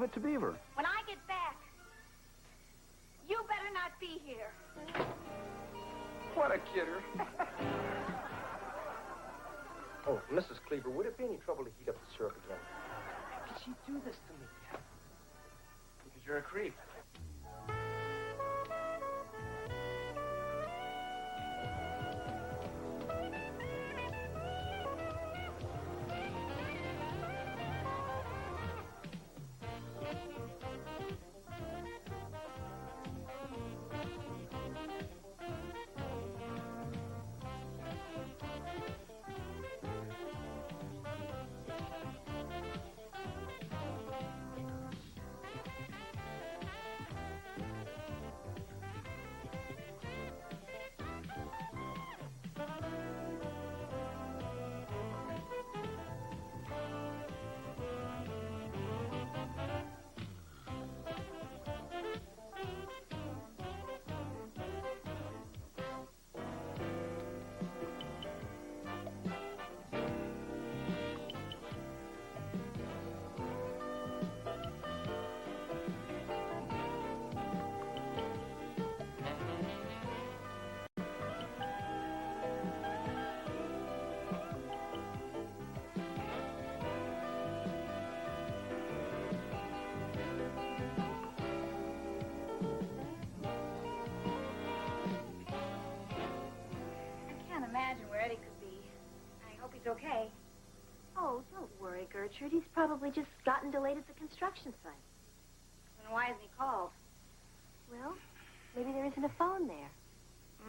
leave it to Beaver. When I get back, you better not be here. What a kidder. Oh, Mrs. Cleaver, would it be any trouble to heat up the syrup again? How could she do this to me? Because you're a creep. Imagine where Eddie could be. I hope he's okay. Oh, don't worry, Gertrude. He's probably just gotten delayed at the construction site. And why hasn't he called? Well, maybe there isn't a phone there.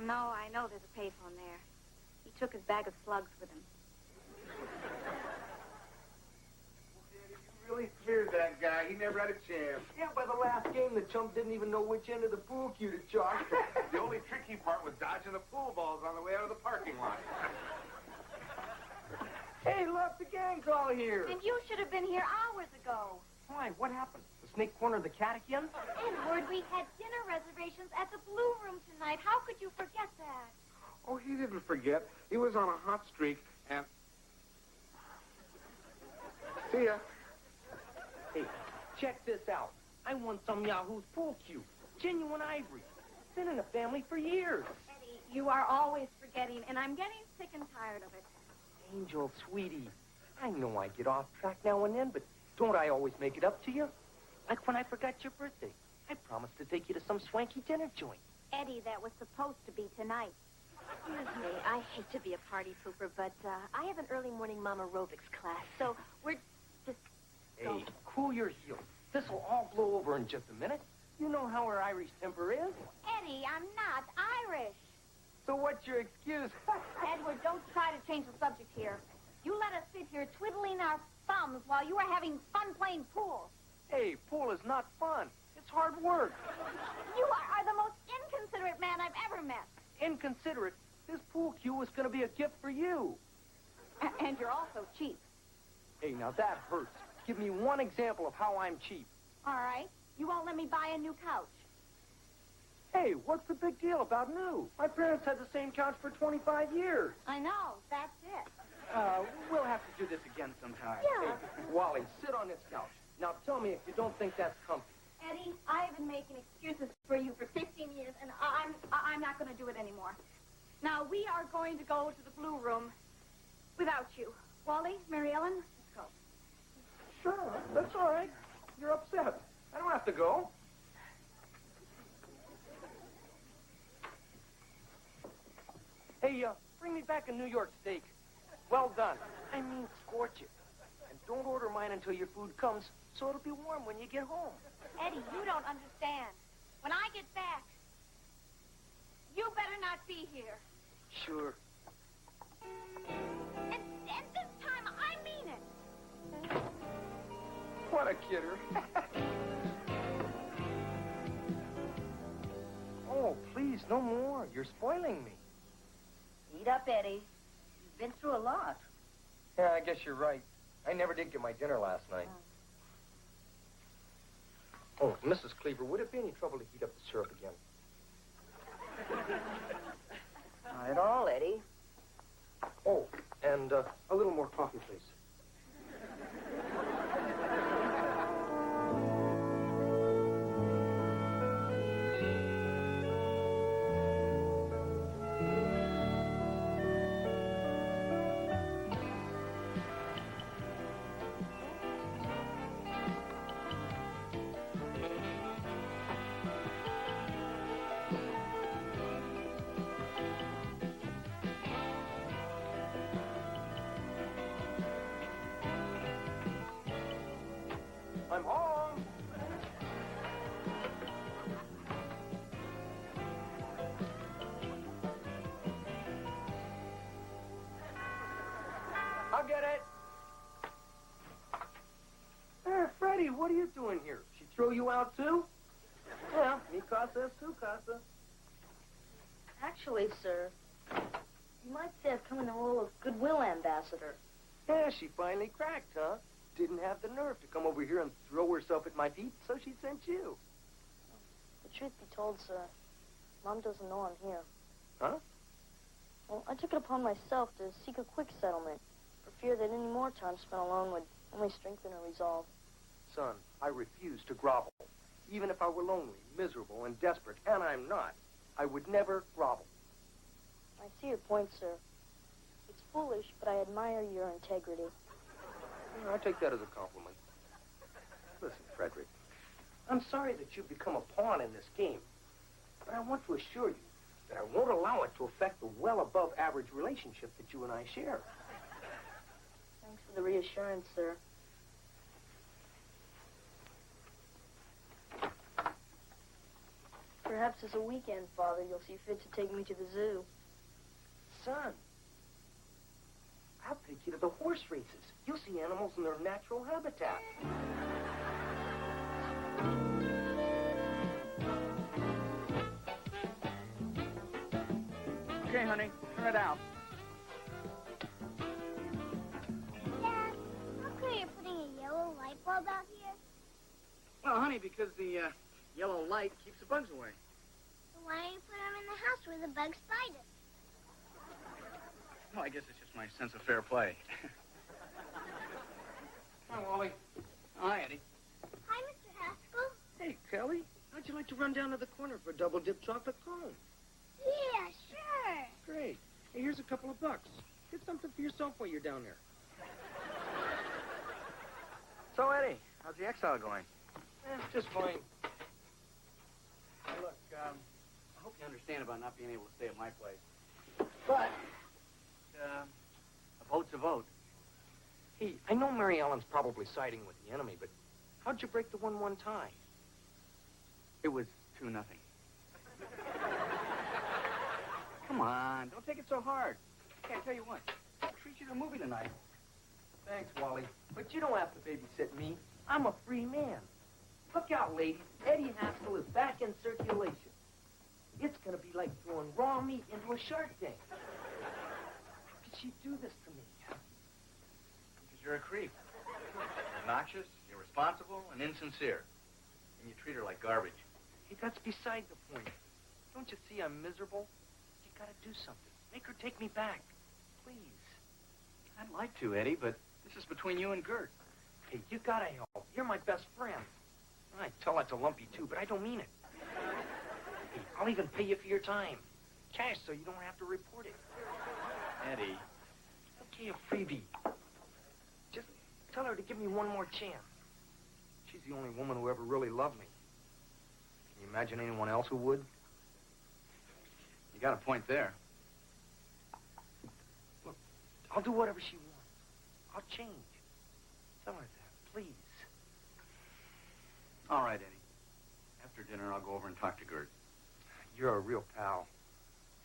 No, I know there's a payphone there. He took his bag of slugs with him. You really feared that guy. He never had a chance. Yeah, by the last game, the chump didn't even know which end of the pool cue to chalk. The only tricky part was dodging the pool balls on the way out of the parking lot. Hey, look, the gang's all here. And you should have been here hours ago. Why? What happened? The snake corner of the catechin? Edward, we had dinner reservations at the Blue Room tonight. How could you forget that? Oh, he didn't forget. He was on a hot streak, and... See ya. Hey, check this out. I won some Yahoo's pool cue. Genuine ivory. Been in the family for years. Eddie, you are always forgetting, and I'm getting sick and tired of it. Angel, sweetie, I know I get off track now and then, but don't I always make it up to you? Like when I forgot your birthday. I promised to take you to some swanky dinner joint. Eddie, that was supposed to be tonight. Excuse me, I hate to be a party pooper, but I have an early morning mom aerobics class, so we're just... Hey, cool your heels. This'll all blow over in just a minute. You know how her Irish temper is. Eddie, I'm not Irish. So what's your excuse? Edward, don't try to change the subject here. You let us sit here twiddling our thumbs while you are having fun playing pool. Hey, pool is not fun. It's hard work. You are the most inconsiderate man I've ever met. Inconsiderate? This pool cue was going to be a gift for you. And you're also cheap. Hey, now that hurts. Give me one example of how I'm cheap. All right. You won't let me buy a new couch. Hey, what's the big deal about new? My parents had the same couch for 25 years. I know. That's it. We'll have to do this again sometime. Yeah. Hey, Wally, sit on this couch. Now tell me if you don't think that's comfy. Eddie, I have been making excuses for you for 15 years, and I'm not going to do it anymore. Now, we are going to go to the Blue Room without you. Wally, Mary Ellen, let's go. Sure, that's all right. You're upset. I don't have to go. Hey, bring me back a New York steak. Well done. I mean, scorch it. And don't order mine until your food comes, so it'll be warm when you get home. Eddie, you don't understand. When I get back, you better not be here. Sure. And this time, I mean it. What a kidder. Oh, please, no more. You're spoiling me. Eat up, Eddie. You've been through a lot. Yeah, I guess you're right. I never did get my dinner last night. Oh, Mrs. Cleaver, would it be any trouble to heat up the syrup again? Not at all, Eddie. Oh, and a little more coffee, please. it. Hey, Freddie, what are you doing here? She throw you out, too? Yeah, mi casa es tu casa. Actually, sir, you might say I've come in the role of goodwill ambassador. Yeah, she finally cracked, huh? Didn't have the nerve to come over here and throw herself at my feet, so she sent you. The truth be told, sir, Mom doesn't know I'm here. Huh? Well, I took it upon myself to seek a quick settlement, for fear that any more time spent alone would only strengthen her resolve. Son, I refuse to grovel. Even if I were lonely, miserable, and desperate, and I'm not, I would never grovel. I see your point, sir. It's foolish, but I admire your integrity. I take that as a compliment. Listen, Frederick, I'm sorry that you've become a pawn in this game, but I want to assure you that I won't allow it to affect the well-above-average relationship that you and I share. Thanks for the reassurance, sir. Perhaps as a weekend, Father, you'll see fit to take me to the zoo. Son, I'll take you to the horse races. You'll see animals in their natural habitat. Okay, honey, turn it out. Dad, how come you're putting a yellow light bulb out here? Well, honey, because the yellow light keeps the bugs away. So why don't you put them in the house where the bugs find us? Well, I guess it's just my sense of fair play. Hi, Wally. Hi, Eddie. Hi, Mr. Haskell. Hey, Kelly, how'd you like to run down to the corner for a double-dip chocolate cone? Yeah, sure. Great. Hey, here's a couple of bucks. Get something for yourself while you're down there. So, Eddie, how's the exile going? Just fine. Hey, look, I hope you understand about not being able to stay at my place. But, a vote's a vote. Hey, I know Mary Ellen's probably siding with the enemy, but how'd you break the 1-1 tie? It was 2-0. Come on, don't take it so hard. Hey, I tell you what, I'll treat you to a movie tonight. Thanks, Wally. But you don't have to babysit me. I'm a free man. Look out, ladies. Eddie Haskell is back in circulation. It's going to be like throwing raw meat into a shark tank. How could she do this to me? Because you're a creep. Obnoxious, irresponsible, and insincere. And you treat her like garbage. Hey, that's beside the point. Don't you see I'm miserable? You got to do something. Make her take me back. Please. I'd like to, Eddie, but this is between you and Gert. Hey, you got to help. You're my best friend. I tell that to Lumpy, too, but I don't mean it. Hey, I'll even pay you for your time. Cash so you don't have to report it. Eddie. Okay, a freebie. Just tell her to give me one more chance. She's the only woman who ever really loved me. Can you imagine anyone else who would? You got a point there. Look, I'll do whatever she wants. I'll change. Tell her that, please. All right, Eddie. After dinner, I'll go over and talk to Gert. You're a real pal.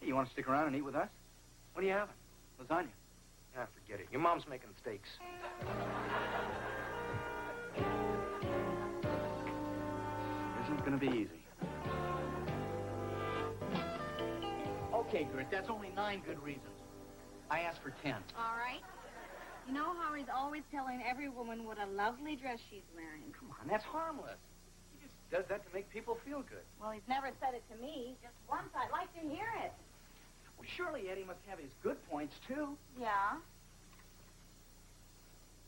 Hey, you want to stick around and eat with us? What are you having? Lasagna. Ah, forget it. Your mom's making steaks. Isn't going to be easy. Okay, Gert, that's only 9 good reasons. I asked for 10. All right. You know how he's always telling every woman what a lovely dress she's wearing. Come on, that's harmless. He just does that to make people feel good. Well, he's never said it to me. Just once. I'd like to hear it. Well, surely Eddie must have his good points, too. Yeah?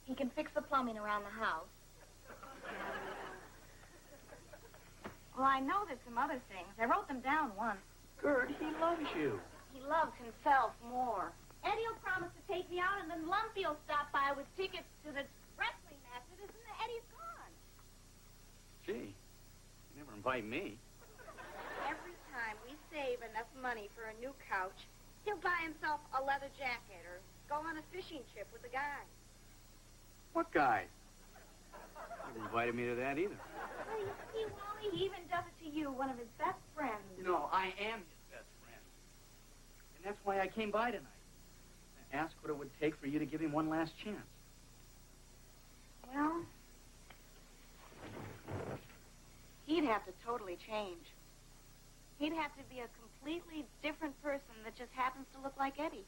He can fix the plumbing around the house. Well, I know there's some other things. I wrote them down once. Gert, he loves you. He loves himself more. Eddie'll promise to take me out, and then Lumpy'll stop by with tickets to the wrestling matches, and then Eddie's gone. Gee, you never invite me. Every time we save enough money for a new couch, he'll buy himself a leather jacket or go on a fishing trip with a guy. What guy? Never invited me to that either. Well, you see, Wally, he even does it to you, one of his best friends. No, I am his best friend. And that's why I came by tonight. Ask what it would take for you to give him one last chance. Well, he'd have to totally change. He'd have to be a completely different person that just happens to look like Eddie.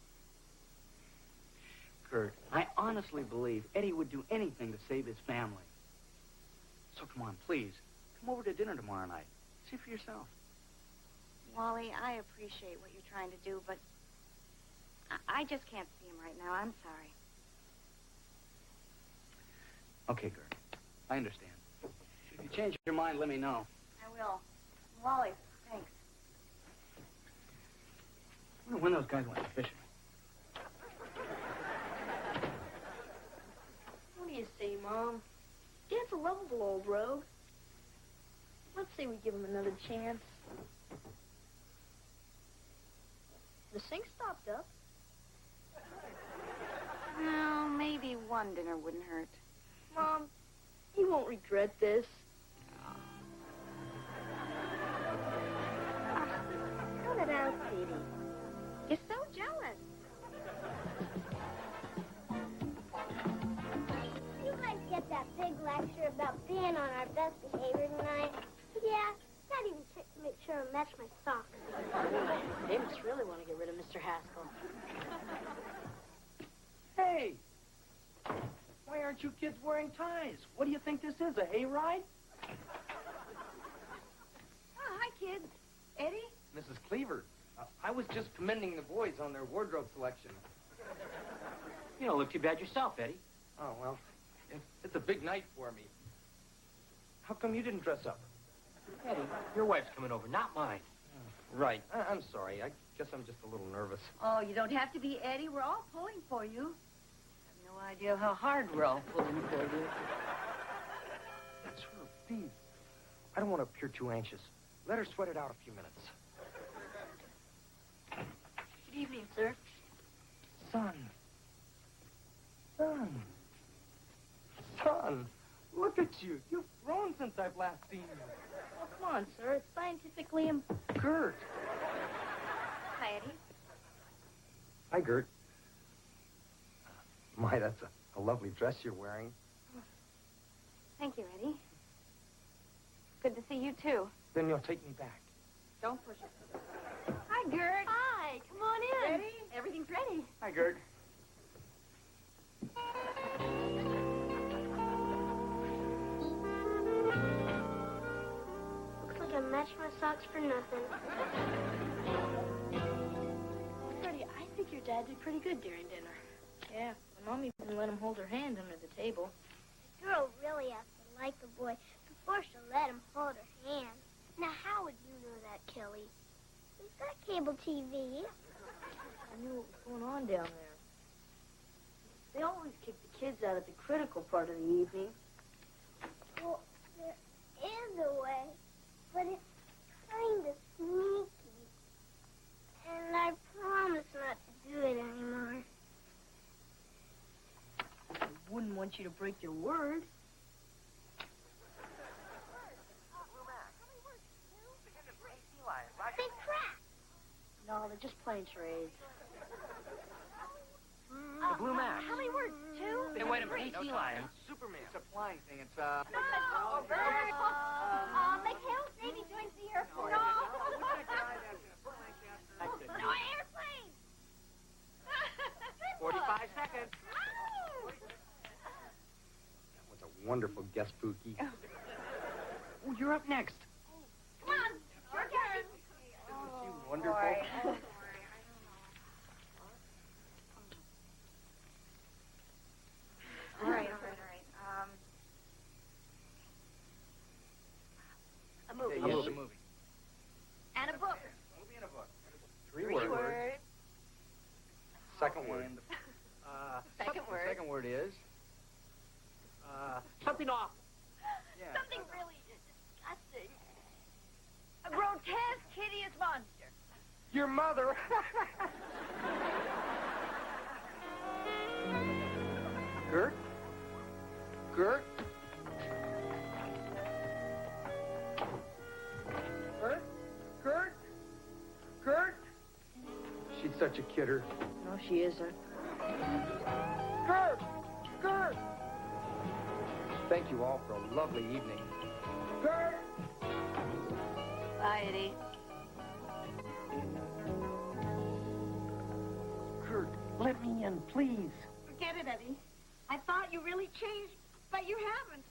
Kurt, I honestly believe Eddie would do anything to save his family. So come on, please. Come over to dinner tomorrow night. See for yourself. Wally, I appreciate what you're trying to do, but I just can't see him right now. I'm sorry. Okay, Kurt. I understand. If you change your mind, let me know. I will. Wally, thanks. I wonder when those guys went fishing. What do you say, Mom? Dad's a lovable old rogue. Let's say we give him another chance. The sink stopped up. Well, maybe one dinner wouldn't hurt. Mom, you won't regret this. Cut it out, Petey. You're so jealous. You guys get that big lecture about being on our best behavior tonight? Yeah, Dad even checked to make sure I match my socks. They must really want to get rid of Mr. Haskell. Hey! Why aren't you kids wearing ties? What do you think this is, a hayride? Oh, hi, kids. Eddie? Mrs. Cleaver, I was just commending the boys on their wardrobe selection. You don't look too bad yourself, Eddie. Oh, well, it's a big night for me. How come you didn't dress up? Eddie, your wife's coming over, not mine. Right. I'm sorry. I guess I'm just a little nervous. Oh, you don't have to be, Eddie. We're all pulling for you. I have no idea how hard we're all pulling for you. That's her, Beaver. I don't want to appear too anxious. Let her sweat it out a few minutes. Good evening, sir. Son. Son, look at you. You've grown since I've last seen you. Oh, come on, sir. It's scientifically Gert. Hi, Eddie. Hi, Gert. My, that's a lovely dress you're wearing. Thank you, Eddie. Good to see you, too. Then you'll take me back. Don't push it. Hi, Gert. Hi, come on in. Ready? Everything's ready. Hi, Gert. Looks like I matched my socks for nothing. Freddie, I think your dad did pretty good during dinner. Yeah, my mom even let him hold her hand under the table. The girl really has to like the boy before she'll let him hold her hand. Now, how would you know that, Kelly? We've got cable TV. I knew what was going on down there. They always kick the kids out at the critical part of the evening. Well, there is a way, but it's kind of sneaky. And I promise not to do it anymore. I wouldn't want you to break your word. Big crap. No, they're just playing charades. The Blue Max. How many words? 2? Hey, wait a minute. AC Lion. Superman. It's a flying thing. It's, No! McHale Navy joins the Air Force. No! No, airplane! 45 seconds. That was a wonderful guess, Pookie. Oh, you're up next. Come on, your turn. Isn't she wonderful? All right. A movie. yes, a movie. And a book. Movie and a book. Three words. Second word. And, Second word. Second word is... Something off. Yeah. Something really disgusting. A grotesque, hideous monster. Your mother. Gert? Gert? Gert? Gert? Gert? She's such a kidder. No, she isn't. Thank you all for a lovely evening. Kurt! Bye, Eddie. Kurt, let me in, please. Forget it, Eddie. I thought you really changed, but you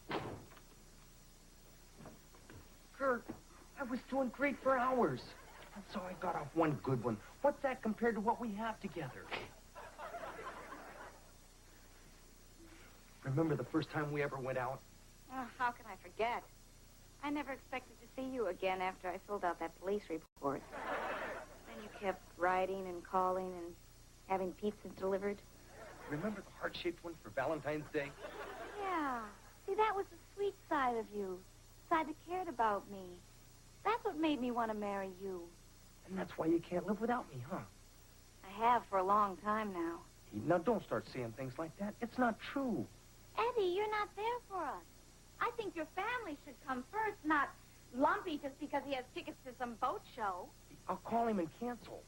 haven't. Kurt, I was doing great for hours. And so I got off one good one. What's that compared to what we have together? Remember the first time we ever went out? Oh, how can I forget? I never expected to see you again after I filled out that police report. Then you kept writing and calling and having pizza delivered. Remember the heart-shaped one for Valentine's Day? Yeah. See, that was the sweet side of you. The side that cared about me. That's what made me want to marry you. And that's why you can't live without me, huh? I have for a long time now. Now, don't start saying things like that. It's not true. Eddie, you're not there for us. I think your family should come first, not Lumpy just because he has tickets to some boat show. I'll call him and cancel.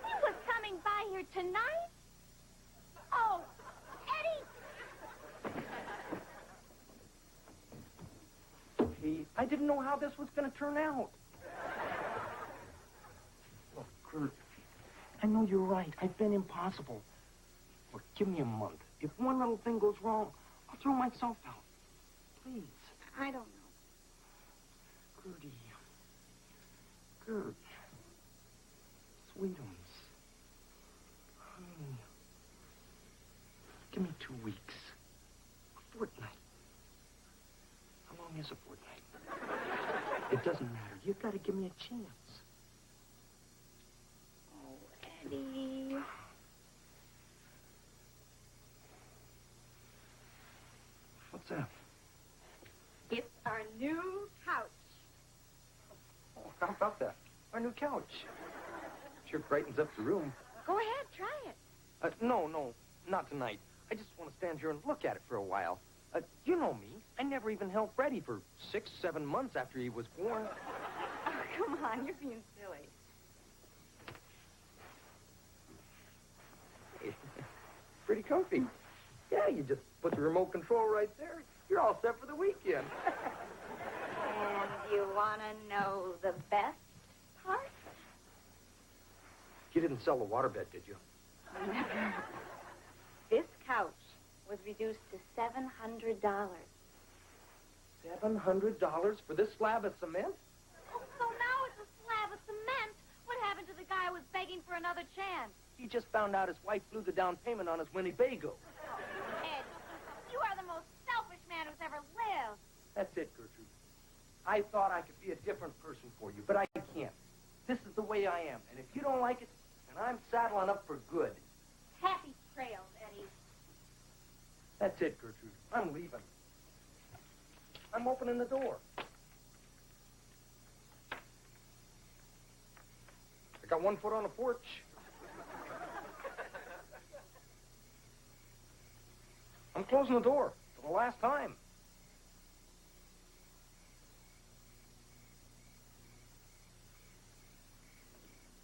He was coming by here tonight? Oh, Eddie! Hey, I didn't know how this was going to turn out. Look, Kurt, I know you're right. I've been impossible. Look, give me a month. If one little thing goes wrong, I'll throw myself out. Please. I don't know. Gertie. Gert. Sweetums. Honey. Give me 2 weeks. A fortnight. How long is a fortnight? It doesn't matter. You've got to give me a chance. Oh, Eddie. What's that? It's our new couch. Oh, how about that? Our new couch. Sure brightens up the room. Go ahead, try it. No, not tonight. I just want to stand here and look at it for a while. You know me. I never even held Freddie for 6, 7 months after he was born. Oh, come on, you're being silly. Pretty comfy. Yeah, you just put the remote control right there. You're all set for the weekend. And you want to know the best part? You didn't sell the waterbed, did you? Never. This couch was reduced to $700. $700 for this slab of cement? Oh, so now it's a slab of cement. What happened to the guy who was begging for another chance? He just found out his wife blew the down payment on his Winnebago. Ed, you are the most selfish man who's ever lived. That's it, Gertrude. I thought I could be a different person for you, but I can't. This is the way I am, and if you don't like it, then I'm saddling up for good. Happy trails, Eddie. That's it, Gertrude. I'm leaving. I'm opening the door. I got 1 foot on the porch. I'm closing the door for the last time.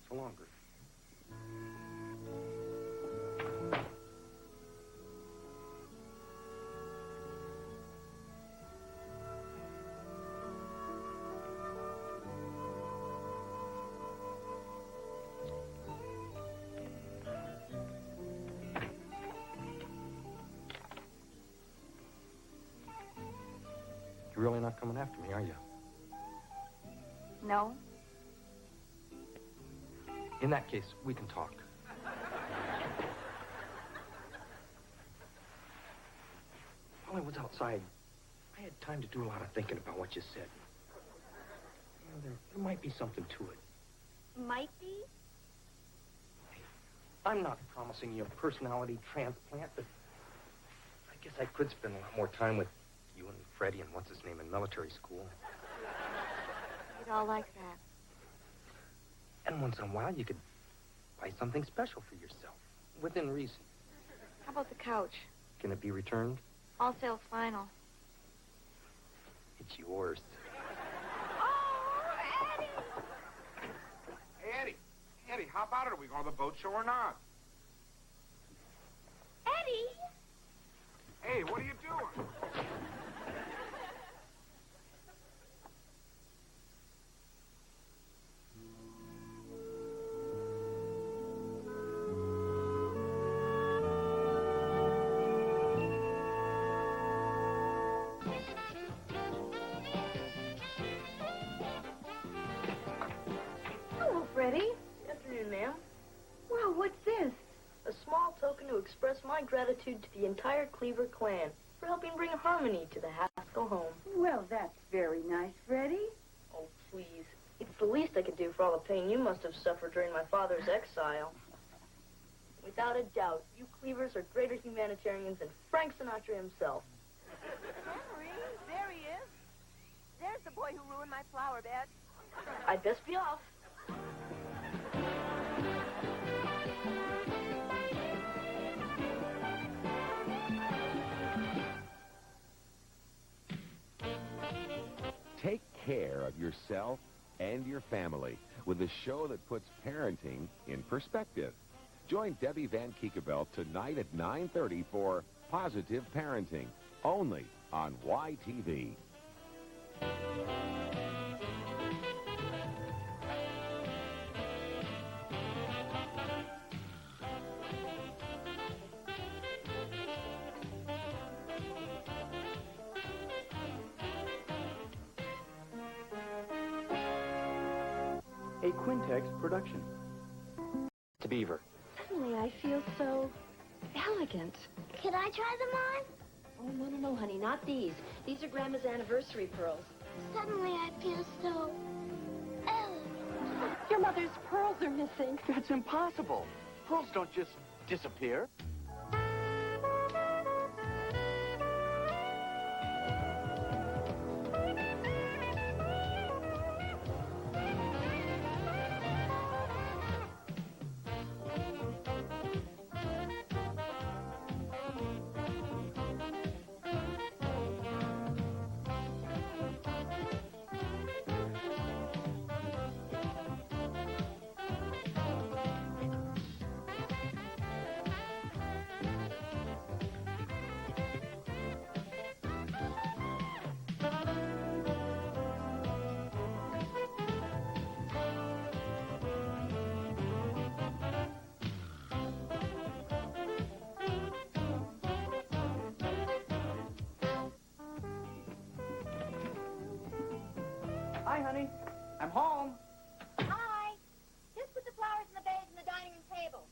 So long, Gertrude. You're really not coming after me, are you? No? In that case, we can talk. While I was outside, I had time to do a lot of thinking about what you said. You know, there might be something to it. Might be? I'm not promising you a personality transplant, but I guess I could spend a lot more time with you and Freddie and what's-his-name in military school. You'd all like that. And once in a while, you could buy something special for yourself, within reason. How about the couch? Can it be returned? All sales final. It's yours. Oh, Eddie! Hey, Eddie, how about it? Are we going to the boat show or not? Eddie! Hey, what are you doing? my gratitude to the entire Cleaver clan for helping bring harmony to the Haskell home. Well, that's very nice, Freddie. Oh, please. It's the least I could do for all the pain you must have suffered during my father's exile. Without a doubt, you Cleavers are greater humanitarians than Frank Sinatra himself. Henry, there he is. There's the boy who ruined my flower bed. I'd best be off. Take care of yourself and your family with a show that puts parenting in perspective. Join Debbie Van Kiekeveld tonight at 9:30 for Positive Parenting, only on YTV. A Quintex production. To Beaver. Suddenly I feel so elegant. Could I try them on? Oh, no, honey, not these. These are Grandma's anniversary pearls. Suddenly I feel so elegant. Your mother's pearls are missing. That's impossible. Pearls don't just disappear. Hi, honey. I'm home. Hi. Just put the flowers in the vase on the dining room table.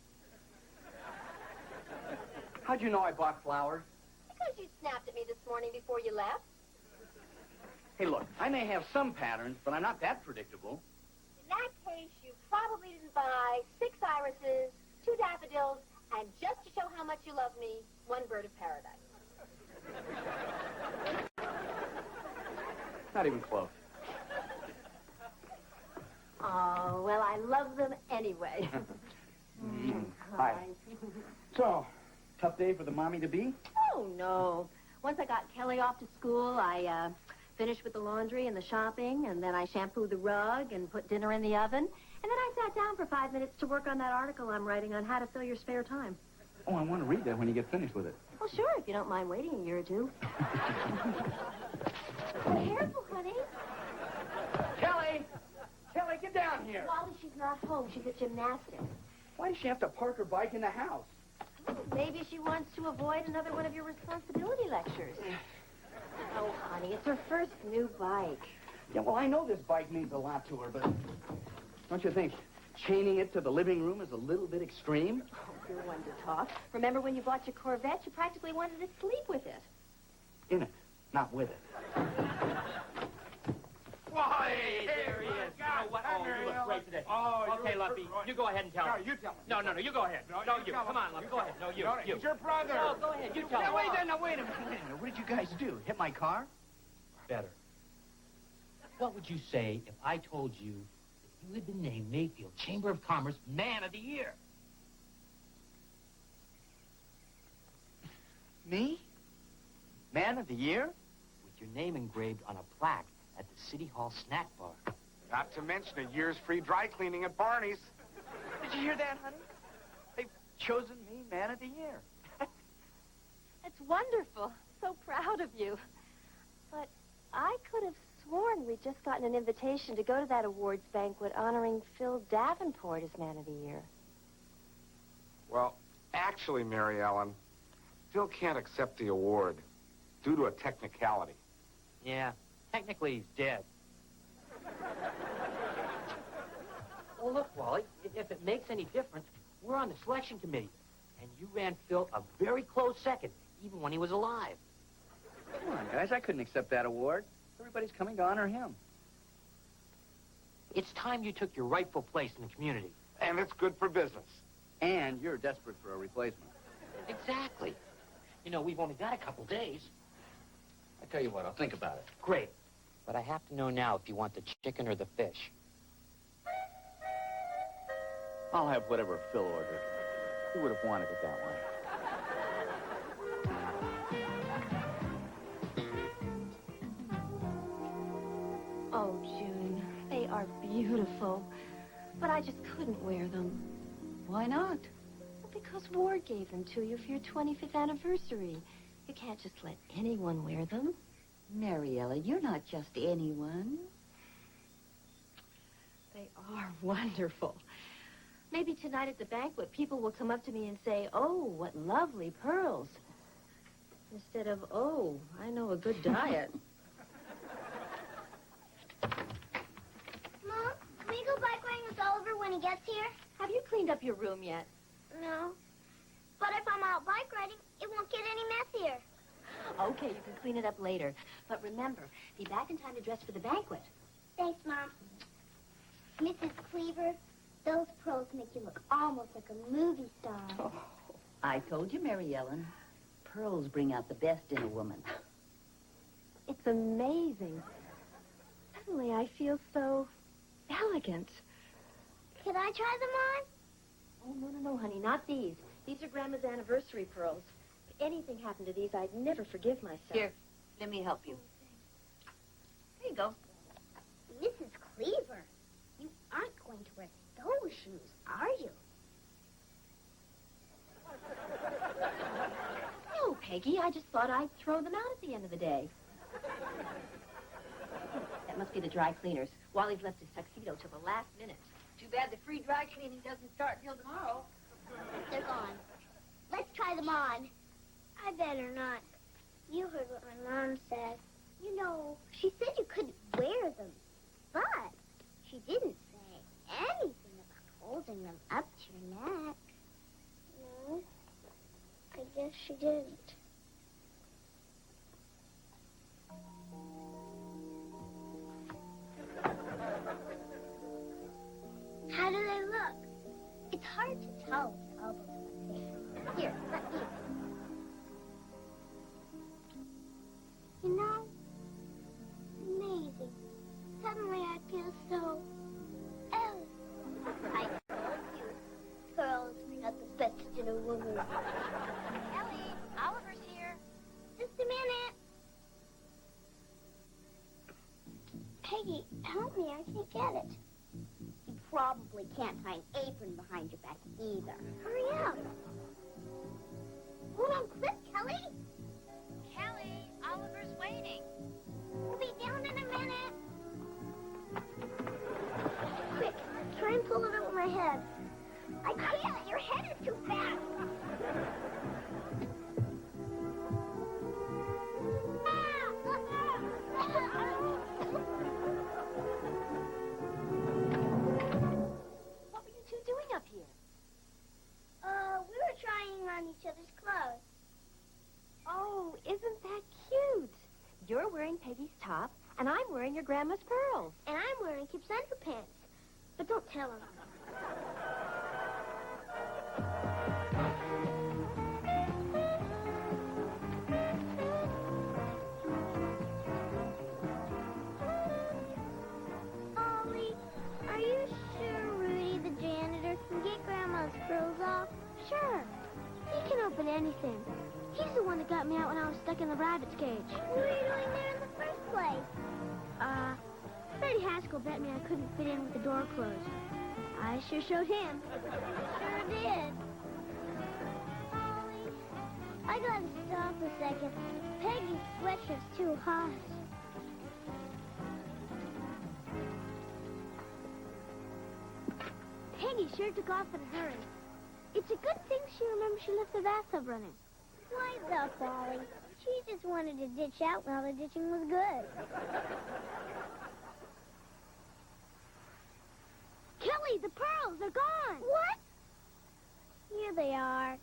How'd you know I bought flowers? Because you snapped at me this morning before you left. Hey, look, I may have some patterns, but I'm not that predictable. In that case, you probably didn't buy 6 irises, 2 daffodils, and just to show how much you love me, 1 bird of paradise. Not even close. Oh, well, I love them anyway. Hi. So, tough day for the mommy-to-be? Oh, no. Once I got Kelly off to school, I finished with the laundry and the shopping, and then I shampooed the rug and put dinner in the oven. And then I sat down for 5 minutes to work on that article I'm writing on how to fill your spare time. Oh, I want to read that when you get finished with it. Well, sure, if you don't mind waiting a year or two. Careful, honey. Kelly! Kelly, get down here! Wally, she's not home. She's at gymnastics. Why does she have to park her bike in the house? Maybe she wants to avoid another one of your responsibility lectures. Oh, honey, it's her first new bike. Yeah, well, I know this bike means a lot to her, but don't you think chaining it to the living room is a little bit extreme? Oh, you're one to talk. Remember when you bought your Corvette, you practically wanted to sleep with it. In it, not with it. Why, there he is. You know what? Oh, you look great today. Okay, Luffy, you go ahead and tell him. No, you tell him. No, you go ahead. No, you. tell him. Come on, Luffy, go ahead. No, you. He's your brother. No, go ahead. You tell him. Wait a minute. What did you guys do? Hit my car? Better. What would you say if I told you that you had been named Mayfield Chamber of Commerce Man of the Year? Me? Man of the Year? With your name engraved on a plaque at the City Hall snack bar. Not to mention a year's free dry cleaning at Barney's. Did you hear that, honey? They've chosen me Man of the Year. That's wonderful. So proud of you. But I could have sworn we'd just gotten an invitation to go to that awards banquet honoring Phil Davenport as Man of the Year. Well, actually, Mary Ellen, Phil can't accept the award due to a technicality. Yeah, technically he's dead. Well, look, Wally, if it makes any difference, we're on the selection committee. And you ran Phil a very close second, even when he was alive. Come on, guys. I couldn't accept that award. Everybody's coming to honor him. It's time you took your rightful place in the community. And it's good for business. And you're desperate for a replacement. Exactly. You know, we've only got a couple days. I tell you what, I'll think about it. Great. But I have to know now if you want the chicken or the fish. I'll have whatever Phil ordered. He would have wanted it that way. Oh, June, they are beautiful. But I just couldn't wear them. Why not? Well, because Ward gave them to you for your 25th anniversary. You can't just let anyone wear them. Mariella, you're not just anyone. They are wonderful. Maybe tonight at the banquet, people will come up to me and say, "Oh, what lovely pearls." Instead of, "Oh, I know a good diet." Mom, can we go bike riding with Oliver when he gets here? Have you cleaned up your room yet? No. But if I'm out bike riding, it won't get any messier. Okay, you can clean it up later. But remember, be back in time to dress for the banquet. Thanks, Mom. Mrs. Cleaver, those pearls make you look almost like a movie star. Oh, I told you, Mary Ellen. Pearls bring out the best in a woman. It's amazing. Suddenly I feel so elegant. Could I try them on? Oh, no, honey, not these. These are Grandma's anniversary pearls. If anything happened to these, I'd never forgive myself. Here, let me help you. There you go. Mrs. Cleaver, you aren't going to wear those shoes, are you? No, Peggy, I just thought I'd throw them out at the end of the day. That must be the dry cleaners. Wally's left his tuxedo till the last minute. Too bad the free dry cleaning doesn't start till tomorrow. They're gone. Let's try them on. I better not. You heard what my mom said. You know, she said you couldn't wear them. But she didn't say anything about holding them up to your neck. No, I guess she didn't. How do they look? It's hard to tell with elbows in the face. Here, let me. You know, amazing. Suddenly I feel so elegant. I told you, pearls bring out the best in a woman. Ellie, Oliver's here. Just a minute. Peggy, help me. I can't get it. You probably can't tie an apron behind your back either. Hurry up. Hold on quick, Kelly. Kelly, Oliver's waiting. We'll be down in a minute. Quick, try and pull it over my head. I can't. Your head is too fast. What were you two doing up here? We were trying on each other's clothes. Oh, isn't that cute? You're wearing Peggy's top, and I'm wearing your grandma's pearls. And I'm wearing Kip's underpants. But don't tell him. Ollie, are you sure Rudy, the janitor, can get Grandma's pearls off? Sure. He can open anything. He's the one that got me out when I was stuck in the rabbit's cage. What were you doing there in the first place? Freddie Haskell bet me I couldn't fit in with the door closed. I sure showed him. Sure did. Ollie, I gotta stop a second. Peggy's sweatshirt's too hot. Peggy sure took off in a hurry. It's a good thing she remembers she left the bathtub running. Wise up, Ollie. She just wanted to ditch out while the ditching was good. Kelly, the pearls, they're gone. What? Here they are.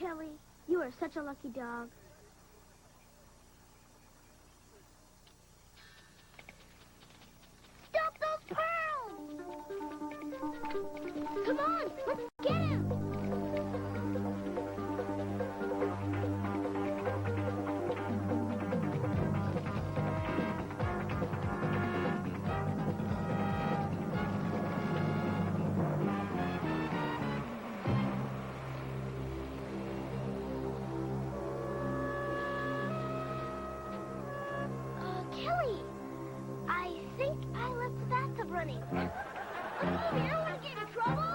Kelly, you are such a lucky dog. Stop those pearls! Come on, let's get him! Kelly, I think I left the bathtub running. I don't want to get in trouble.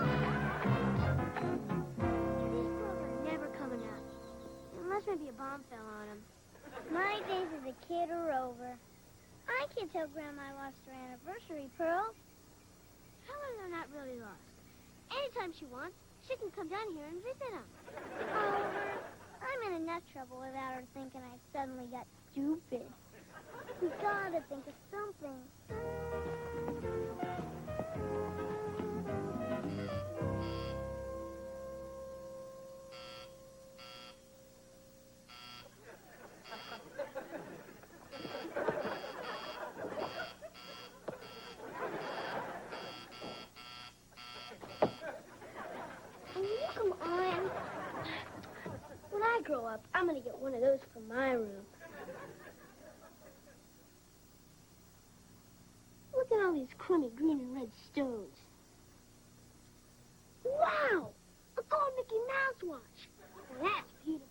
These pearls are never coming out. Unless maybe a bomb fell on them. My days as a kid are over. I can't tell Grandma I lost her anniversary pearls. Tell her they're not really lost. Anytime she wants, she can come down here and visit them. However, I'm in enough trouble without her thinking I suddenly got stupid. We gotta think of something. Oh, come on. When I grow up, I'm gonna get one of those for my room. Look at all these crummy green and red stones. Wow! A gold Mickey Mouse watch. Now that's beautiful.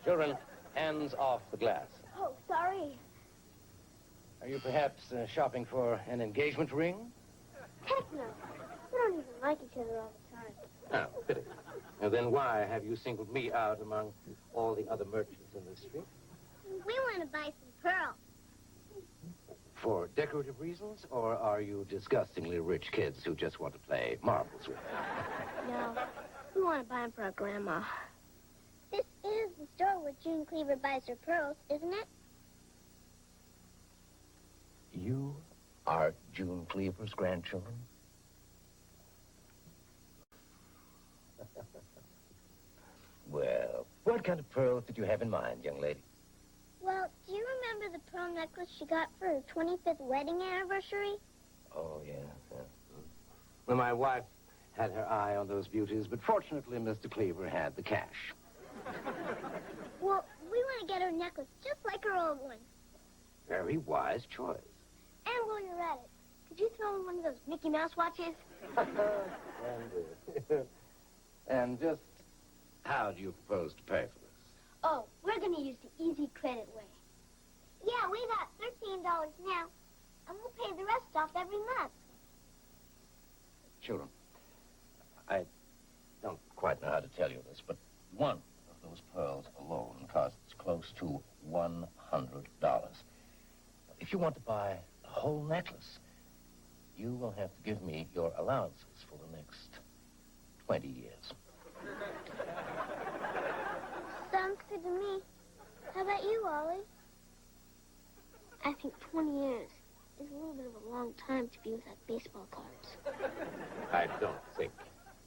Children, hands off the glass. Oh, sorry. Are you perhaps shopping for an engagement ring? Heck no. We don't even like each other all the time. Oh, pity. Now then why have you singled me out among all the other merchants in the street? We want to buy some pearls. For decorative reasons, or are you disgustingly rich kids who just want to play marbles with them? No, we want to buy them for our grandma. This is the store where June Cleaver buys her pearls, isn't it? You are June Cleaver's grandchildren? Well, what kind of pearls did you have in mind, young lady? Well, do you remember the pearl necklace she got for her 25th wedding anniversary? Oh, yeah. Well, my wife had her eye on those beauties, but fortunately, Mr. Cleaver had the cash. Well, we want to get her a necklace just like her old one. Very wise choice. And while you're at it, could you throw in one of those Mickey Mouse watches? And just how do you propose to pay for this? Oh, we're going to use the easy credit way. Yeah, we got $13 now, and we'll pay the rest off every month. Children, I don't quite know how to tell you this, but one of those pearls alone costs close to $100. If you want to buy the whole necklace, you will have to give me your allowances for the next 20 years. Sounds good to me. How about you, Ollie? I think 20 years is a little bit of a long time to be without baseball cards. I don't think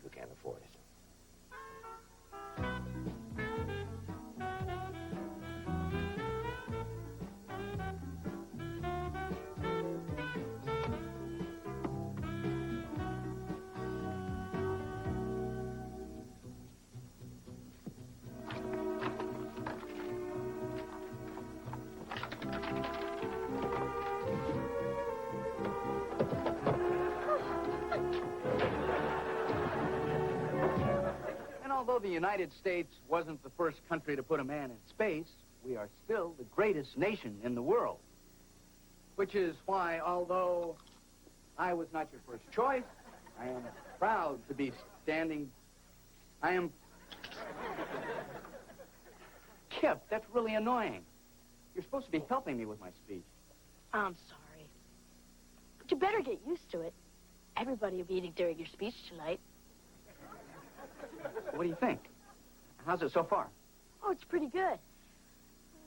you can afford it. Although the United States wasn't the first country to put a man in space, we are still the greatest nation in the world. Which is why, although I was not your first choice, I am proud to be standing... Kip, that's really annoying. You're supposed to be helping me with my speech. I'm sorry. But you better get used to it. Everybody will be eating during your speech tonight. What do you think? How's it so far? Oh, it's pretty good.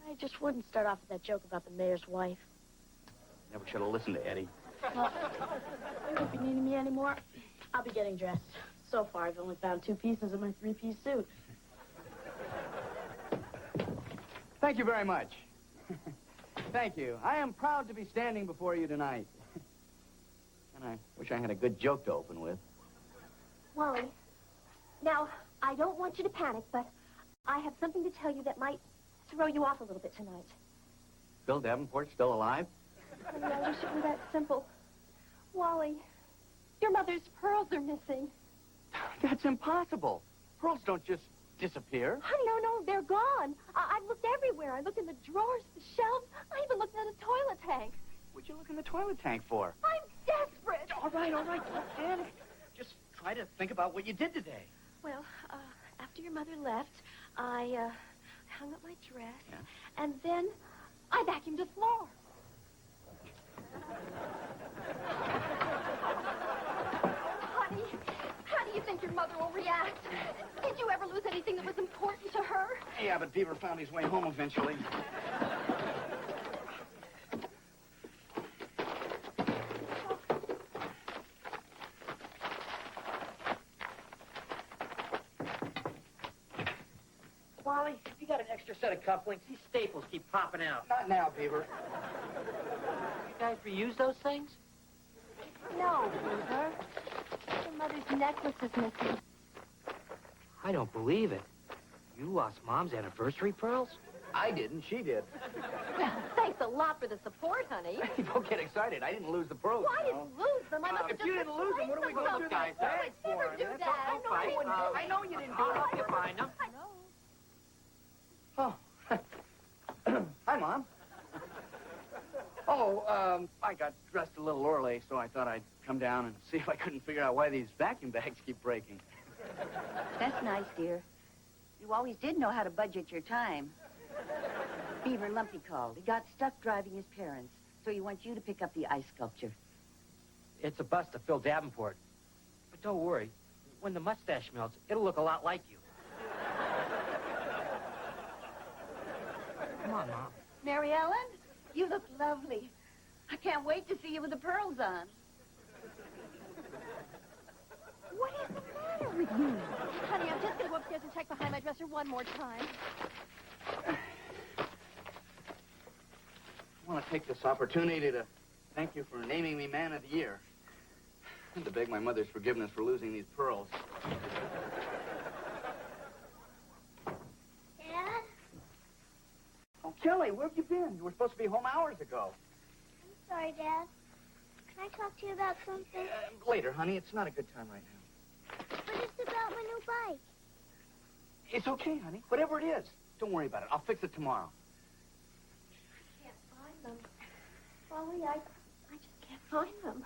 I just wouldn't start off with that joke about the mayor's wife. Never should have listened to Eddie. Well, if you need me anymore, I'll be getting dressed. So far, I've only found 2 pieces of my 3-piece suit. Thank you very much. Thank you. I am proud to be standing before you tonight. And I wish I had a good joke to open with. Wally, now, I don't want you to panic, but I have something to tell you that might throw you off a little bit tonight. Bill Davenport's still alive? Honey, I wish it were that simple. Wally, your mother's pearls are missing. That's impossible. Pearls don't just disappear. Honey, no, they're gone. I've looked everywhere. I looked in the drawers, the shelves. I even looked in the toilet tank. What'd you look in the toilet tank for? I'm desperate. All right, don't panic. Just try to think about what you did today. Well, after your mother left, I hung up my dress, and then I vacuumed the floor. Honey, how do you think your mother will react? Did you ever lose anything that was important to her? Yeah, but Beaver found his way home eventually. Wally, you got an extra set of cufflinks? These staples keep popping out. Not now, Beaver. You guys reuse those things? No, Beaver. Your mother's necklace is missing. I don't believe it. You lost Mom's anniversary pearls? I didn't. She did. Well, thanks a lot for the support, honey. Don't get excited. I didn't lose the pearls. Well, I didn't lose them. I must have if just you didn't lose them, what are we going to do? Guys, Thanks for never do them. that. I know you didn't do I'll it. help you find them. I know. Oh. Hi, Mom. Oh, I got dressed a little early, so I thought I'd come down and see if I couldn't figure out why these vacuum bags keep breaking. That's nice, dear. You always did know how to budget your time. Beaver Lumpy called. He got stuck driving his parents, so he wants you to pick up the ice sculpture. It's a bust of Phil Davenport. But don't worry. When the mustache melts, it'll look a lot like you. Come on, Mom. Mary Ellen, you look lovely. I can't wait to see you with the pearls on. What is the matter with you? Honey, I'm just going to go upstairs and check behind my dresser one more time. I want to take this opportunity to thank you for naming me Man of the Year. And to beg my mother's forgiveness for losing these pearls. Dad? Oh, Kelly, where have you been? You were supposed to be home hours ago. I'm sorry, Dad. Can I talk to you about something? Later, honey. It's not a good time right now. But it's about my new bike. It's okay, honey. Whatever it is. Don't worry about it. I'll fix it tomorrow. I can't find them. Wally, I just can't find them.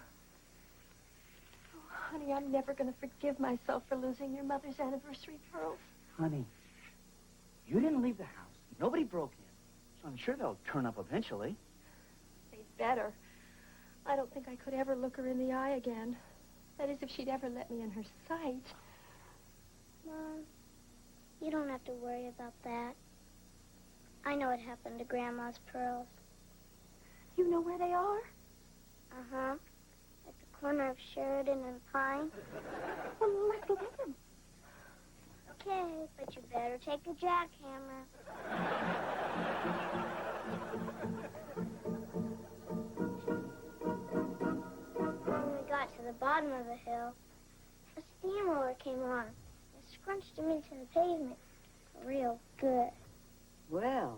Oh, honey, I'm never going to forgive myself for losing your mother's anniversary pearls. Honey, you didn't leave the house. Nobody broke in. So I'm sure they'll turn up eventually. They'd better. I don't think I could ever look her in the eye again. That is, if she'd ever let me in her sight. Mom, you don't have to worry about that. I know what happened to Grandma's pearls. You know where they are? Uh-huh. At the corner of Sheridan and Pine. Well, let's go get them. Okay, but you better take a jackhammer. When we got to the bottom of the hill, a steamroller came along and scrunched him into the pavement real good. Well,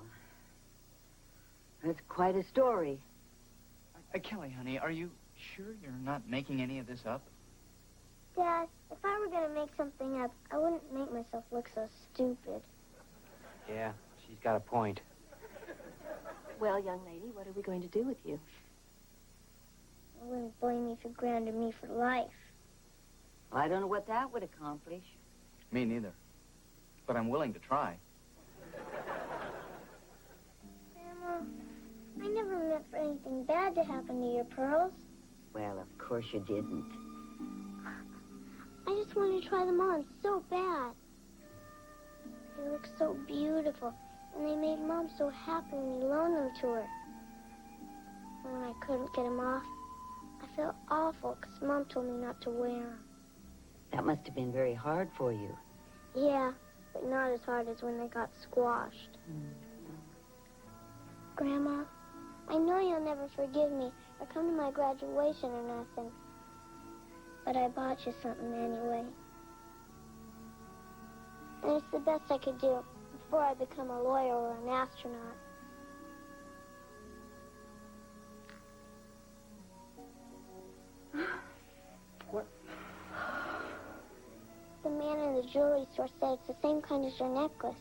that's quite a story. Kelly, honey, are you sure you're not making any of this up? Dad, if I were going to make something up, I wouldn't make myself look so stupid. Yeah, she's got a point. Well, young lady, what are we going to do with you? I wouldn't blame you if you grounded me for life. I don't know what that would accomplish. Me neither. But I'm willing to try. Grandma, I never meant for anything bad to happen to your pearls. Well, of course you didn't. I just wanted to try them on so bad. They look so beautiful, and they made Mom so happy when you loaned them to her. When I couldn't get them off, I felt awful because Mom told me not to wear them. That must have been very hard for you. Yeah, but not as hard as when they got squashed. Grandma, I know you'll never forgive me or come to my graduation or nothing. But I bought you something anyway. And it's the best I could do before I become a lawyer or an astronaut. What? The man in the jewelry store said it's the same kind as your necklace.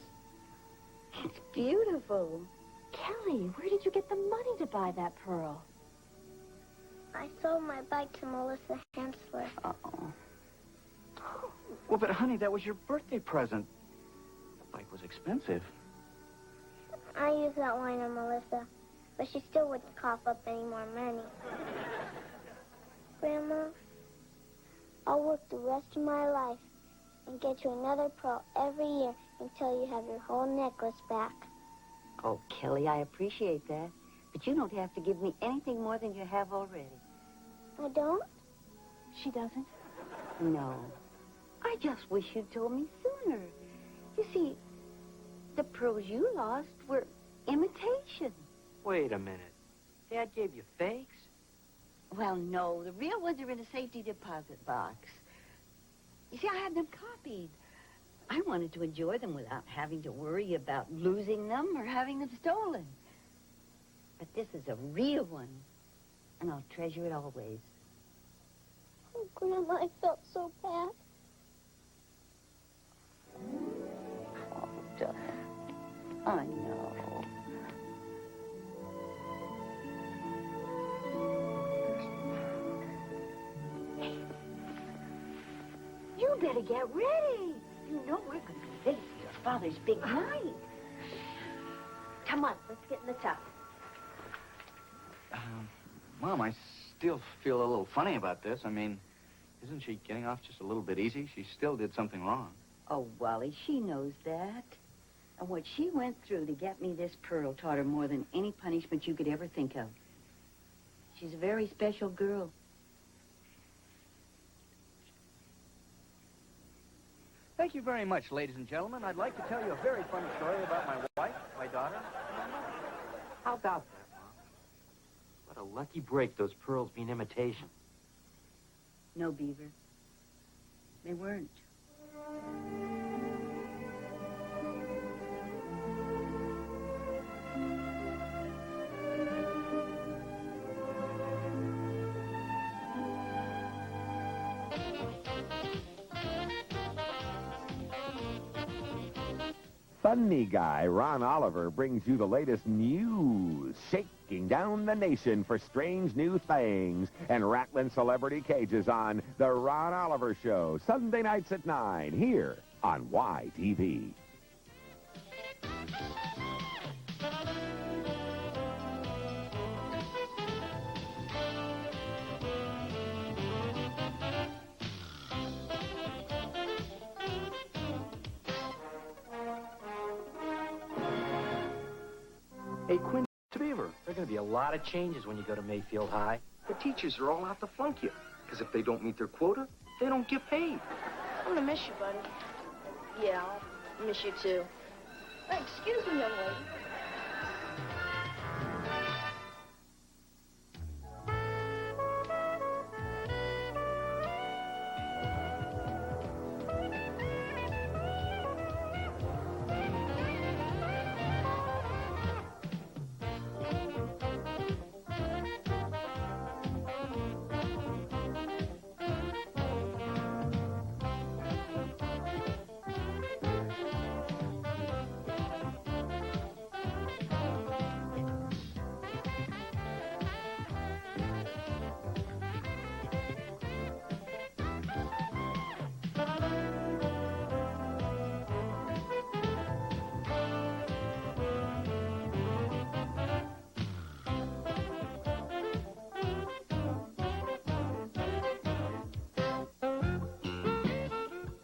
It's beautiful. Kelly, where did you get the money to buy that pearl? I sold my bike to Melissa Hensler. Uh-oh. Well, but honey, that was your birthday present. The bike was expensive. I used that line on Melissa, but she still wouldn't cough up any more money. Grandma, I'll work the rest of my life and get you another pearl every year until you have your whole necklace back. Oh, Kelly, I appreciate that. But you don't have to give me anything more than you have already. I don't? She doesn't? No. I just wish you'd told me sooner. You see, the pearls you lost were imitation. Wait a minute. Dad gave you fakes? Well, no. The real ones are in a safety deposit box. You see, I had them copied. I wanted to enjoy them without having to worry about losing them or having them stolen. But this is a real one, and I'll treasure it always. Oh, Grandma, I felt so bad. Oh, darling. I know. Hey, you better get ready. You know we're going to be late for your father's big night. Come on, let's get in the tub. Mom, I still feel a little funny about this. I mean, isn't she getting off just a little bit easy? She still did something wrong. Oh, Wally, she knows that. And what she went through to get me this pearl taught her more than any punishment you could ever think of. She's a very special girl. Thank you very much, ladies and gentlemen. I'd like to tell you a very funny story about my wife, my daughter, and my mother. How about that, Mom? What a lucky break, those pearls being imitation. No, Beaver. They weren't. Funny guy Ron Oliver brings you the latest news, shaking down the nation for strange new things and rattling celebrity cages on The Ron Oliver Show, Sunday nights at 9, here on YTV. Hey, Quinn, Beaver, there are going to be a lot of changes when you go to Mayfield High. The teachers are all out to flunk you, because if they don't meet their quota, they don't get paid. I'm gonna miss you, buddy. Yeah, I'll miss you too. Excuse me, young lady.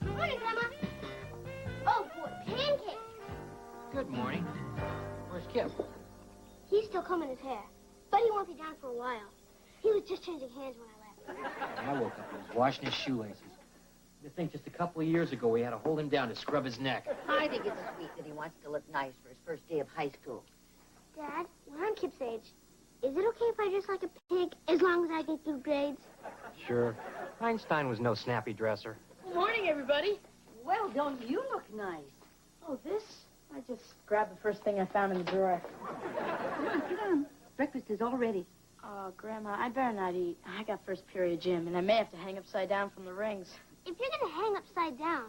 Morning, Grandma. Oh, boy, pancakes. Good morning. Where's Kip? He's still combing his hair, but he won't be down for a while. He was just changing hands when I left. I woke up and he was washing his shoelaces. You think just a couple of years ago we had to hold him down to scrub his neck. I think it's sweet that he wants to look nice for his first day of high school. Dad, when I'm Kip's age, is it okay if I dress like a pig as long as I get good grades? Sure. Einstein was no snappy dresser. Good morning, everybody. Well, don't you look nice? Oh, this? I just grabbed the first thing I found in the drawer. Come on, sit down. Breakfast is all ready. Oh, Grandma, I better not eat. I got first period gym, and I may have to hang upside down from the rings. If you're going to hang upside down,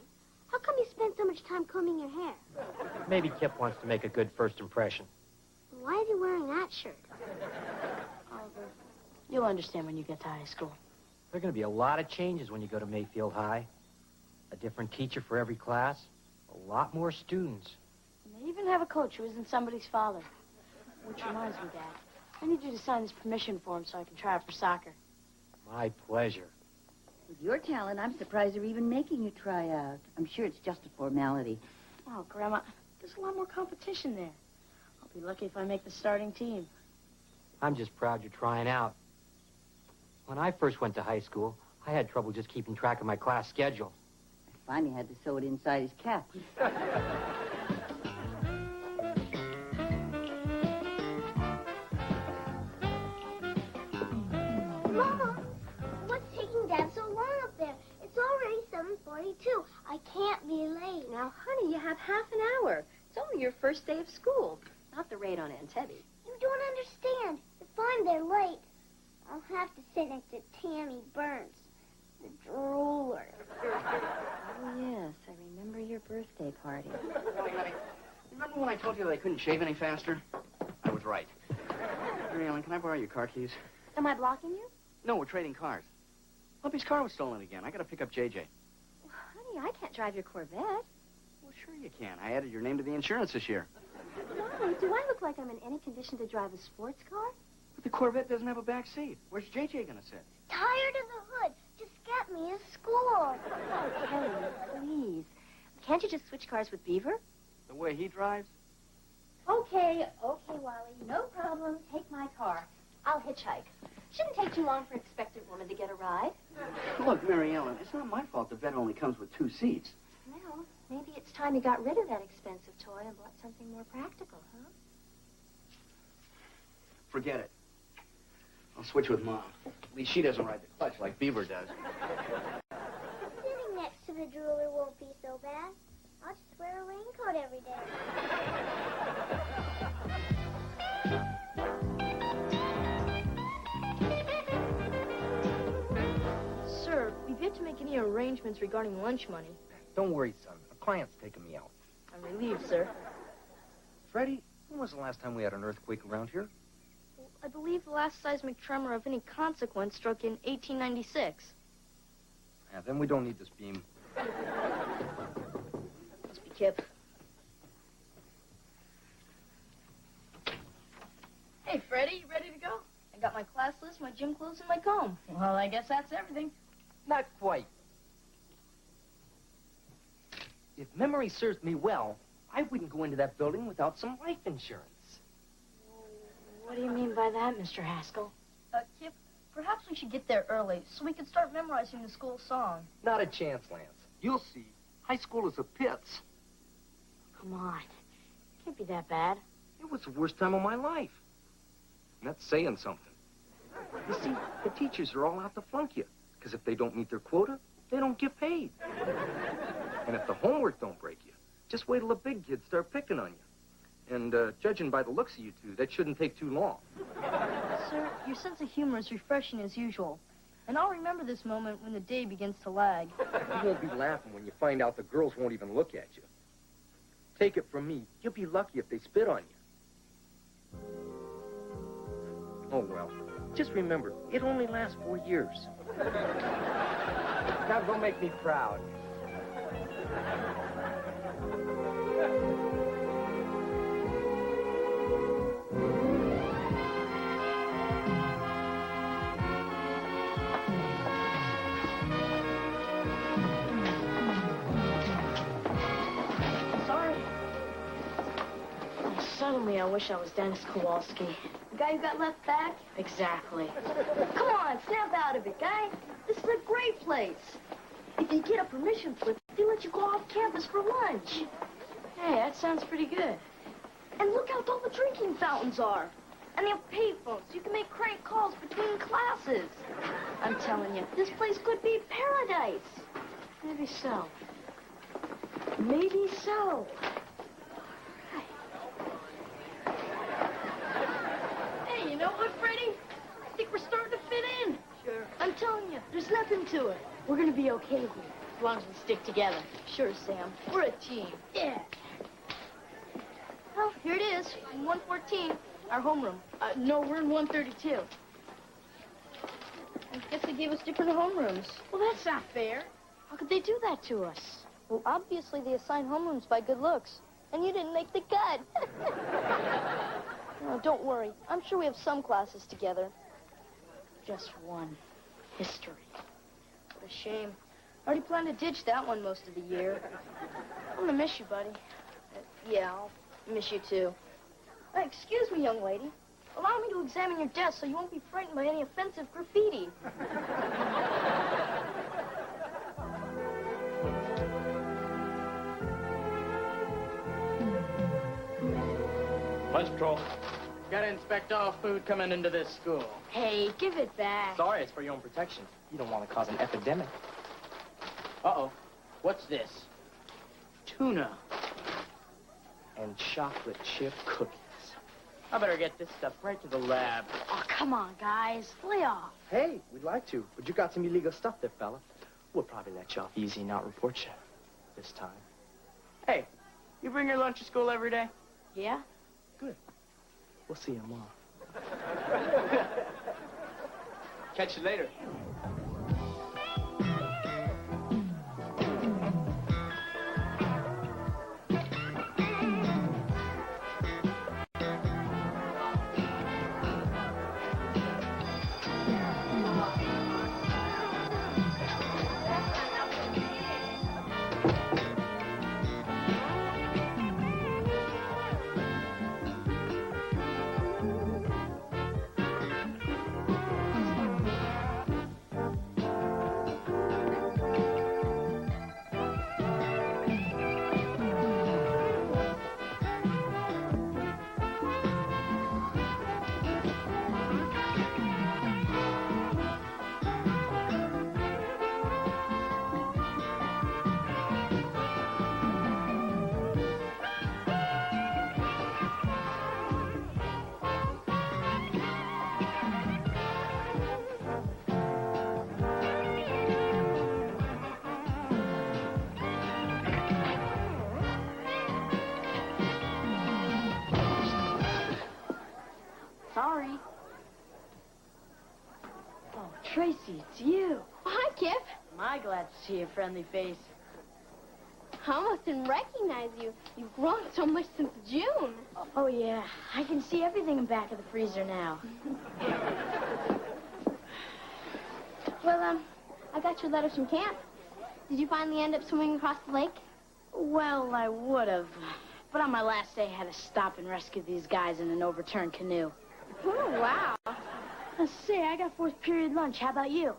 how come you spend so much time combing your hair? Maybe Kip wants to make a good first impression. Why is he wearing that shirt? Oliver, you'll understand when you get to high school. There are going to be a lot of changes when you go to Mayfield High. A different teacher for every class. A lot more students. And they even have a coach who isn't somebody's father. Which reminds me, Dad, I need you to sign this permission form so I can try out for soccer. My pleasure. With your talent, I'm surprised they're even making you try out. I'm sure it's just a formality. Oh, Grandma, there's a lot more competition there. I'll be lucky if I make the starting team. I'm just proud you're trying out. When I first went to high school, I had trouble just keeping track of my class schedule. I finally had to sew it inside his cap. Mama, what's taking Dad so long up there? It's already 7:42. I can't be late. Now, honey, you have half an hour. It's only your first day of school, not the raid on Entebbe. You don't understand. If I'm there late, I'll have to sit next to Tammy Burns, the drooler. Oh, yes, I remember your birthday party. Honey, remember when I told you that I couldn't shave any faster? I was right. Mary Ellen, can I borrow your car keys? Am I blocking you? No, we're trading cars. Puppy's car was stolen again. I gotta pick up JJ. Well, honey, I can't drive your Corvette. Well, sure you can. I added your name to the insurance this year. Why? Do I look like I'm in any condition to drive a sports car? But the Corvette doesn't have a back seat. Where's JJ gonna sit? Tired of the hood. Just get me a school. Oh, Kelly, please. Can't you just switch cars with Beaver? The way he drives? Okay, Wally. No problem. Take my car. I'll hitchhike. Shouldn't take too long for an expectant woman to get a ride. Look, Mary Ellen, it's not my fault the vet only comes with 2 seats. Well, maybe it's time you got rid of that expensive toy and bought something more practical, huh? Forget it. I'll switch with Mom. At least she doesn't ride the clutch like Beaver does. Sitting next to the drooler won't be so bad. I'll just wear a raincoat every day. Sir, we've yet to make any arrangements regarding lunch money. Don't worry, son. A client's taking me out. I'm relieved, sir. Freddie, when was the last time we had an earthquake around here? I believe the last seismic tremor of any consequence struck in 1896. Yeah, then we don't need this beam. Must be Kip. Hey, Freddie, you ready to go? I got my class list, my gym clothes, and my comb. Well, I guess that's everything. Not quite. If memory serves me well, I wouldn't go into that building without some life insurance. What do you mean by that, Mr. Haskell? Kip, perhaps we should get there early so we can start memorizing the school song. Not a chance, Lance. You'll see. High school is a pits. Come on. It can't be that bad. It was the worst time of my life. And that's saying something. You see, the teachers are all out to flunk you. Because if they don't meet their quota, they don't get paid. And if the homework don't break you, just wait till the big kids start picking on you. And judging by the looks of you two, that shouldn't take too long. Sir, your sense of humor is refreshing as usual. And I'll remember this moment when the day begins to lag. You won't be laughing when you find out the girls won't even look at you. Take it from me, you'll be lucky if they spit on you. Oh, well. Just remember, it only lasts 4 years. Now go make me proud. Sorry. Suddenly, I wish I was Dennis Kowalski. The guy who got left back? Exactly. Come on, snap out of it, guy. This is a great place. If you get a permission slip, they let you go off campus for lunch. Hey, that sounds pretty good. And look how tall the drinking fountains are. And they have payphones, so you can make crank calls between classes. I'm telling you, this place could be paradise. Maybe so. Maybe so. Hey, you know what, Freddie? I think we're starting to fit in. Sure. I'm telling you, there's nothing to it. We're gonna be okay here, as long as we stick together. Sure, Sam. We're a team. Yeah. Well, here it is, in 114, our homeroom. No, we're in 132. I guess they gave us different homerooms. Well, that's not fair. How could they do that to us? Well, obviously they assign homerooms by good looks, and you didn't make the cut. No, don't worry. I'm sure we have some classes together. Just one. History. What a shame. I already planned to ditch that one most of the year. I'm gonna miss you, buddy. Yeah, I'll miss you too. Excuse me, young lady. Allow me to examine your desk so you won't be frightened by any offensive graffiti. Lunch patrol. Gotta inspect all food coming into this school. Hey, give it back. Sorry, it's for your own protection. You don't want to cause an epidemic. Uh-oh. What's this? Tuna. And chocolate chip cookies. I better get this stuff right to the lab. Oh, come on, guys. Lay off. Hey, we'd like to, but you got some illegal stuff there, fella. We'll probably let you off easy and not report you this time. Hey, you bring your lunch to school every day? Yeah? Good. We'll see you tomorrow. Catch you later. Sorry. Oh, Tracy, it's you. Hi, Kip. Am I glad to see a friendly face? I almost didn't recognize you. You've grown so much since June. Oh, yeah. I can see everything in back of the freezer now. Well, I got your letters from camp. Did you finally end up swimming across the lake? Well, I would have. But on my last day, I had to stop and rescue these guys in an overturned canoe. Oh, wow. Let's see, I got fourth period lunch. How about you?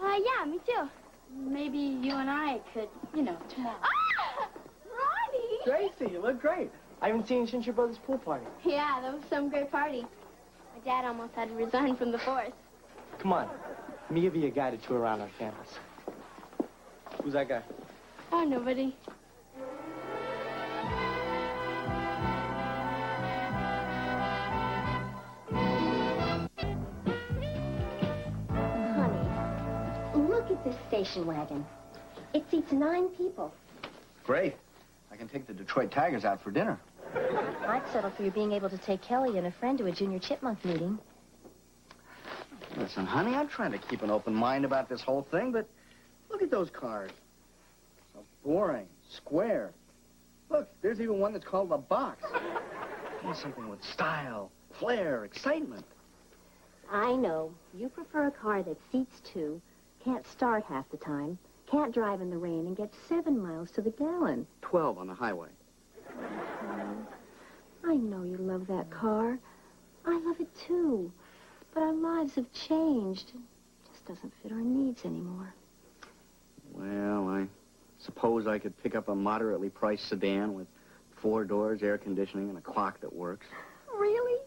Yeah, me too. Maybe you and I could, tomorrow. Ah! Ronnie! Tracy, you look great. I haven't seen you since your brother's pool party. Yeah, that was some great party. My dad almost had to resign from the force. Come on. Let me give you a guided tour around our campus. Who's that guy? Oh, nobody. Look at this station wagon. It seats 9 people. Great. I can take the Detroit Tigers out for dinner. I'd settle for you being able to take Kelly and a friend to a junior chipmunk meeting. Listen, honey, I'm trying to keep an open mind about this whole thing, but look at those cars. So boring, square. Look, there's even one that's called the Box. Something with style, flair, excitement. I know. You prefer a car that seats 2, can't start half the time, can't drive in the rain, and gets 7 miles to the gallon. 12 on the highway. I know you love that car. I love it too. But our lives have changed. It just doesn't fit our needs anymore. Well, I suppose I could pick up a moderately priced sedan with 4 doors, air conditioning, and a clock that works. Really?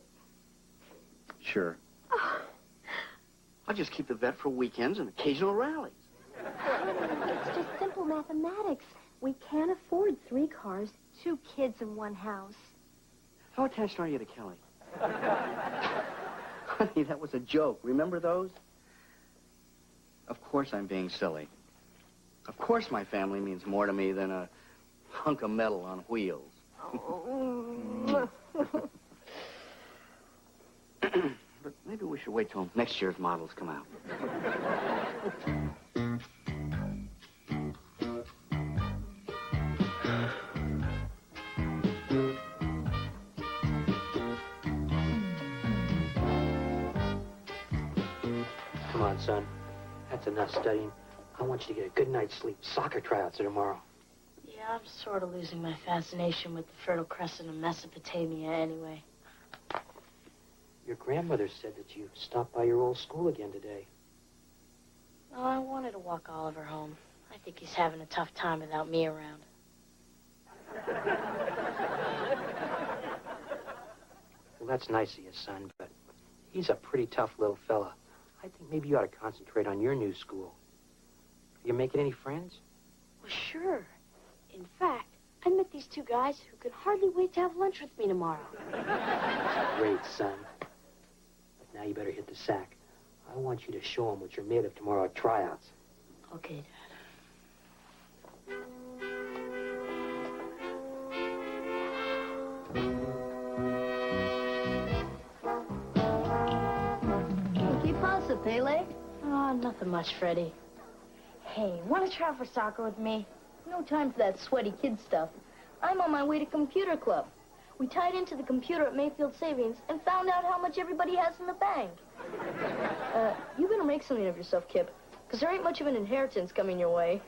Sure. I'll just keep the vet for weekends and occasional rallies. It's just simple mathematics. We can't afford 3 cars, 2 kids in one house. How attached are you to Kelly? Honey, that was a joke. Remember those? Of course I'm being silly. Of course my family means more to me than a hunk of metal on wheels. But maybe we should wait till next year's models come out. Come on, son. That's enough studying. I want you to get a good night's sleep. Soccer tryouts are tomorrow. Yeah, I'm sort of losing my fascination with the Fertile Crescent of Mesopotamia anyway. Your grandmother said that you stopped by your old school again today. Oh, I wanted to walk Oliver home. I think he's having a tough time without me around. Well, that's nice of you, son, but he's a pretty tough little fella. I think maybe you ought to concentrate on your new school. Are you making any friends? Well, sure. In fact, I met these 2 guys who could hardly wait to have lunch with me tomorrow. Great, son. But now you better hit the sack. I want you to show them what you're made of tomorrow at tryouts. Okay, Dad. ¿Qué pasa, Pele? Oh, nothing much, Freddie. Hey, want to try out for soccer with me? No time for that sweaty kid stuff. I'm on my way to computer club. We tied into the computer at Mayfield Savings and found out how much everybody has in the bank. You better make something of yourself, Kip, because there ain't much of an inheritance coming your way.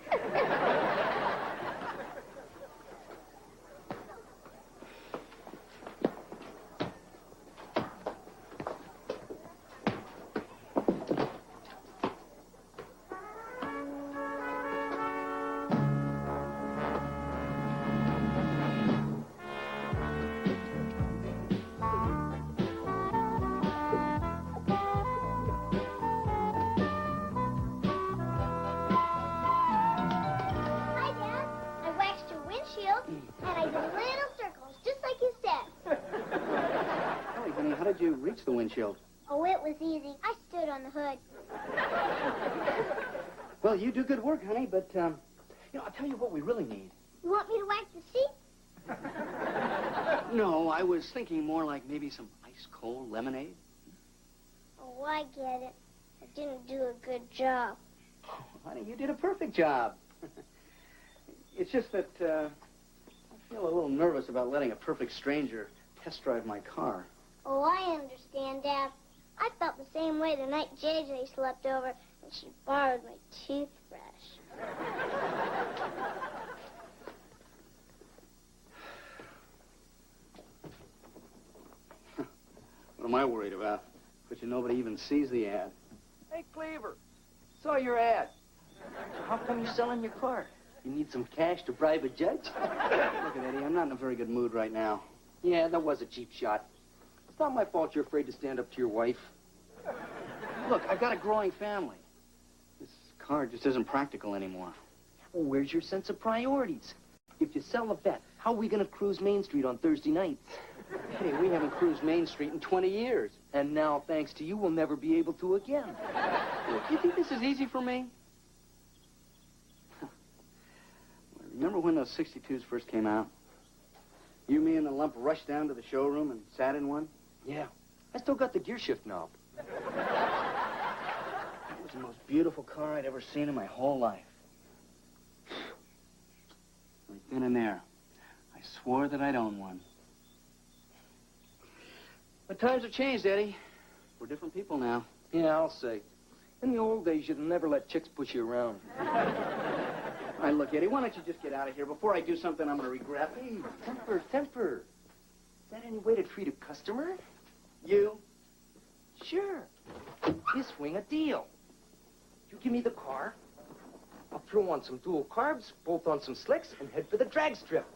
Hi, Dad. I waxed your windshield, and I did little circles, just like you said. Kelly, honey, how did you reach the windshield? Oh, it was easy. I stood on the hood. Well, you do good work, honey, but, I'll tell you what we really need. You want me to wax the seat? No, I was thinking more like maybe some ice-cold lemonade. Oh, I get it. I didn't do a good job. Oh, honey, you did a perfect job. It's just that, I feel a little nervous about letting a perfect stranger test drive my car. Oh, I understand, Dad. I felt the same way the night JJ slept over and she borrowed my toothbrush. What am I worried about? But nobody even sees the ad. Hey, Cleaver. Saw your ad. How come you're selling your car? You need some cash to bribe a judge? Look at Eddie, I'm not in a very good mood right now. Yeah, that was a cheap shot. It's not my fault you're afraid to stand up to your wife. Look, I've got a growing family. This car just isn't practical anymore. Well, where's your sense of priorities? If you sell a vet, how are we going to cruise Main Street on Thursday nights? Hey, we haven't cruised Main Street in 20 years. And now, thanks to you, we'll never be able to again. Look, you think this is easy for me? Remember when those 62s first came out? You, me, and the lump rushed down to the showroom and sat in one? Yeah. I still got the gear shift knob. That was the most beautiful car I'd ever seen in my whole life. Right then and there, I swore that I'd own one. But times have changed, Eddie. We're different people now. Yeah, I'll say. In the old days, you'd never let chicks push you around. All right, look, Eddie, why don't you just get out of here before I do something I'm going to regret? Hey, temper. Is that any way to treat a customer? You? Sure. You swing a deal. You give me the car, I'll throw on some dual carbs, bolt on some slicks, and head for the drag strip.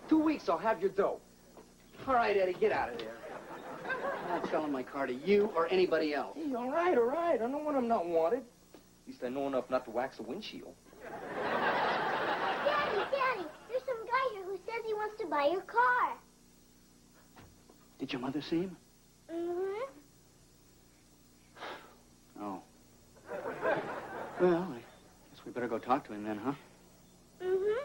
2 weeks, I'll have your dough. All right, Eddie, get out of there. I'm not selling my car to you or anybody else. Hey, all right. I don't know when I'm not wanted. At least I know enough not to wax a windshield. Daddy, there's some guy here who says he wants to buy your car. Did your mother see him? Mm-hmm. Oh. Well, I guess we better go talk to him then, huh? Mm-hmm.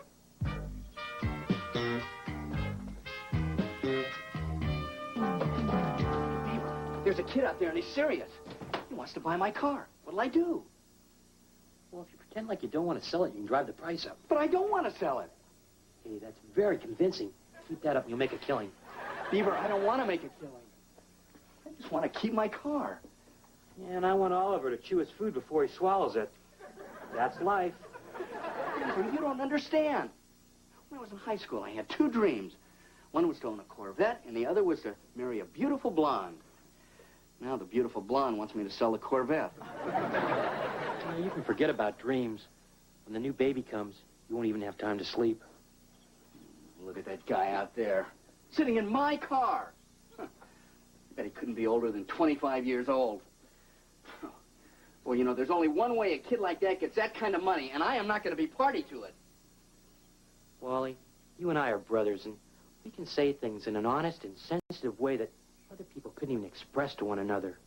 There's a kid out there and he's serious. He wants to buy my car. What'll I do? Well, if you pretend like you don't want to sell it, you can drive the price up. But I don't want to sell it. Hey, that's very convincing. Keep that up and you'll make a killing. Beaver, I don't want to make a killing. I just want to keep my car. Yeah, and I want Oliver to chew his food before he swallows it. That's life. Beaver, you don't understand. When I was in high school, I had 2 dreams. One was to own a Corvette, and the other was to marry a beautiful blonde. Now the beautiful blonde wants me to sell the Corvette. Well, you can forget about dreams. When the new baby comes, you won't even have time to sleep. Look at that guy out there, sitting in my car. Huh. I bet he couldn't be older than 25 years old. Well, you know, there's only one way a kid like that gets that kind of money, and I am not going to be party to it. Wally, you and I are brothers, and we can say things in an honest and sensitive way that other people couldn't even express to one another.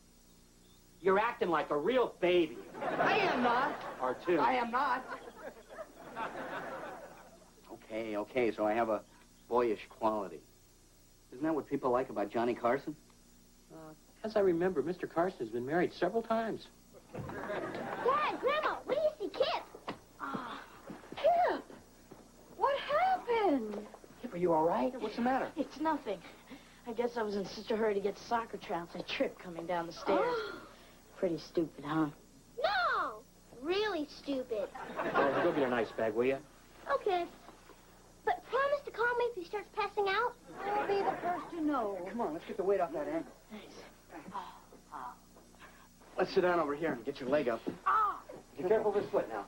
You're acting like a real baby. I am not. Or two. I am not. Okay, so I have a boyish quality. Isn't that what people like about Johnny Carson? As I remember, Mr. Carson has been married several times. Dad, Grandma, what do you see, Kip? Kip! What happened? Kip, are you all right? What's the matter? It's nothing. I guess I was in such a hurry to get to soccer trounced. I tripped coming down the stairs. Pretty stupid, huh? No! Really stupid. Well, go get an ice bag, will you? Okay. But promise to call me if he starts passing out. I'll be the first to know. Come on, let's get the weight off that ankle. Let's sit down over here and get your leg up. Be careful with his foot now.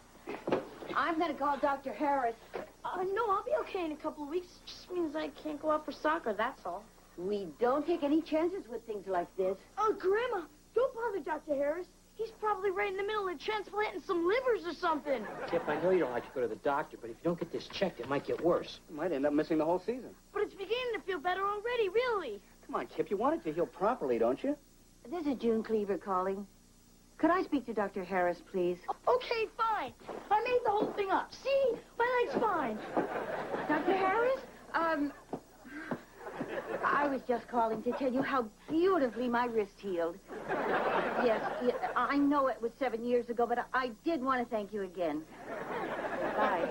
I'm going to call Dr. Harris. No, I'll be okay in a couple of weeks. It just means I can't go out for soccer, that's all. We don't take any chances with things like this. Oh, Grandma, don't bother Dr. Harris. He's probably right in the middle of transplanting some livers or something. Kip, I know you don't like to go to the doctor, but if you don't get this checked, it might get worse. You might end up missing the whole season. But it's beginning to feel better already, really. Come on, Kip, you want it to heal properly, don't you? This is June Cleaver calling. Could I speak to Dr. Harris, please? Okay, fine. I made the whole thing up. See? My leg's fine. Dr. Harris? I was just calling to tell you how beautifully my wrist healed. Yes, I know it was 7 years ago, but I did want to thank you again. Bye.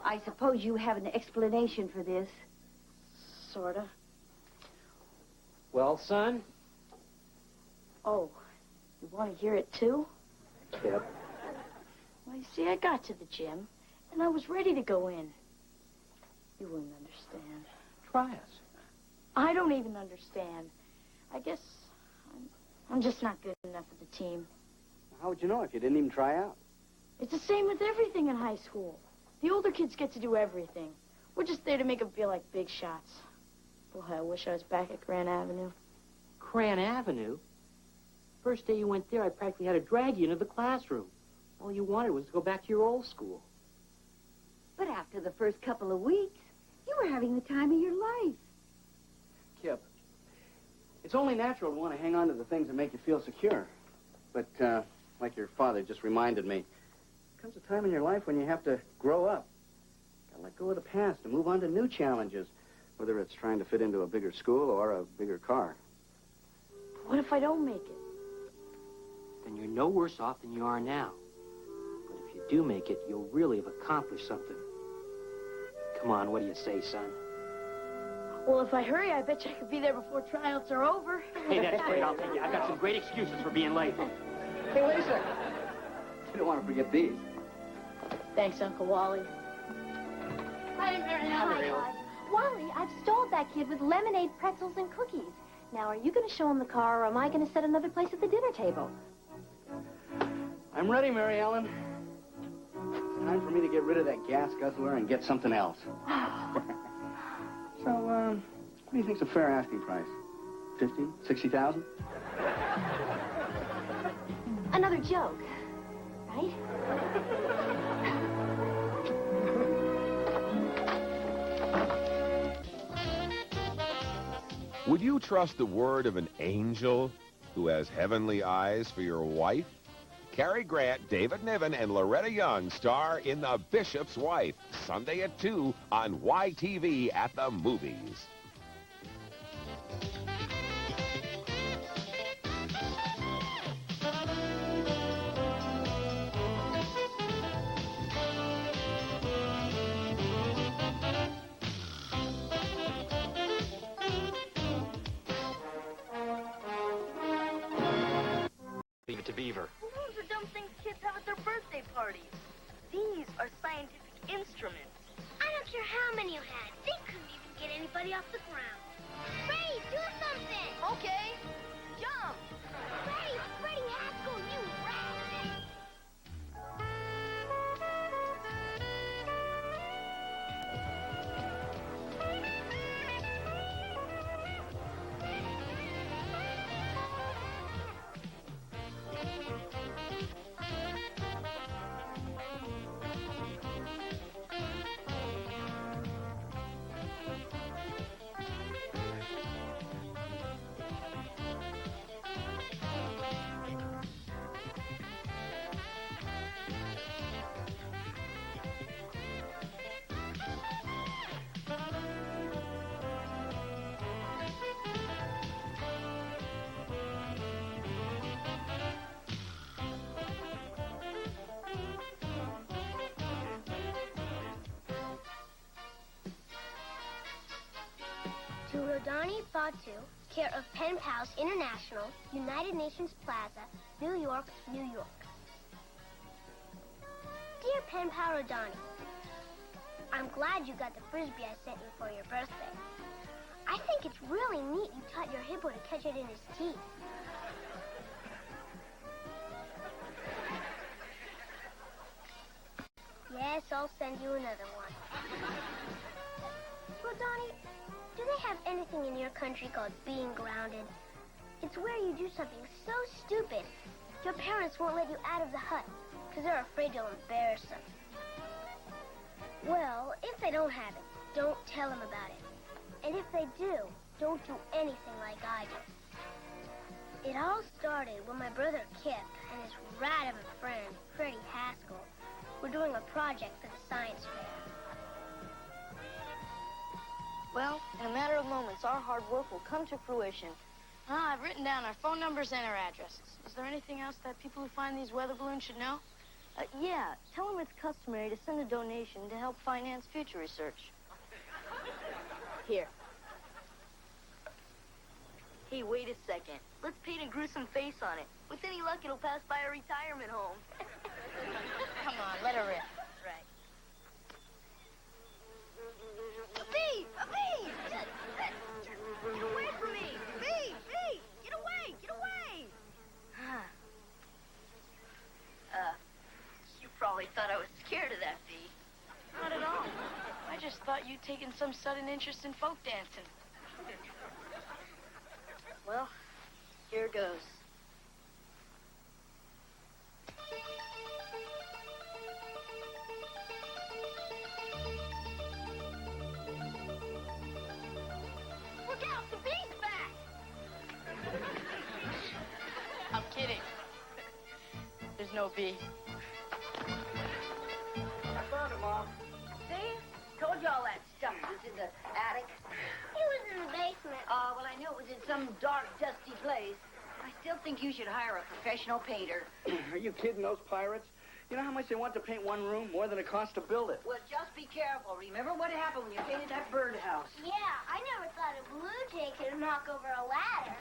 I suppose you have an explanation for this. Sorta. Well, son? Oh, you want to hear it too? Kip. Well, you see, I got to the gym, and I was ready to go in. You wouldn't understand. Try us. I don't even understand. I guess I'm just not good enough for the team. How would you know if you didn't even try out? It's the same with everything in high school. The older kids get to do everything. We're just there to make them feel like big shots. Boy, I wish I was back at Grand Avenue. Grand Avenue? First day you went there, I practically had to drag you into the classroom. All you wanted was to go back to your old school. But after the first couple of weeks, you were having the time of your life. Kip, it's only natural to want to hang on to the things that make you feel secure. But, like your father just reminded me, there comes a time in your life when you have to grow up. Gotta let go of the past and move on to new challenges, whether it's trying to fit into a bigger school or a bigger car. What if I don't make it? Then you're no worse off than you are now. But if you do make it, you'll really have accomplished something. Come on, what do you say, son? Well, if I hurry, I bet you I could be there before tryouts are over. Hey, that's great. I'll take you. I've got some great excuses for being late. Hey, wait a second. You don't want to forget these. Thanks, Uncle Wally. Hi, Marianne. Wally, I've stalled that kid with lemonade, pretzels, and cookies. Now, are you going to show him the car, or am I going to set another place at the dinner table? I'm ready, Mary Ellen. It's time for me to get rid of that gas guzzler and get something else. do you think's a fair asking price? 50, 60,000? Another joke, right? Would you trust the word of an angel who has heavenly eyes for your wife? Cary Grant, David Niven, and Loretta Young star in The Bishop's Wife, Sunday at 2 on YTV at the movies. Leave it to Beaver. Those are dumb things kids have at their birthday parties. These are scientific instruments. I don't care how many you had. They couldn't even get anybody off the ground. Ray, do something! Okay, jump! Ray, Freddie Haskell, you rat! To Rodani Batu, care of Pen Pals International, United Nations Plaza, New York, New York. Dear Pen Pal Rodani, I'm glad you got the Frisbee I sent you for your birthday. I think it's really neat you taught your hippo to catch it in his teeth. Yes, I'll send you another one. Rodani, do they have anything in your country called being grounded? It's where you do something so stupid, your parents won't let you out of the hut because they're afraid you'll embarrass them. Well, if they don't have it, don't tell them about it. And if they do, don't do anything like I did. It all started when my brother Kip and his rat of a friend, Freddie Haskell, were doing a project for the science fair. Well, in a matter of moments, our hard work will come to fruition. I've written down our phone numbers and our addresses. Is there anything else that people who find these weather balloons should know? Yeah, tell them it's customary to send a donation to help finance future research. Here. Hey, wait a second. Let's paint a gruesome face on it. With any luck, it'll pass by a retirement home. Come on, let her rip. Right. A bee! A bee! Get away from me! Bee! Bee! Get away! Get away! You probably thought I was scared of that bee. Not at all. I just thought you'd taken some sudden interest in folk dancing. Well, here goes. Look out, the bee's back! I'm kidding. There's no bee. I found it, Mom. See? Told you all that stuff was in the attic. He was in the basement. Oh, well, I knew it was in some dark, dusty place. I still think you should hire a professional painter. Are you kidding, those pirates? You know how much they want to paint one room? More than it costs to build it. Well, just be careful. Remember what happened when you painted that birdhouse. Yeah, I never thought a blue jay could knock over a ladder.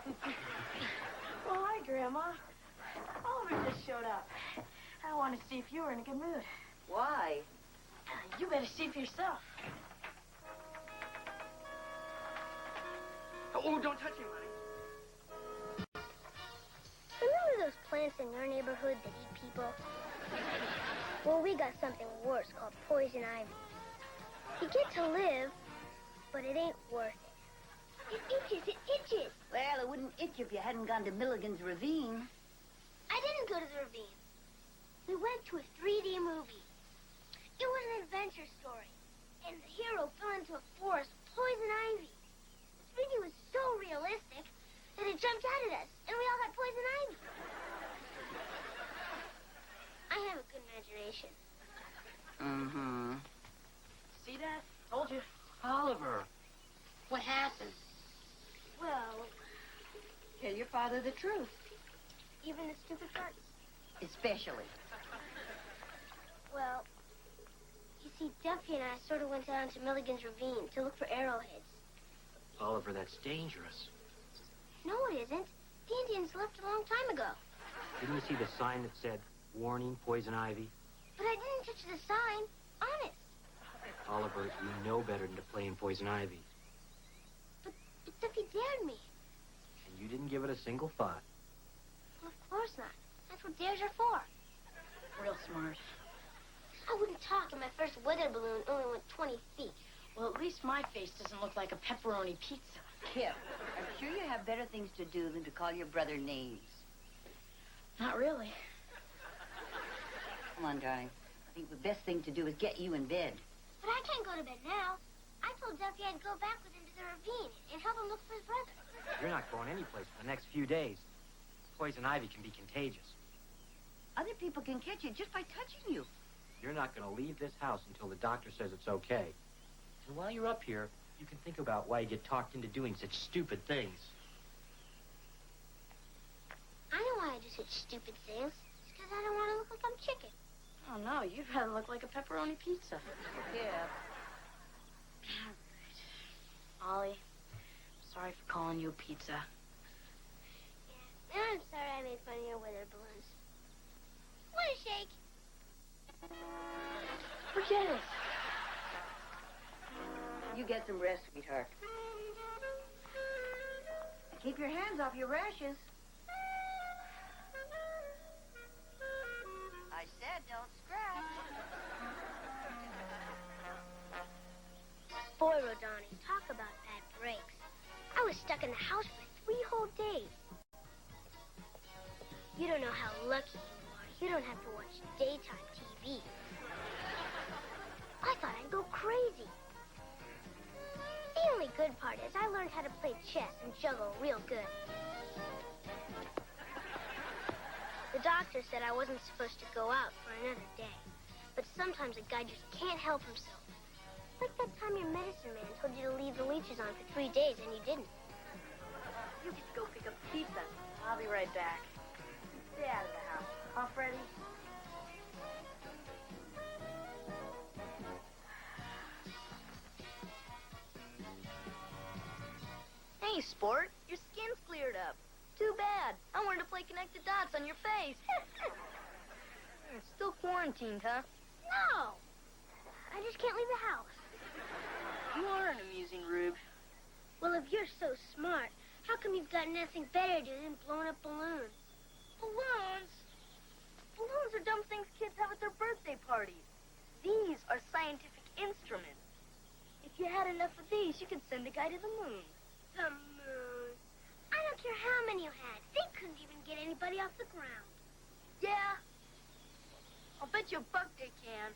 Oh, hi, Grandma. Oliver just showed up. I wanted to see if you were in a good mood. Why? You better see for yourself. Oh, don't touch him, honey. Remember those plants in your neighborhood that eat people? Well, we got something worse called poison ivy. You get to live, but it ain't worth it. It itches, it itches. Well, it wouldn't itch if you hadn't gone to Milligan's Ravine. I didn't go to the ravine. We went to a 3D movie. It was an adventure story. And the hero fell into a forest of poison ivy. The 3D was so realistic that it jumped out at us, and we all got poison ivy. I have a good imagination. Mm-hmm. See that? Told you. Oliver, what happened? Well, Tell your father the truth. even the stupid parts. Especially. Well, you see, Duffy and I sort of went down to Milligan's Ravine to look for arrowheads. Oliver, that's dangerous. No, it isn't. The Indians left a long time ago. Didn't you see the sign that said, warning, poison ivy? But I didn't touch the sign. Honest. Oliver, you know better than to play in poison ivy. But Duffy dared me. And you didn't give it a single thought. Well, of course not. That's what dares are for. Real smart. I wouldn't talk, and my first weather balloon only went 20 feet. Well, at least my face doesn't look like a pepperoni pizza. Kip, I'm sure you have better things to do than to call your brother names. Not really. Come on, darling. I think the best thing to do is get you in bed. But I can't go to bed now. I told Duffy I'd go back with him to the ravine and help him look for his brother. You're not going anyplace for the next few days. Poison ivy can be contagious. Other people can catch it just by touching you. You're not going to leave this house until the doctor says it's okay. And while you're up here, you can think about why you get talked into doing such stupid things. I know why I do such stupid things. It's because I don't want to look like I'm chicken. Oh, no, you'd rather look like a pepperoni pizza. Yeah. Ollie, sorry for calling you a pizza. Yeah, and I'm sorry I made fun of your weather balloons. Want a shake? Forget it. You get some rest, sweetheart. And keep your hands off your rashes. I said don't scratch. Boy, Rodani, talk about bad breaks. I was stuck in the house for 3 whole days. You don't know how lucky you are. You don't have to watch daytime TV. I thought I'd go crazy. The only good part is I learned how to play chess and juggle real good. The doctor said I wasn't supposed to go out for another day. But sometimes a guy just can't help himself. Like that time your medicine man told you to leave the leeches on for 3 days and you didn't. You just go pick up pizza. I'll be right back. Stay out of the house. Huh, Freddie? Hey, sport. Your skin's cleared up. Too bad. I wanted to play connect the dots on your face. Still quarantined, huh? No! I just can't leave the house. You are an amusing rube. Well, if you're so smart, how come you've got nothing better to do than blowing up balloons? Balloons? Balloons are dumb things kids have at their birthday parties. These are scientific instruments. If you had enough of these, you could send a guy to the moon. The moon. I don't care how many you had. They couldn't even get anybody off the ground. Yeah? I'll bet you $1 they can.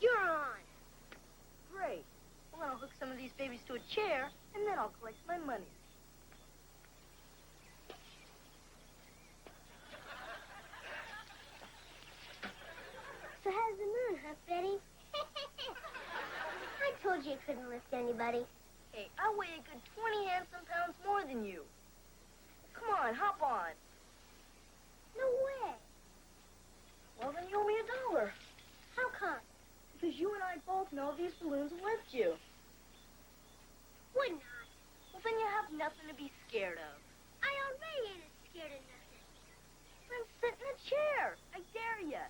You're on. Great. Well, then I'll hook some of these babies to a chair, and then I'll collect my money. So how's the moon, huh, Betty? I told you couldn't lift anybody. Hey, I weigh a good 20 handsome pounds more than you. Come on, hop on. No way. Well, then you owe me $1. How come? Because you and I both know these balloons will lift you. Would not. Well, then you have nothing to be scared of. I already ain't scared of nothing. Then sit in a chair. I dare you.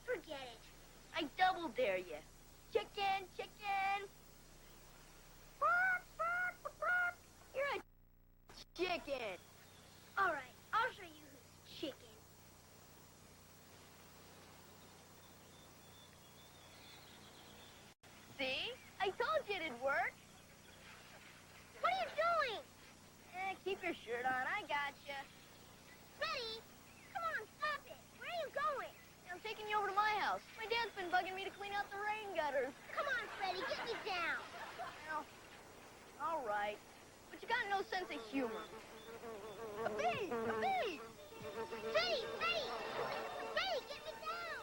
Forget it. I double dare you. Chicken, chicken. You're a chicken. All right, I'll show you who's chicken. See? I told you it'd work. sense of humor. A bee! A bee! Fee! Fee! Fee, get me down!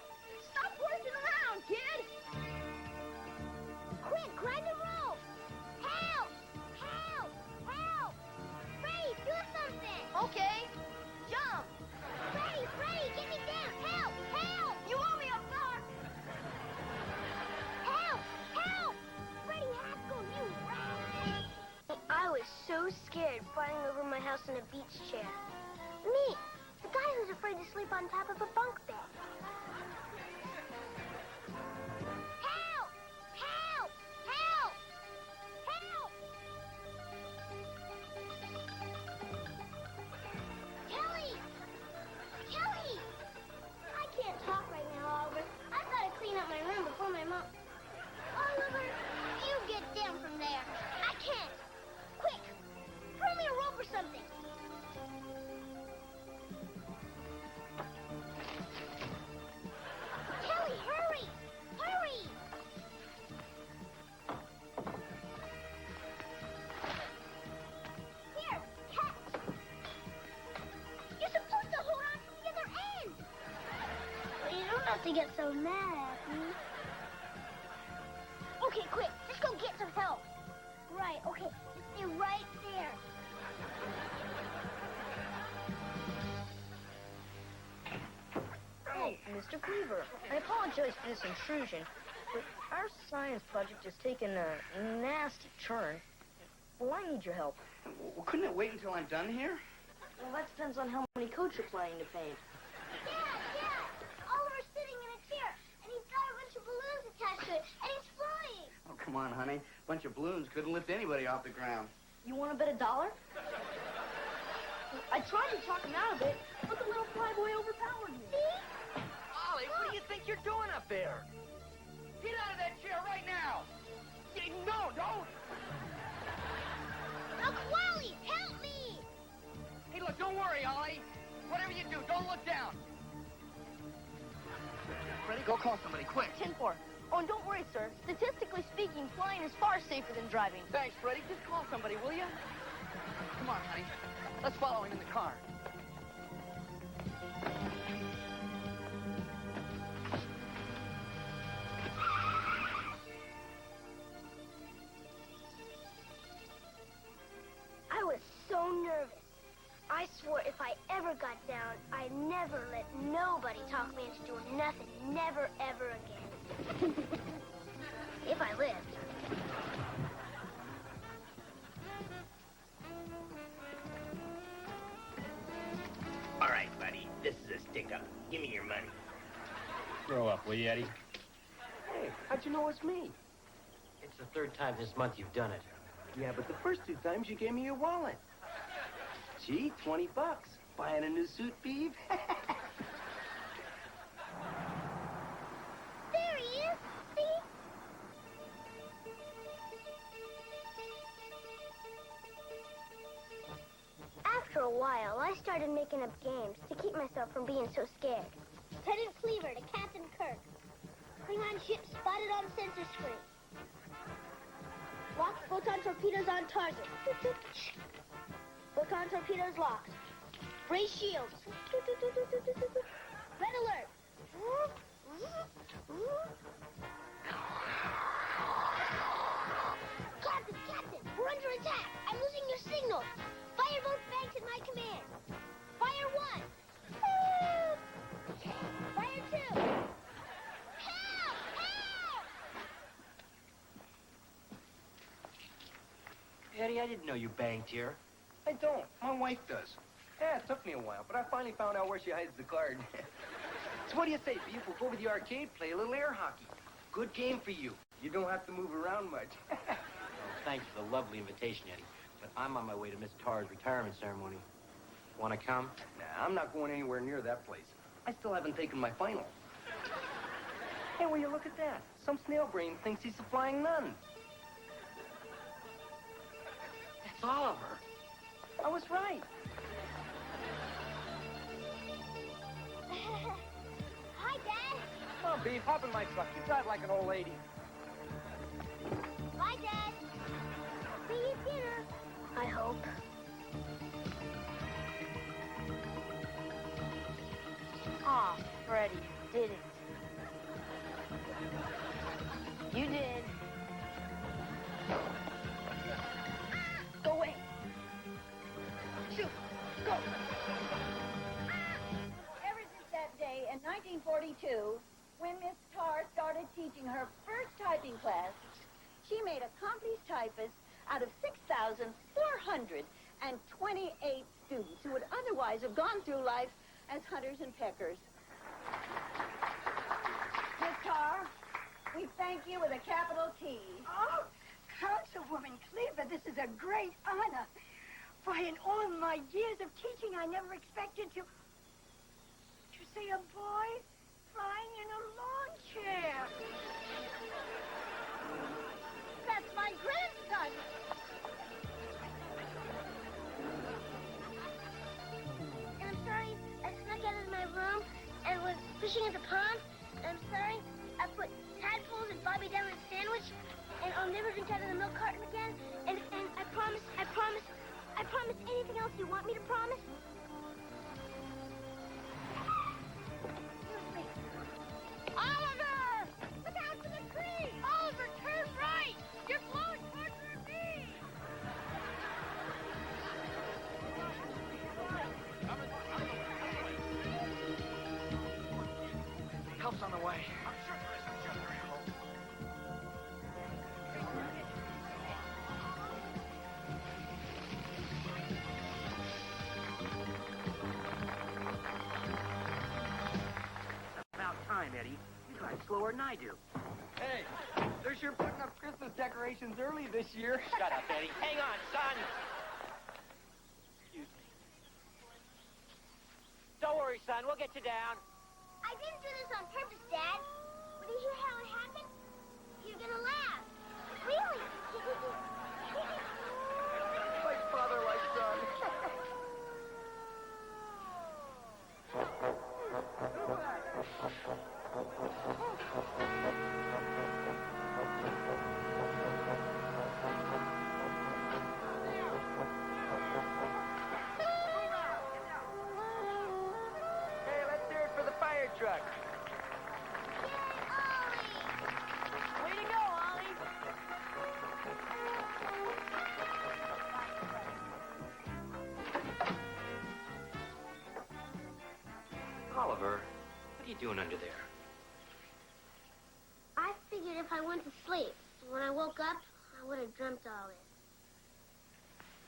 Stop horsing around, kid! Quick, climb the rope! Help! Help! Help! Freddy, do something! Okay. Jump! Freddy, Freddy, get me down! Help! Help! You owe me a buck! Help! Help! Freddy Haskell, you rat! I was so scared flying over my house in a beach chair. Me, the guy who's afraid to sleep on top of a bunk bed. Help! Help! Help! Help! Kelly! Kelly! I can't talk right now, Oliver. I've got to clean up my room before my mom... Oliver, you get down from there. I can't. Quick, throw me a rope or something. Kelly, hurry! Hurry! Here, catch! You're supposed to hold on to the other end! Well, you don't have to get so mad at me. Okay, quick, let's go get some help. Right, okay, just stay right there. Oh, Mr. Beaver, I apologize for this intrusion, but our science project has taken a nasty turn. Well, I need your help. Well, couldn't it wait until I'm done here? Well, that depends on how many coats you're planning to paint. Dad! Oliver's sitting in a chair, and he's got a bunch of balloons attached to it, and he's flying. Oh, come on, honey. A bunch of balloons couldn't lift anybody off the ground. You want to bet $1? I tried to talk him out of it, but the little flyboy overpowered me. See? Ollie, what do you think you're doing up there? Get out of that chair right now! No, don't! Uncle Wally, help me! Hey, look, don't worry, Ollie. Whatever you do, don't look down. Freddie, go call somebody, quick. 10-4. Oh, and don't worry, sir. Statistically speaking, flying is far safer than driving. Thanks, Freddie. Just call somebody, will you? Come on, honey. Let's follow him in the car. I was so nervous. I swore if I ever got down, I'd never let nobody talk me into doing nothing. Never, ever again. If I lived. All right, buddy. This is a stick-up. Give me your money. Grow up, will you, Eddie? Hey, how'd you know it's me? It's the third time this month you've done it. Yeah, but the first 2 times you gave me your wallet. Gee, $20. Buying a new suit, Beav? There he is. See? After a while, I started making up games to keep myself from being so scared. Lieutenant Cleaver to Captain Kirk. Klingon ship spotted on sensor screen. Locked photon torpedoes on target. Photon torpedoes locked. Raise shields. Red alert. Captain, we're under attack. I'm losing your signal. Fire both banks at my command. Fire 1. Fire 2. Help! Help! Eddie, I didn't know you banked here. I don't. My wife does. Yeah, it took me a while, but I finally found out where she hides the card. So what do you say, Beef? We'll go over to the arcade, play a little air hockey. Good game for you. You don't have to move around much. Thanks for the lovely invitation, Eddie. But I'm on my way to Miss Tarr's retirement ceremony. Want to come? Nah, I'm not going anywhere near that place. I still haven't taken my final. Hey, will you look at that? Some snail brain thinks he's a flying nun. That's Oliver. I was right. Hi, Dad. Come on, Beef, hop in my truck. You drive like an old lady. Bye, Dad. See you at dinner. I hope. Eddie, you did it. You did. Go away. Shoot. Go. Ever since that day in 1942, when Miss Tarr started teaching her first typing class, she made accomplished typists out of 6,428 students who would otherwise have gone through life as hunters and peckers. Miss Tarr, we thank you with a capital T. Oh, Councilwoman Cleaver, this is a great honor. Why, in all my years of teaching, I never expected to see a boy flying in a lawn chair. That's my grandson. And I'm sorry, I snuck out of my room and was fishing at the pond. And I'm sorry, I put tadpoles and Bobby down in a sandwich. And I'll never drink out of the milk carton again. And I promise anything else you want me to promise. Oliver! Look out for the tree! Oliver, turn right! You're blowing towards the ravine! Help's on the way. About time, Eddie. You drive slower than I do. Hey, they're sure putting up Christmas decorations early this year. Shut up, Eddie. Hang on, son. Excuse me. Don't worry, son. We'll get you down. I didn't do this on purpose, Dad. When you hear how it happened, you're gonna laugh. Really? Like father, like son. Hey, let's hear it for the fire truck. Way to go, Ollie. Oliver, what are you doing under there? I figured if I went to sleep, when I woke up, I would have dreamt all this.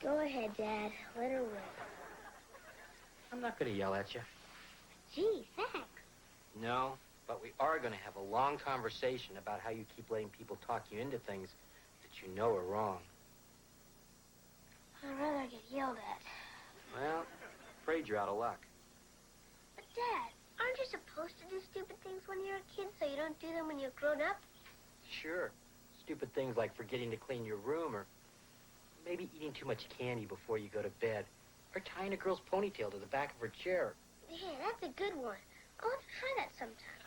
Go ahead, Dad. Let her rip. I'm not going to yell at you. Gee, thanks. No, but we are going to have a long conversation about how you keep letting people talk you into things that you know are wrong. I'd rather get yelled at. Well, afraid you're out of luck. But, Dad, aren't you supposed to do stupid things when you're a kid so you don't do them when you're grown up? Sure. Stupid things like forgetting to clean your room or maybe eating too much candy before you go to bed or tying a girl's ponytail to the back of her chair. Yeah, that's a good one. I'll have to try that sometime.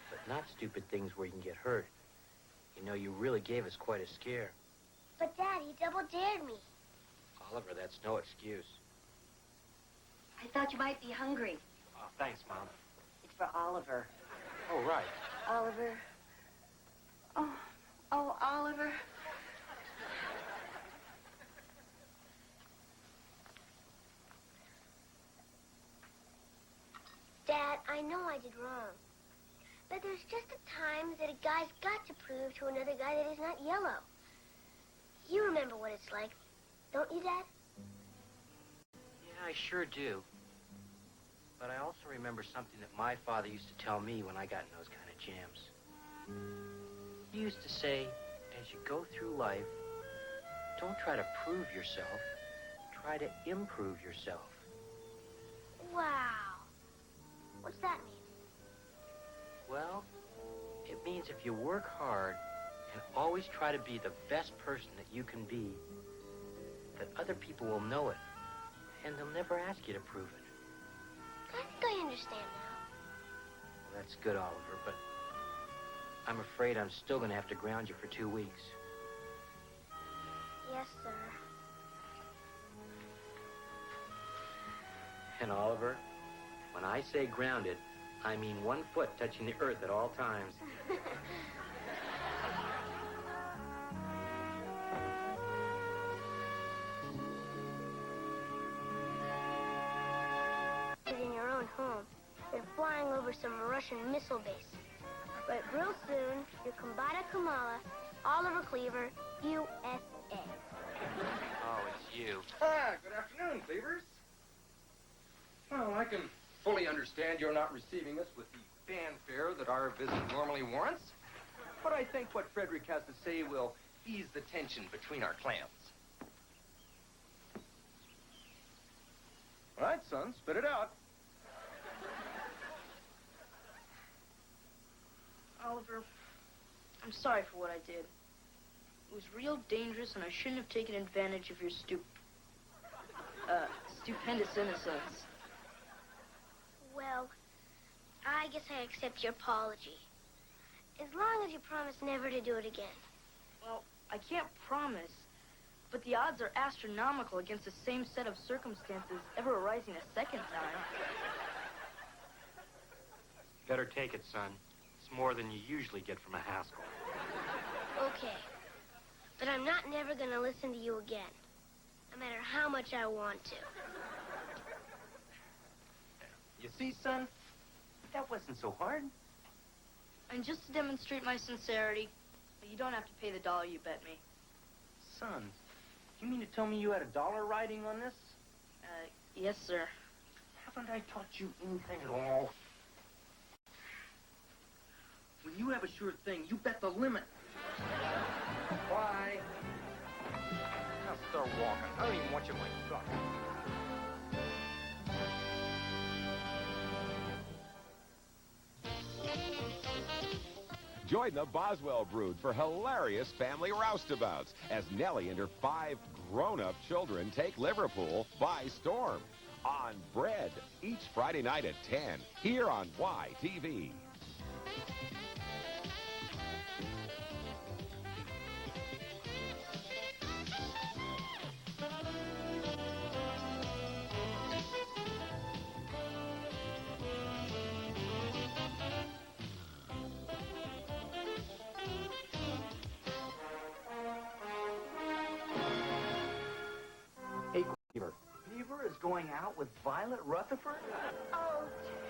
But not stupid things where you can get hurt. You know, you really gave us quite a scare. But, Dad, he double dared me. Oliver, that's no excuse. I thought you might be hungry. Oh, thanks, Mom. It's for Oliver. Oh, right. Oliver. Oh, Oliver. Dad, I know I did wrong. But there's just a time that a guy's got to prove to another guy that he's not yellow. You remember what it's like, don't you, Dad? Yeah, I sure do. But I also remember something that my father used to tell me when I got in those kind of jams. He used to say, as you go through life, don't try to prove yourself, try to improve yourself. Wow. What's that mean? Well, it means if you work hard and always try to be the best person that you can be, that other people will know it, and they'll never ask you to prove it. I think I understand now. Well, that's good, Oliver, but I'm afraid I'm still going to have to ground you for 2 weeks. Yes, sir. And Oliver, when I say grounded, I mean 1 foot touching the earth at all times. In your own home, you're flying over some Russian missile base. But real soon, you're Kumbada Kamala, Oliver Cleaver, USA. Oh, it's you. Ah, good afternoon, Beavers. Well, I can fully understand you're not receiving us with the fanfare that our visit normally warrants. But I think what Frederick has to say will ease the tension between our clans. All right, son, spit it out. Oliver, I'm sorry for what I did. It was real dangerous, and I shouldn't have taken advantage of your stupendous innocence. Well, I guess I accept your apology. As long as you promise never to do it again. Well, I can't promise, but the odds are astronomical against the same set of circumstances ever arising a second time. Better take it, son. It's more than you usually get from a Haskell. Okay. But I'm not never going to listen to you again. No matter how much I want to. You see, son? That wasn't so hard. And just to demonstrate my sincerity, you don't have to pay the dollar you bet me. Son, you mean to tell me you had $1 riding on this? Yes, sir. Haven't I taught you anything at all? When you have a sure thing, you bet the limit. Bye. Now start walking. I don't even want you in my truck. Join the Boswell brood for hilarious family roustabouts as Nellie and her 5 grown-up children take Liverpool by storm. On Bread, each Friday night at 10, here on YTV. Hey, Beaver. Beaver is going out with Violet Rutherford? Oh,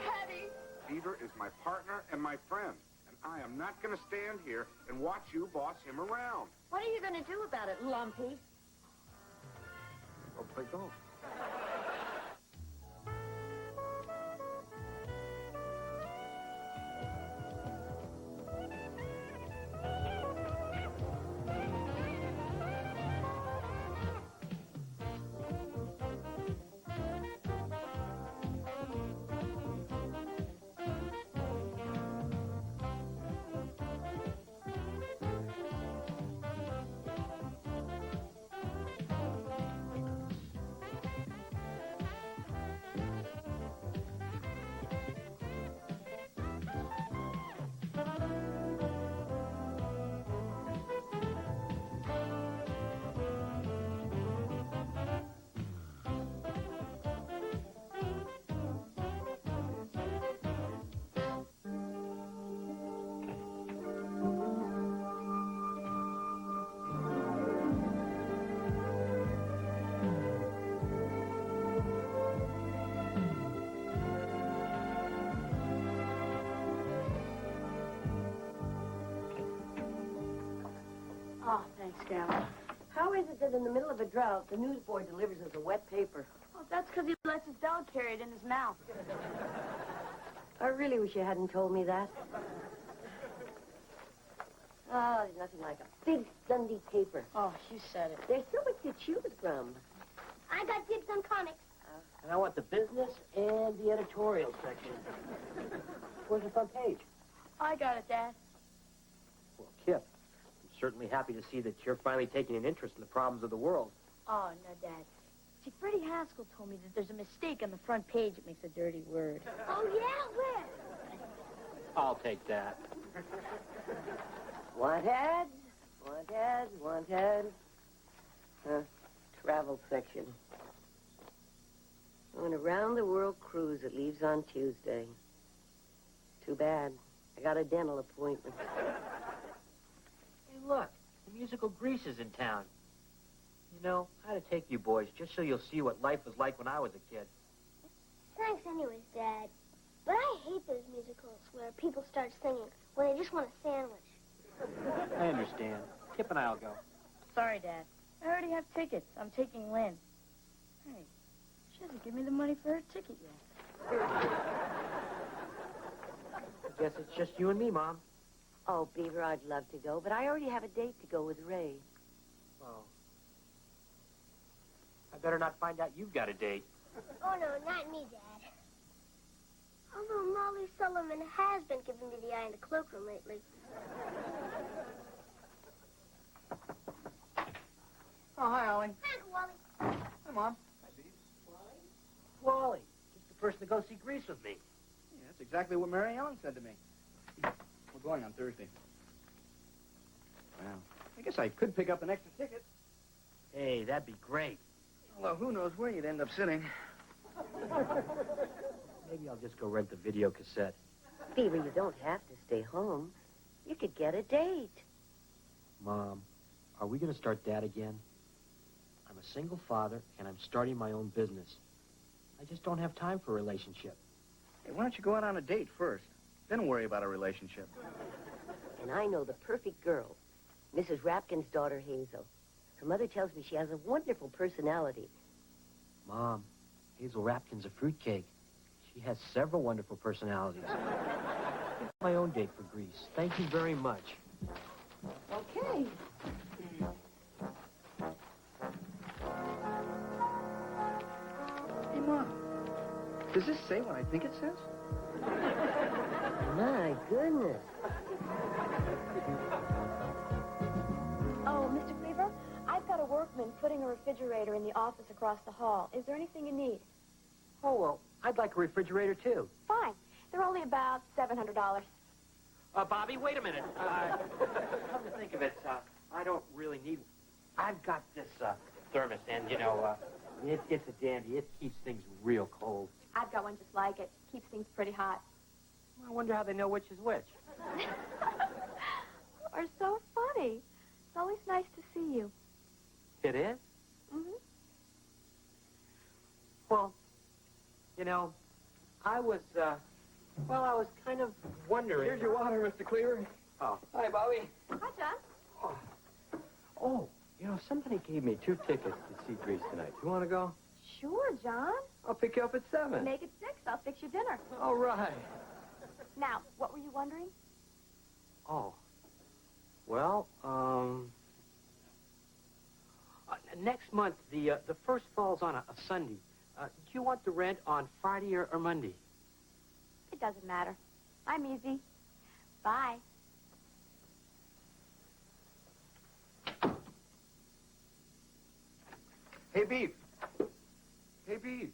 Teddy. Beaver is my partner and my friend, and I am not going to stand here and watch you boss him around. What are you going to do about it, Lumpy? Go play golf. Oh, thanks, Grandma. How is it that in the middle of a drought, the newsboy delivers us a wet paper? Oh, that's because he lets his dog carry it in his mouth. I really wish you hadn't told me that. Oh, there's nothing like a big Sunday paper. Oh, you said it. There's so much to choose from. I got dibs on comics. And I want the business and the editorial section. Where's the front page? I got it, Dad. Well, Kip, I'm certainly happy to see that you're finally taking an interest in the problems of the world. Oh, no, Dad. See, Freddie Haskell told me that there's a mistake on the front page. It makes a dirty word. Oh, yeah? Where? I'll take that. Want ads? Want ads? Want ads? Travel section. On a round-the-world cruise that leaves on Tuesday. Too bad. I got a dental appointment. Hey, look. The musical Grease is in town. You know, I ought to take you boys just so you'll see what life was like when I was a kid. Thanks anyways, Dad. But I hate those musicals where people start singing when they just want a sandwich. I understand. Kip and I'll go. Sorry, Dad. I already have tickets. I'm taking Lynn. Hey, she hasn't given me the money for her ticket yet. I guess it's just you and me, Mom. Oh, Beaver, I'd love to go, but I already have a date to go with Ray. Oh. I better not find out you've got a date. Oh, no, not me, Dad. Although Molly Sullivan has been giving me the eye in the cloakroom lately. Oh, hi, Ollie. Hi, Wally. Hi, Mom. Wally, just the person to go see Grease with me. Yeah, that's exactly what Mary Ellen said to me. We're going on Thursday. Well, I guess I could pick up an extra ticket. Hey, that'd be great. Although who knows where you'd end up sitting. Maybe I'll just go rent the video cassette. Beaver, you don't have to stay home. You could get a date. Mom, are we going to start that again? I'm a single father, and I'm starting my own business. I just don't have time for a relationship. Hey, why don't you go out on a date first? Then worry about a relationship. And I know the perfect girl, Mrs. Rapkin's daughter, Hazel. Her mother tells me she has a wonderful personality. Mom, Hazel Rapkin's a fruitcake. She has several wonderful personalities. My own date for Grease. Thank you very much. Okay. Hey, Mom. Does this say what I think it says? My goodness. Oh, Mr. Cleaver, I've got a workman putting a refrigerator in the office across the hall. Is there anything you need? Oh, well, I'd like a refrigerator, too. Fine. They're only about $700. Bobby, wait a minute. Come to think of it, I don't really need... I've got this, thermos, and, you know, it's a dandy. It keeps things real cold. I've got one just like it. Keeps things pretty hot. I wonder how they know which is which. Are so funny. It's always nice to see you. It is? Mm-hmm. Well, you know, I was kind of wondering... Here's your water, Mr. Cleaver. Oh. Hi, Bobby. Hi, John. Oh, you know, somebody gave me 2 tickets to see Grease tonight. You want to go? Sure, John. I'll pick you up at 7. Make it 6. I'll fix your dinner. All right. Now, what were you wondering? Oh. Well, next month, the first falls on a Sunday. Do you want the rent on Friday or Monday? It doesn't matter. I'm easy. Bye. Hey, Beef. Hey, Beef.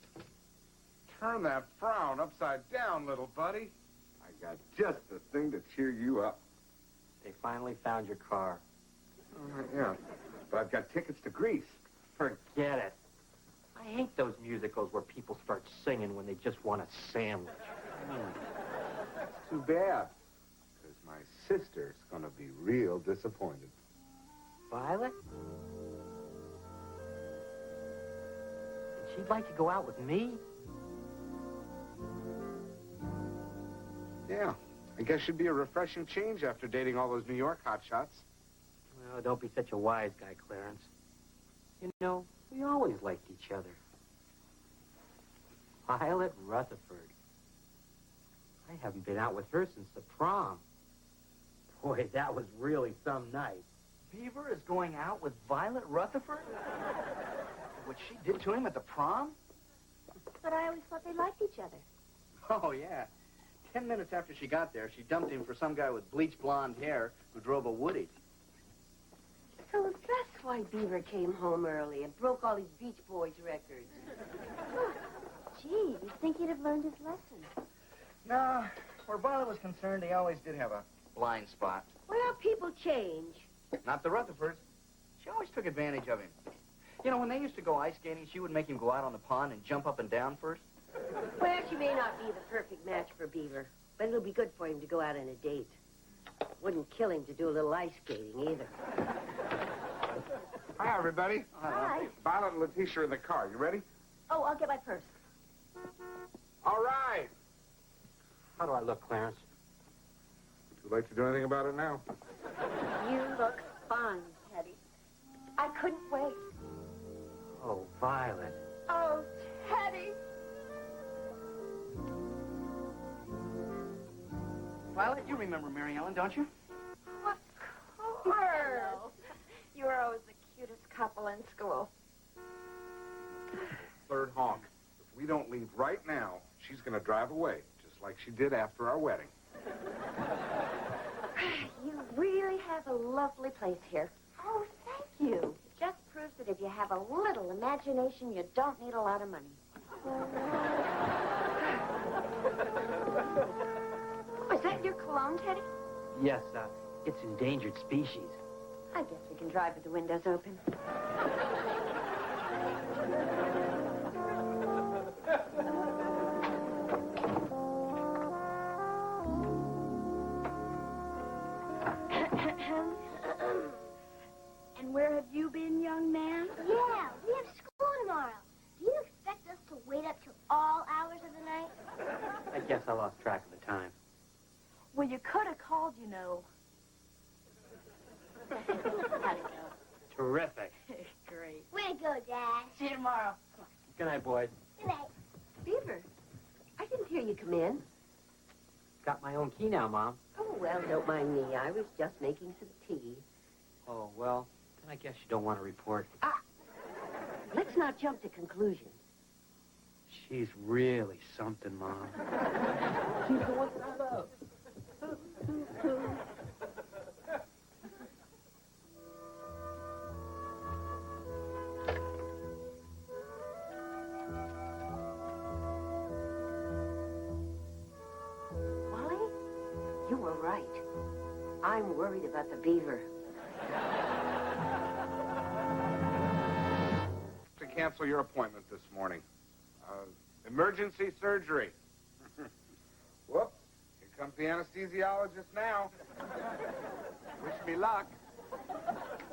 Turn that frown upside down, little buddy. I got just the thing to cheer you up. They finally found your car. Yeah, but I've got tickets to Grease. Forget it. I hate those musicals where people start singing when they just want a sandwich. That's too bad, because my sister's going to be real disappointed. Violet? She'd like to go out with me? Yeah, I guess she'd be a refreshing change after dating all those New York hotshots. Well, don't be such a wise guy, Clarence. You know, we always liked each other. Violet Rutherford. I haven't been out with her since the prom. Boy, that was really some night. Beaver is going out with Violet Rutherford? What she did to him at the prom? But I always thought they liked each other. Oh, yeah. 10 minutes after she got there, she dumped him for some guy with bleached blonde hair who drove a Woody. So that's why Beaver came home early and broke all these Beach Boys records. Gee, you'd think he'd have learned his lesson. No, where Violet was concerned, he always did have a blind spot. Well, people change. Not the Rutherfords. She always took advantage of him. You know, when they used to go ice skating, she would make him go out on the pond and jump up and down first. Well, she may not be the perfect match for Beaver. But it'll be good for him to go out on a date. Wouldn't kill him to do a little ice skating, either. Hi, everybody. Hi. Violet and Letitia are in the car. You ready? Oh, I'll get my purse. All right. How do I look, Clarence? Too late to do anything about it now. You look fine, Teddy. I couldn't wait. Oh, Violet. Oh, Teddy. Violet, you remember Mary Ellen, don't you? Of course. You were always the cutest couple in school. Third honk. If we don't leave right now, she's going to drive away, just like she did after our wedding. You really have a lovely place here. Oh, thank you. It just proves that if you have a little imagination, you don't need a lot of money. Oh, is that your cologne, Teddy? Yes, it's endangered species. I guess we can drive with the windows open. And where have you been, young man? Yeah, we have school tomorrow. Do you expect us to wait up till all hours of the night? I guess I lost track of the time. Well, you could have called, you know. How'd it go? Terrific. Great. Way to go, Dad. See you tomorrow. Good night, boys. Good night. Beaver, I didn't hear you come in. Got my own key now, Mom. Oh, well, don't mind me. I was just making some tea. Oh, well, then I guess you don't want to report. Let's not jump to conclusions. She's really something, Mom. She's the one I love. Wally? You were right. I'm worried about the Beaver. To cancel your appointment this morning. Emergency surgery. Whoops. Here comes the anesthesiologist now. Wish me luck.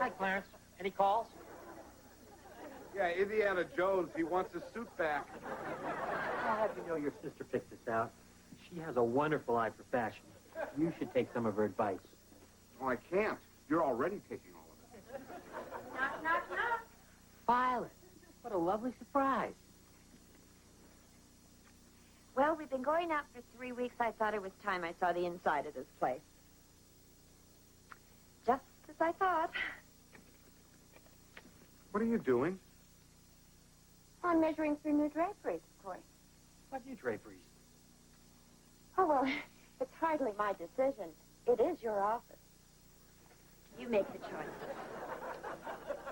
Hi, Clarence. Any calls? Yeah, Indiana Jones, he wants his suit back. I'll have you know your sister picked this out. She has a wonderful eye for fashion. You should take some of her advice. Oh, I can't. You're already taking all of it. Knock, knock, knock. Violet, what a lovely surprise. Well, we've been going out for 3 weeks. I thought it was time I saw the inside of this place. Just as I thought. What are you doing? I'm measuring for new draperies, of course. What new draperies? Oh, well, it's hardly my decision. It is your office. You make the choice.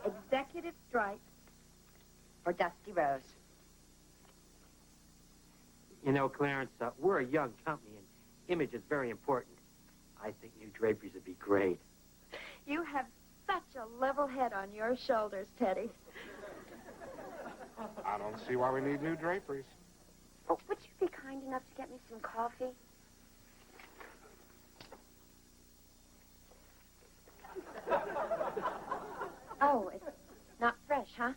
Executive stripe or dusty rose. You know, Clarence, we're a young company, and image is very important. I think new draperies would be great. You have such a level head on your shoulders, Teddy. I don't see why we need new draperies. Oh, would you be kind enough to get me some coffee? Oh, it's not fresh, huh?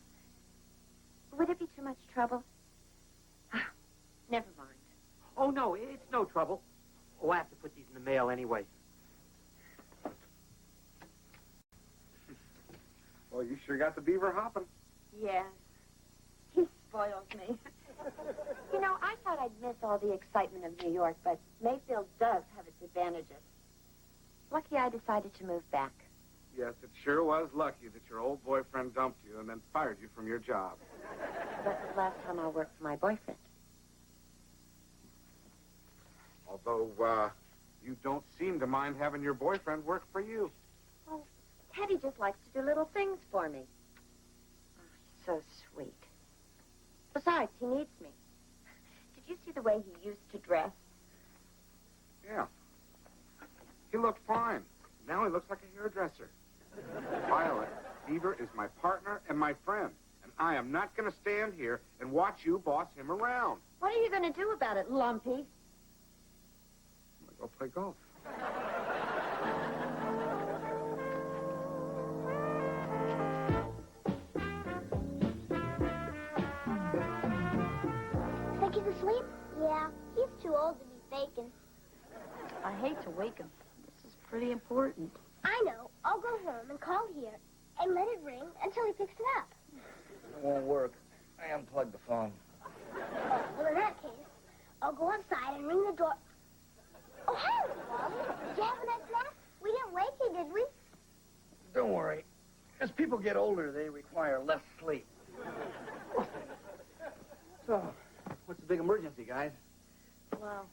Would it be too much trouble? Never mind. Oh, no, it's no trouble. Oh, I have to put these in the mail anyway. Well, you sure got the Beaver hopping. Yes. He spoils me. You know, I thought I'd miss all the excitement of New York, but Mayfield does have its advantages. Lucky I decided to move back. Yes, it sure was lucky that your old boyfriend dumped you and then fired you from your job. That was the last time I worked for my boyfriend. Although, you don't seem to mind having your boyfriend work for you. Oh, Teddy just likes to do little things for me. Oh, he's so sweet. Besides, he needs me. Did you see the way he used to dress? Yeah. He looked fine. Now he looks like a hairdresser. Violet, Beaver is my partner and my friend. And I am not going to stand here and watch you boss him around. What are you going to do about it, Lumpy? Go play golf. Think he's asleep? Yeah, he's too old to be faking. I hate to wake him. This is pretty important. I know. I'll go home and call here and let it ring until he picks it up. It won't work. I unplugged the phone. Oh, well, in that case, I'll go outside and ring the door. Oh, hey, Wally. Did you have a nice nap? We didn't wake you, did we? Don't worry. As people get older, they require less sleep. So, what's the big emergency, guys? Well,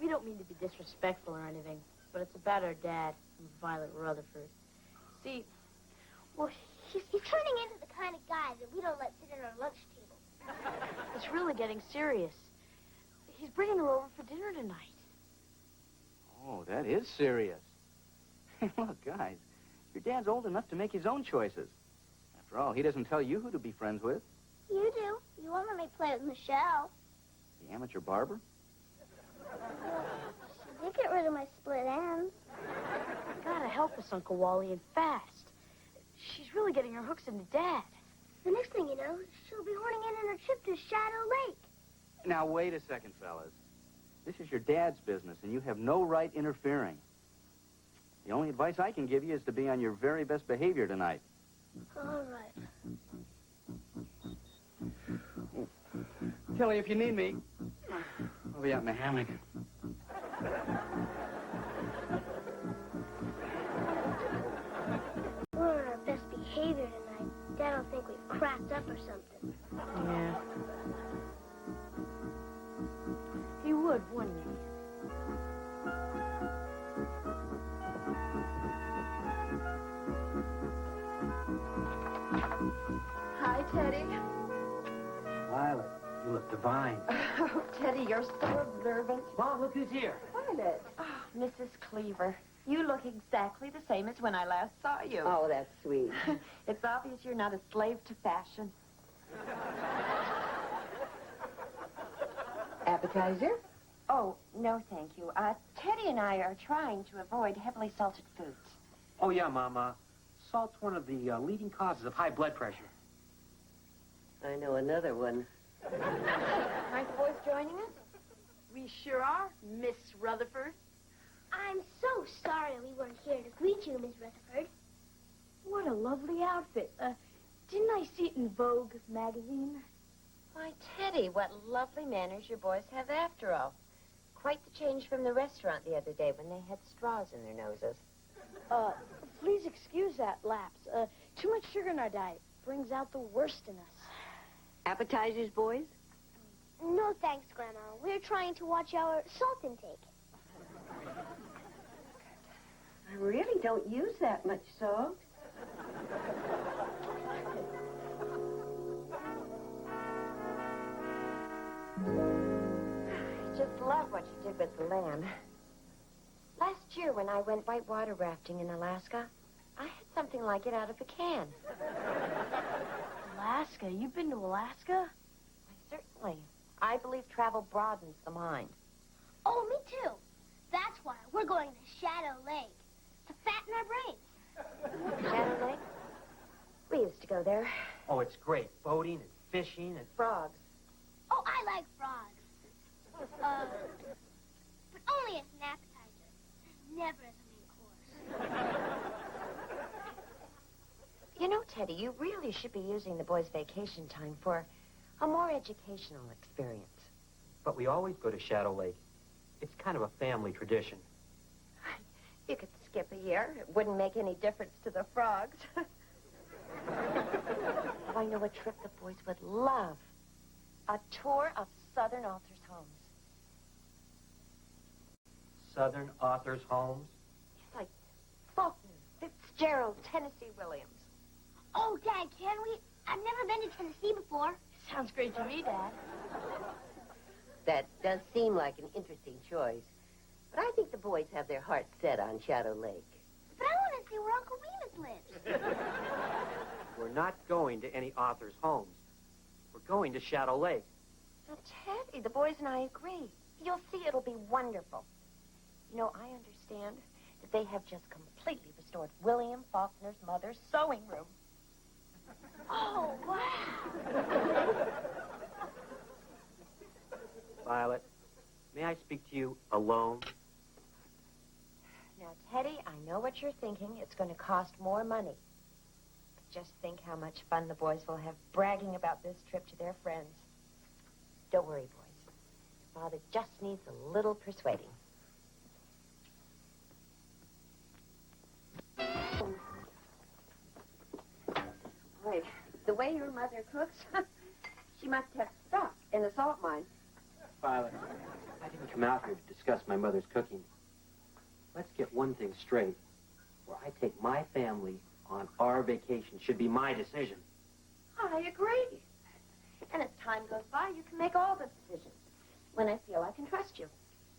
we don't mean to be disrespectful or anything, but it's about our dad, Violet Rutherford. See, well, he's turning into the kind of guy that we don't let sit at our lunch table. it's really getting serious. He's bringing her over for dinner tonight. Oh, that is serious. Look, guys, your dad's old enough to make his own choices. After all, he doesn't tell you who to be friends with. You do. You won't let me play with Michelle. The amateur barber? She did get rid of my split ends. You gotta help us, Uncle Wally, and fast. She's really getting her hooks into Dad. The next thing you know, she'll be horning in on her trip to Shadow Lake. Now, wait a second, fellas. This is your dad's business, and you have no right interfering. The only advice I can give you is to be on your very best behavior tonight. All right. Kelly, if you need me, I'll be out in the hammock. We're on our best behavior tonight. Dad'll think we've cracked up or something. Yeah. He would, wouldn't he? Hi, Teddy. Violet, you look divine. Oh, Teddy, you're so observant. Mom, look who's here. Violet. Oh, Mrs. Cleaver. You look exactly the same as when I last saw you. Oh, that's sweet. It's obvious you're not a slave to fashion. Appetizer? Oh, no, thank you. Teddy and I are trying to avoid heavily salted foods. Oh, yeah, Mom. Salt's one of the leading causes of high blood pressure. I know another one. Aren't the boys joining us? We sure are, Miss Rutherford. I'm so sorry we weren't here to greet you, Miss Rutherford. What a lovely outfit. Didn't I see it in Vogue magazine? Why, Teddy, what lovely manners your boys have after all. Quite the change from the restaurant the other day when they had straws in their noses. Please excuse that lapse. Too much sugar in our diet brings out the worst in us. Appetizers, boys? No thanks, Grandma. We're trying to watch our salt intake. I really don't use that much salt. I just love what you did with the land. Last year when I went whitewater rafting in Alaska, I had something like it out of a can. Alaska? You've been to Alaska? Certainly. I believe travel broadens the mind. Oh, me too. That's why we're going to Shadow Lake. To fatten our brains. Shadow Lake? We used to go there. Oh, it's great. Boating and fishing and... Frogs. Oh, I like frogs. But only as an appetizer. Never as a main course. You know, Teddy, you really should be using the boys' vacation time for a more educational experience. But we always go to Shadow Lake. It's kind of a family tradition. You could skip a year. It wouldn't make any difference to the frogs. Oh, I know a trip the boys would love. A tour of Southern Authors' Homes. Southern Authors' Homes? It's like Faulkner, Fitzgerald, Tennessee Williams. Oh, Dad, can we? I've never been to Tennessee before. Sounds great to me, Dad. That does seem like an interesting choice. But I think the boys have their hearts set on Shadow Lake. But I want to see where Uncle Remus lives. We're not going to any authors' homes. We're going to Shadow Lake. Now, Teddy, the boys and I agree. You'll see it'll be wonderful. You know, I understand that they have just completely restored William Faulkner's mother's sewing room. Oh, wow. Violet, may I speak to you alone? Now, Teddy, I know what you're thinking. It's going to cost more money. But just think how much fun the boys will have bragging about this trip to their friends. Don't worry, boys. Your father just needs a little persuading. Boy, the way your mother cooks, she must have stock in the salt mine. Violet, I didn't come out here to discuss my mother's cooking. Let's get one thing straight. Where I take my family on our vacation should be my decision. I agree. And as time goes by, you can make all the decisions. When I feel I can trust you.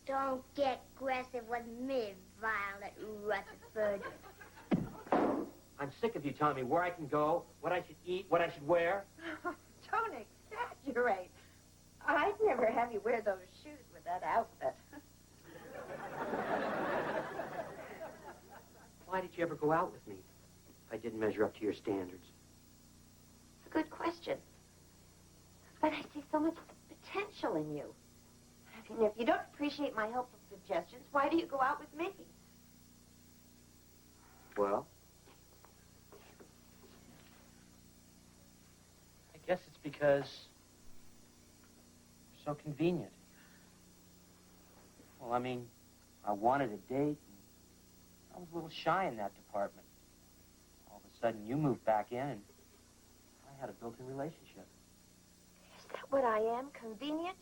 Don't get aggressive with me, Violet Rutherford. I'm sick of you telling me where I can go, what I should eat, what I should wear. Don't exaggerate. I'd never have you wear those shoes with that outfit. Why did you ever go out with me if I didn't measure up to your standards? It's a good question. But I see so much potential in you. I mean, if you don't appreciate my helpful suggestions, why do you go out with me? Well, I guess it's because you're so convenient. Well, I mean, I wanted a date. I was a little shy in that department. All of a sudden, you moved back in, and I had a built-in relationship. Is that what I am? Convenient?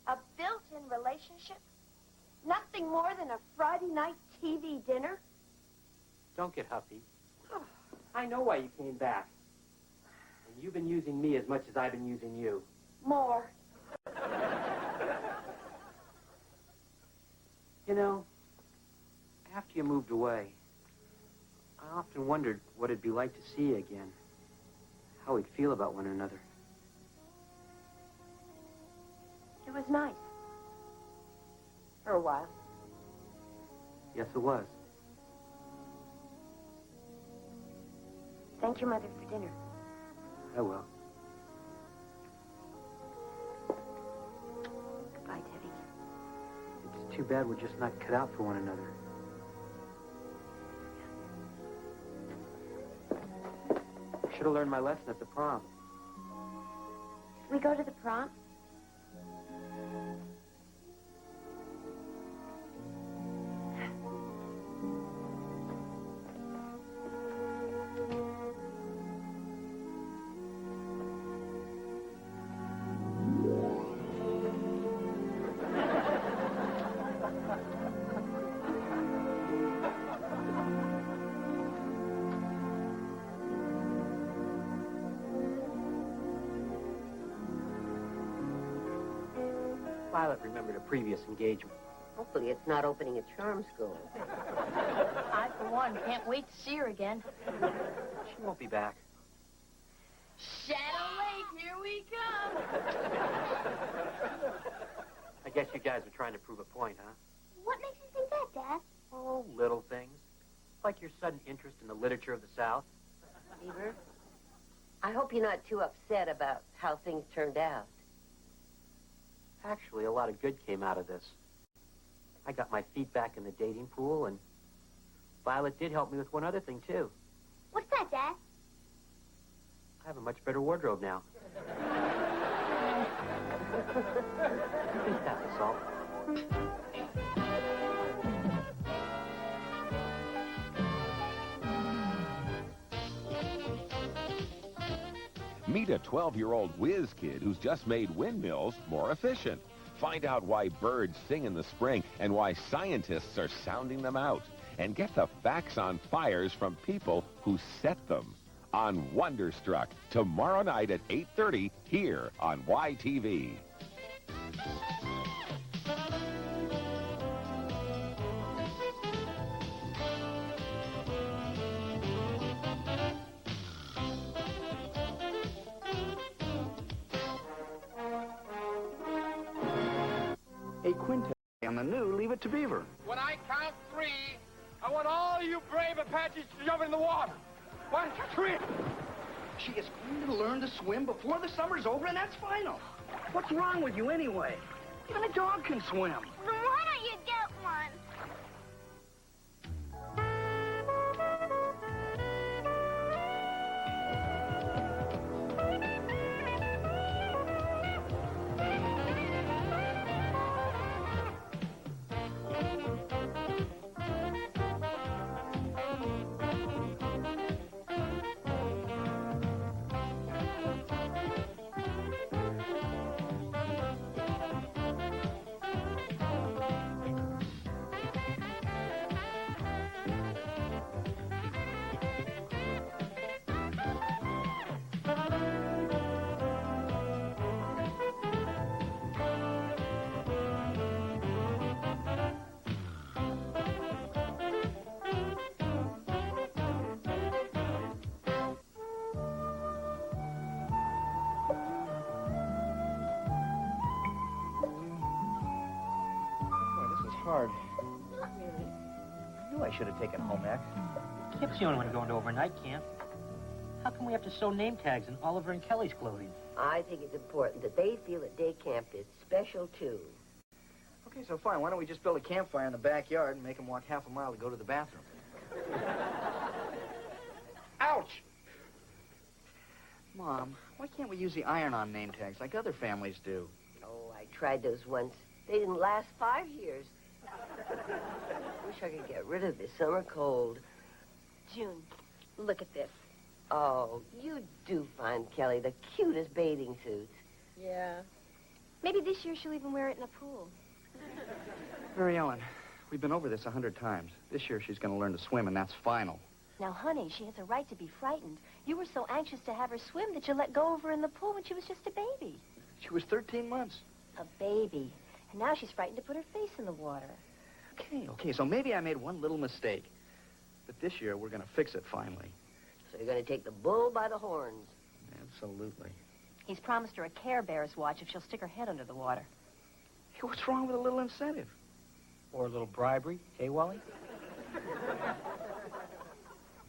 A built-in relationship? Nothing more than a Friday night TV dinner? Don't get huffy. I know why you came back. And you've been using me as much as I've been using you. More. You know, after you moved away, I often wondered what it'd be like to see you again. How we'd feel about one another. It was nice. For a while. Yes, it was. Thank your mother for dinner. I will. Goodbye, Teddy. It's too bad we're just not cut out for one another. I should have learned my lesson at the prom. Did we go to the prom? Violet remembered a previous engagement. Hopefully it's not opening a charm school. I, for one, can't wait to see her again. She won't be back. Shadow Lake, here we come. I guess you guys are trying to prove a point, huh? What makes you think that, Dad? Oh, little things. Like your sudden interest in the literature of the South. Beaver, I hope you're not too upset about how things turned out. Actually, a lot of good came out of this. I got my feet back in the dating pool, and Violet did help me with one other thing, too. What's that, Dad? I have a much better wardrobe now. Think that was all. Meet a 12-year-old whiz kid who's just made windmills more efficient. Find out why birds sing in the spring and why scientists are sounding them out. And get the facts on fires from people who set them. On Wonderstruck, tomorrow night at 8:30 here on YTV. A quintet on the a new Leave It to Beaver. When I count 3, I want all you brave Apaches to jump in the water. 1, 3. She is going to learn to swim before the summer's over, and that's final. What's wrong with you anyway? Even a dog can swim. Then why don't you get one? Hard. Not really. I knew I should have taken home ec. Kip's the only one going to overnight camp. How come we have to sew name tags in Oliver and Kelly's clothing? I think it's important that they feel that day camp is special, too. Okay, so fine. Why don't we just build a campfire in the backyard and make them walk half a mile to go to the bathroom? Ouch! Mom, why can't we use the iron-on name tags like other families do? Oh, I tried those once. They didn't last 5 years. Wish I could get rid of this summer cold. June, look at this. Oh, you do find Kelly the cutest bathing suits. Yeah. Maybe this year she'll even wear it in a pool. Mary Ellen, we've been over this 100 times. This year she's going to learn to swim, and that's final. Now, honey, she has a right to be frightened. You were so anxious to have her swim that you let go of her in the pool when she was just a baby. She was 13 months. A baby. And now she's frightened to put her face in the water. Okay, so maybe I made one little mistake. But this year, we're going to fix it finally. So you're going to take the bull by the horns. Absolutely. He's promised her a Care Bears watch if she'll stick her head under the water. Hey, what's wrong with a little incentive? Or a little bribery, eh, Wally?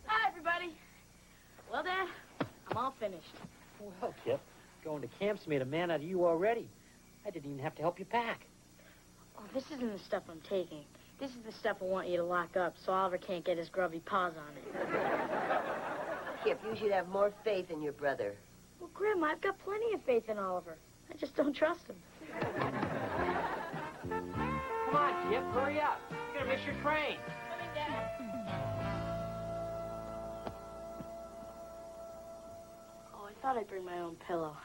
Hi, everybody. Well, Dad, I'm all finished. Well, Kip, going to camp's made a man out of you already. I didn't even have to help you pack. Oh, this isn't the stuff I'm taking. This is the stuff I want you to lock up so Oliver can't get his grubby paws on it. Kip, you should have more faith in your brother. Well, Grandma, I've got plenty of faith in Oliver. I just don't trust him. Come on, Kip, hurry up. You're going to miss your train. Coming, Dad. Oh, I thought I'd bring my own pillow,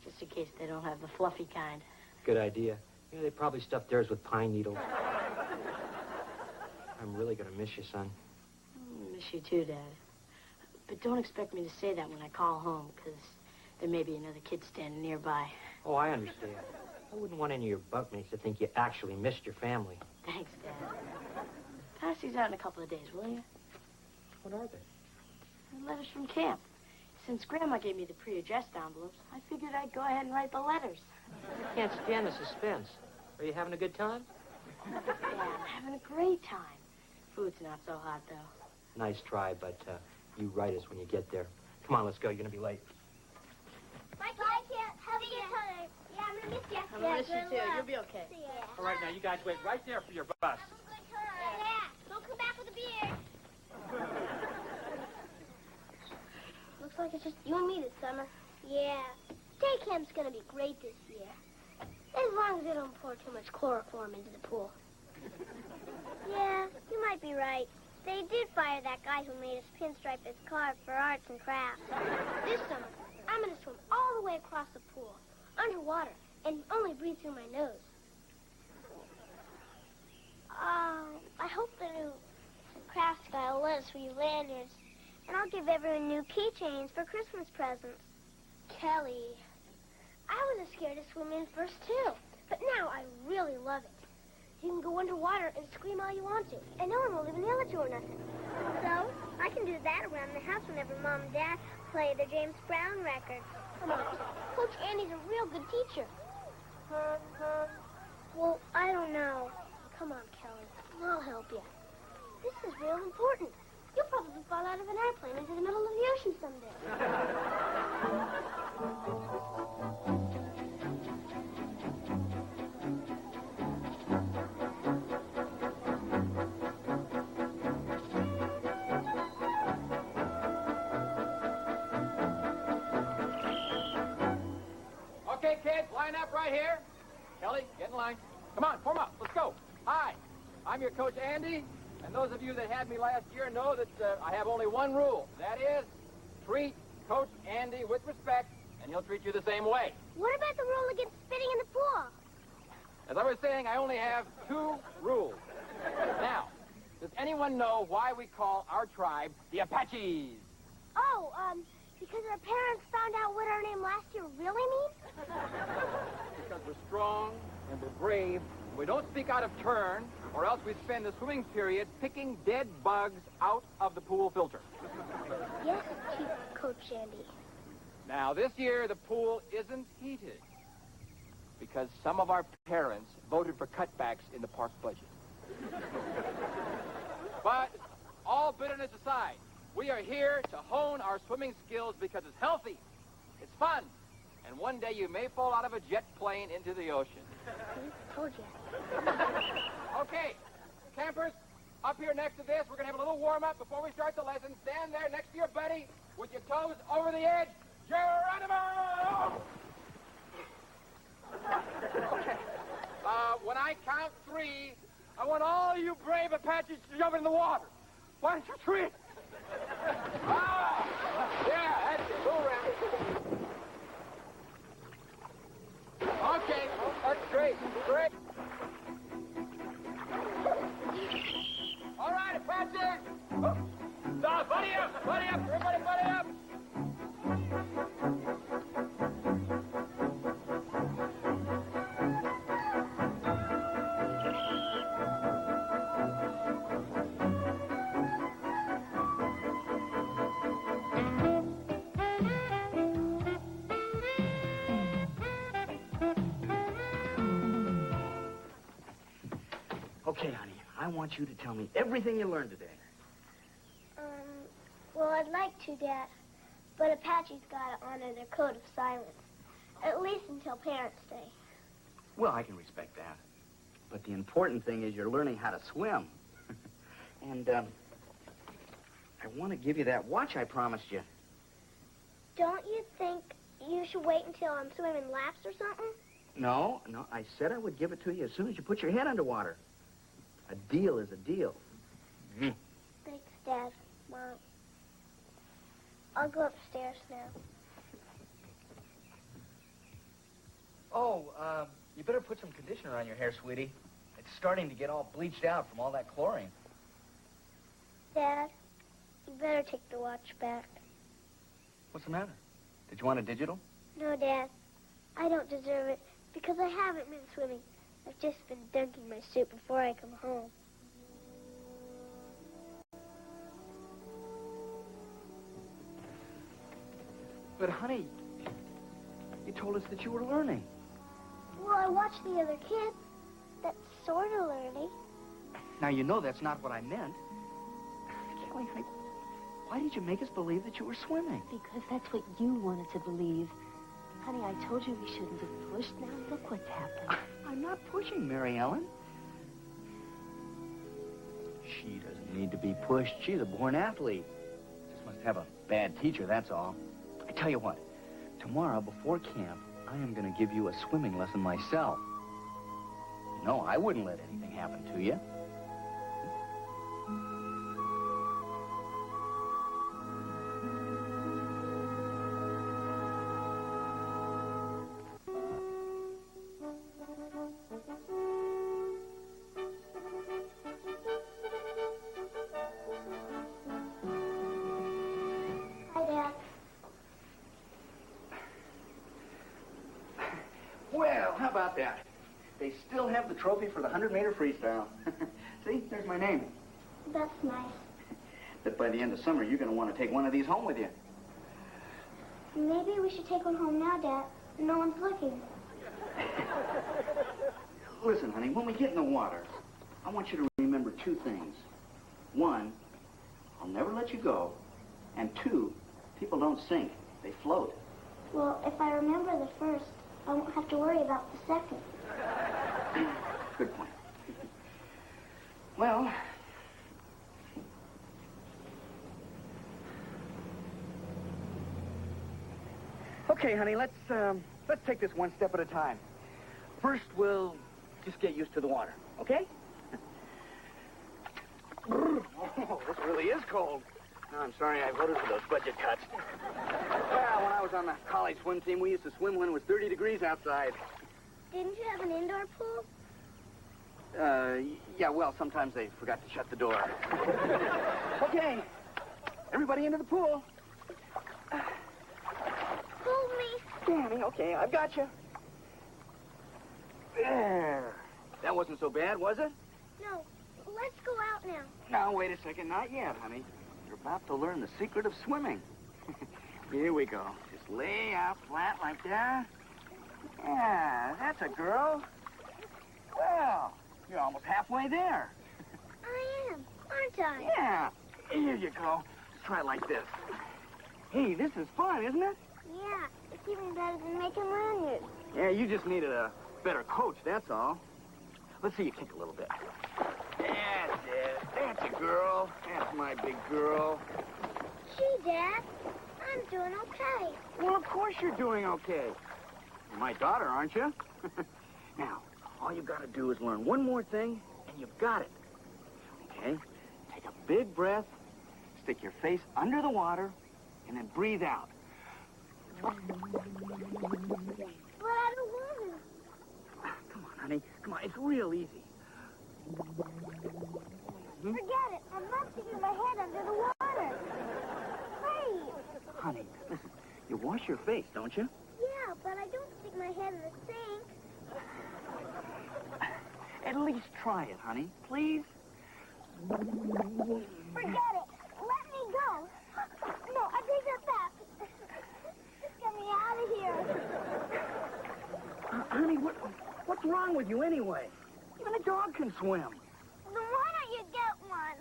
just in case they don't have the fluffy kind. Good idea. You know, they probably stuffed theirs with pine needles. I'm really going to miss you, son. I miss you too, Dad. But don't expect me to say that when I call home, because there may be another kid standing nearby. Oh, I understand. I wouldn't want any of your bunkmates to think you actually missed your family. Thanks, Dad. Pass these out in a couple of days, will you? What are they? The letters from camp. Since Grandma gave me the pre-addressed envelopes, I figured I'd go ahead and write the letters. I can't stand the suspense. Are you having a good time? Yeah, I'm having a great time. Food's not so hot, though. Nice try, but you write us when you get there. Come on, let's go. You're going to be late. Bye, Kip. Have a good time. Yeah, I'm going to miss you. I'm going to miss you, too. You'll be okay. See ya. All right, now, you guys wait right there for your bus. Yeah, don't come back with a beer. Looks like it's just you and me this summer. Yeah. Day camp's going to be great this year. As long as they don't pour too much chloroform into the pool. Yeah, you might be right. They did fire that guy who made us pinstripe his car for arts and crafts. This summer, I'm going to swim all the way across the pool, underwater, and only breathe through my nose. I hope the new crafts guy will let us read lanyards, and I'll give everyone new keychains for Christmas presents. Kelly, I was scared to swim in first, too, but now I really love it. You can go underwater and scream all you want to, and no one will even yell at you or nothing. So, I can do that around the house whenever Mom and Dad play the James Brown record. Come on, Coach Andy's a real good teacher. Well, I don't know. Come on, Kelly. I'll help you. This is real important. You'll probably fall out of an airplane into the middle of the ocean someday. Okay, kids, line up right here. Kelly, get in line. Come on, form up. Let's go. Hi, I'm your coach, Andy. And those of you that had me last year know that I have only one rule. That is, treat Coach Andy with respect, and he'll treat you the same way. What about the rule against spitting in the pool? As I was saying, I only have 2 rules. Now, does anyone know why we call our tribe the Apaches? Oh, because our parents found out what our name last year really means? Because we're strong and we're brave, and we don't speak out of turn, or else we spend the swimming period picking dead bugs out of the pool filter. Yes, Chief Coach Andy. Now, this year, the pool isn't heated because some of our parents voted for cutbacks in the park budget. But all bitterness aside, we are here to hone our swimming skills because it's healthy, it's fun, and one day you may fall out of a jet plane into the ocean. Told you. Okay, campers, up here next to this, we're going to have a little warm-up before we start the lesson. Stand there next to your buddy with your toes over the edge. Geronimo! Okay. When I count 3, I want all you brave Apaches to jump in the water. 1, 2, 3. Ah! Yeah, that's it. Go around. Okay, that's great. Great. All right, Apaches. Oh. Stop, buddy up, buddy up. Everybody buddy up. Okay, honey, I want you to tell me everything you learned today. Well, I'd like to, Dad. But Apaches gotta honor their code of silence. At least until Parents' Day. Well, I can respect that. But the important thing is you're learning how to swim. And, I want to give you that watch I promised you. Don't you think you should wait until I'm swimming laps or something? No, I said I would give it to you as soon as you put your head underwater. A deal is a deal. Thanks, Dad. Mom. I'll go upstairs now. Oh, you better put some conditioner on your hair, sweetie. It's starting to get all bleached out from all that chlorine. Dad, you better take the watch back. What's the matter? Did you want a digital? No, Dad. I don't deserve it because I haven't been swimming. I've just been dunking my suit before I come home. But, honey, you told us that you were learning. Well, I watched the other kids. That's sort of learning. Now, you know that's not what I meant. Kelly, honey, why did you make us believe that you were swimming? Because that's what you wanted to believe. Honey, I told you we shouldn't have pushed. Now look what's happened. I'm not pushing, Mary Ellen. She doesn't need to be pushed. She's a born athlete. Just must have a bad teacher, that's all. I tell you what, tomorrow before camp, I am going to give you a swimming lesson myself. You know, I wouldn't let anything happen to you. Well, how about that? They still have the trophy for the 100-meter freestyle. See, there's my name. That's nice. But by the end of summer, you're going to want to take one of these home with you. Maybe we should take one home now, Dad. No one's looking. Listen, honey, when we get in the water, I want you to remember two things. One, I'll never let you go. And two, people don't sink. They float. Well, if I remember the first, I won't have to worry about the second. Good point. Well, okay, honey, let's take this one step at a time. First, we'll just get used to the water, okay? Oh, this really is cold. No, I'm sorry I voted for those budget cuts. Well, when I was on the college swim team, we used to swim when it was 30 degrees outside. Didn't you have an indoor pool? Yeah, well, sometimes they forgot to shut the door. Okay, everybody into the pool. Hold me. Danny, okay, I've got you. There. That wasn't so bad, was it? No, let's go out now. No, wait a second, not yet, honey. You're about to learn the secret of swimming. Here we go. Just lay out flat like that. Yeah, that's a girl. Well, you're almost halfway there. I am, aren't I? Yeah. Here you go. Let's try it like this. Hey, this is fun, isn't it? Yeah, it's even better than making lanyards. Yeah, you just needed a better coach, that's all. Let's see you kick a little bit. That's it. That's a girl. That's my big girl. Gee, Dad, I'm doing okay. Well, of course you're doing okay. You're my daughter, aren't you? Now, all you got to do is learn one more thing, and you've got it. Okay? Take a big breath, stick your face under the water, and then breathe out. But I don't want to. Come on, honey. Come on, it's real easy. Forget it. I'm not sticking my head under the water. Please. Honey, listen, you wash your face, don't you? Yeah, but I don't stick my head in the sink. At least try it, honey, please. Forget it. Let me go. No, I take that back. Just get me out of here. Honey, what's wrong with you anyway? Even a dog can swim. Then why don't you get one?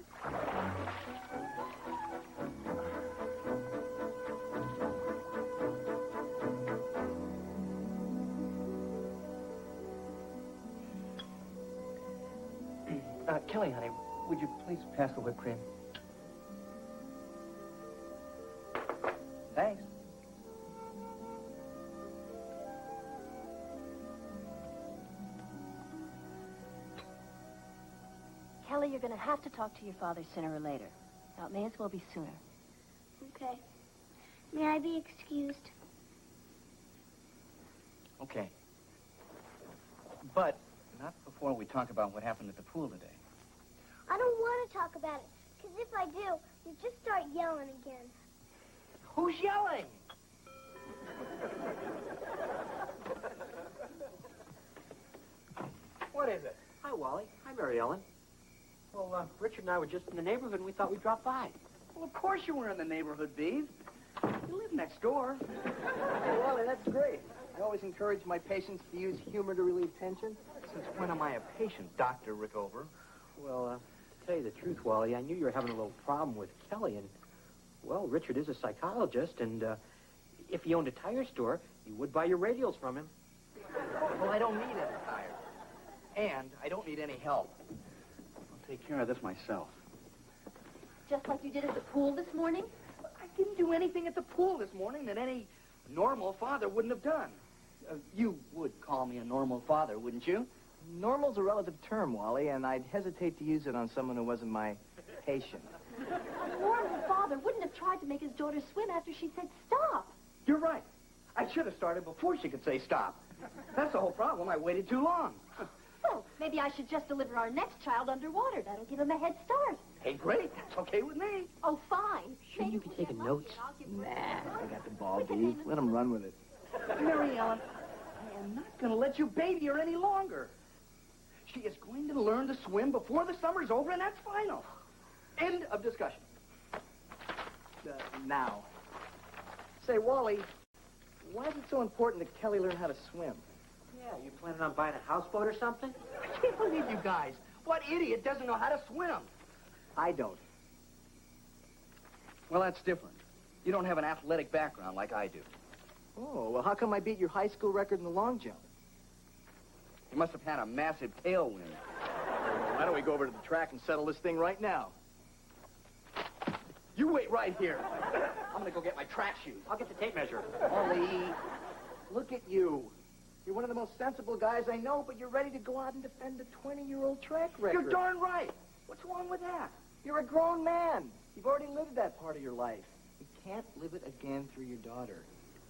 Kelly, honey, would you please pass the whipped cream? Thanks. Kelly, you're going to have to talk to your father sooner or later. Now, it may as well be sooner. Okay. May I be excused? Okay. But not before we talk about what happened at the pool today. I don't want to talk about it, because if I do, you just start yelling again. Who's yelling? What is it? Hi, Wally. Hi, Mary Ellen. Well, Richard and I were just in the neighborhood, and we thought we'd drop by. Well, of course you were in the neighborhood, Beaver. You live next door. Hey, Wally, that's great. I always encourage my patients to use humor to relieve tension. Since when am I a patient, Dr. Rickover? Well, to tell you the truth, Wally, I knew you were having a little problem with Kelly, and, well, Richard is a psychologist, and if he owned a tire store, you would buy your radials from him. Well, I don't need any tires. And I don't need any help. I'll take care of this myself. Just like you did at the pool this morning? I didn't do anything at the pool this morning that any normal father wouldn't have done. You would call me a normal father, wouldn't you? Normal's a relative term, Wally, and I'd hesitate to use it on someone who wasn't my patient. A normal father wouldn't have tried to make his daughter swim after she said stop. You're right. I should have started before she could say stop. That's the whole problem. I waited too long. Well, maybe I should just deliver our next child underwater. That'll give him a head start. Hey, great. That's okay with me. Oh, fine. Sure you could take notes? Nah, I got the ball, Beaver. Let him run with it. Mary Ellen, I am not going to let you baby her any longer. She is going to learn to swim before the summer's over, and that's final. End of discussion. Now. Say, Wally, why is it so important that Kelly learn how to swim? Yeah, you planning on buying a houseboat or something? I can't believe you guys. What idiot doesn't know how to swim? I don't. Well, that's different. You don't have an athletic background like I do. Oh, well, how come I beat your high school record in the long jump? You must have had a massive tailwind. Why don't we go over to the track and settle this thing right now? You wait right here. I'm gonna go get my track shoes. I'll get the tape measure. Ollie, look at you. You're one of the most sensible guys I know, but you're ready to go out and defend a 20-year-old track record. You're darn right. What's wrong with that? You're a grown man. You've already lived that part of your life. You can't live it again through your daughter.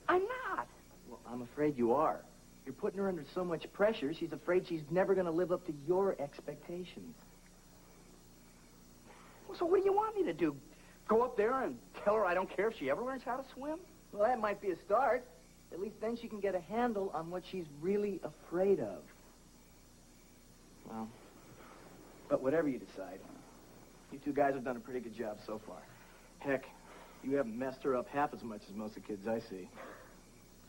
I'm not. Well, I'm afraid you are. You're putting her under so much pressure, she's afraid she's never going to live up to your expectations. Well, so what do you want me to do? Go up there and tell her I don't care if she ever learns how to swim? Well, that might be a start. At least then she can get a handle on what she's really afraid of. Well, but whatever you decide, you two guys have done a pretty good job so far. Heck, you haven't messed her up half as much as most of the kids I see.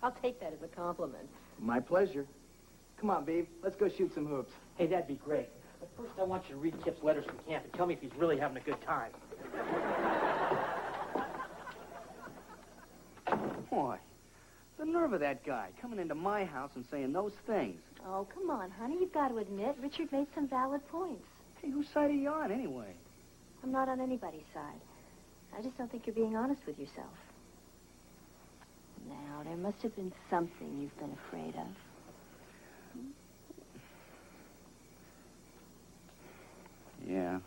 I'll take that as a compliment. My pleasure. Come on, Beav. Let's go shoot some hoops. Hey, that'd be great. But first, I want you to read Kip's letters from camp and tell me if he's really having a good time. Boy, the nerve of that guy coming into my house and saying those things. Oh, come on, honey. You've got to admit, Richard made some valid points. Hey, whose side are you on, anyway? I'm not on anybody's side. I just don't think you're being honest with yourself. Now, there must have been something you've been afraid of. Yeah.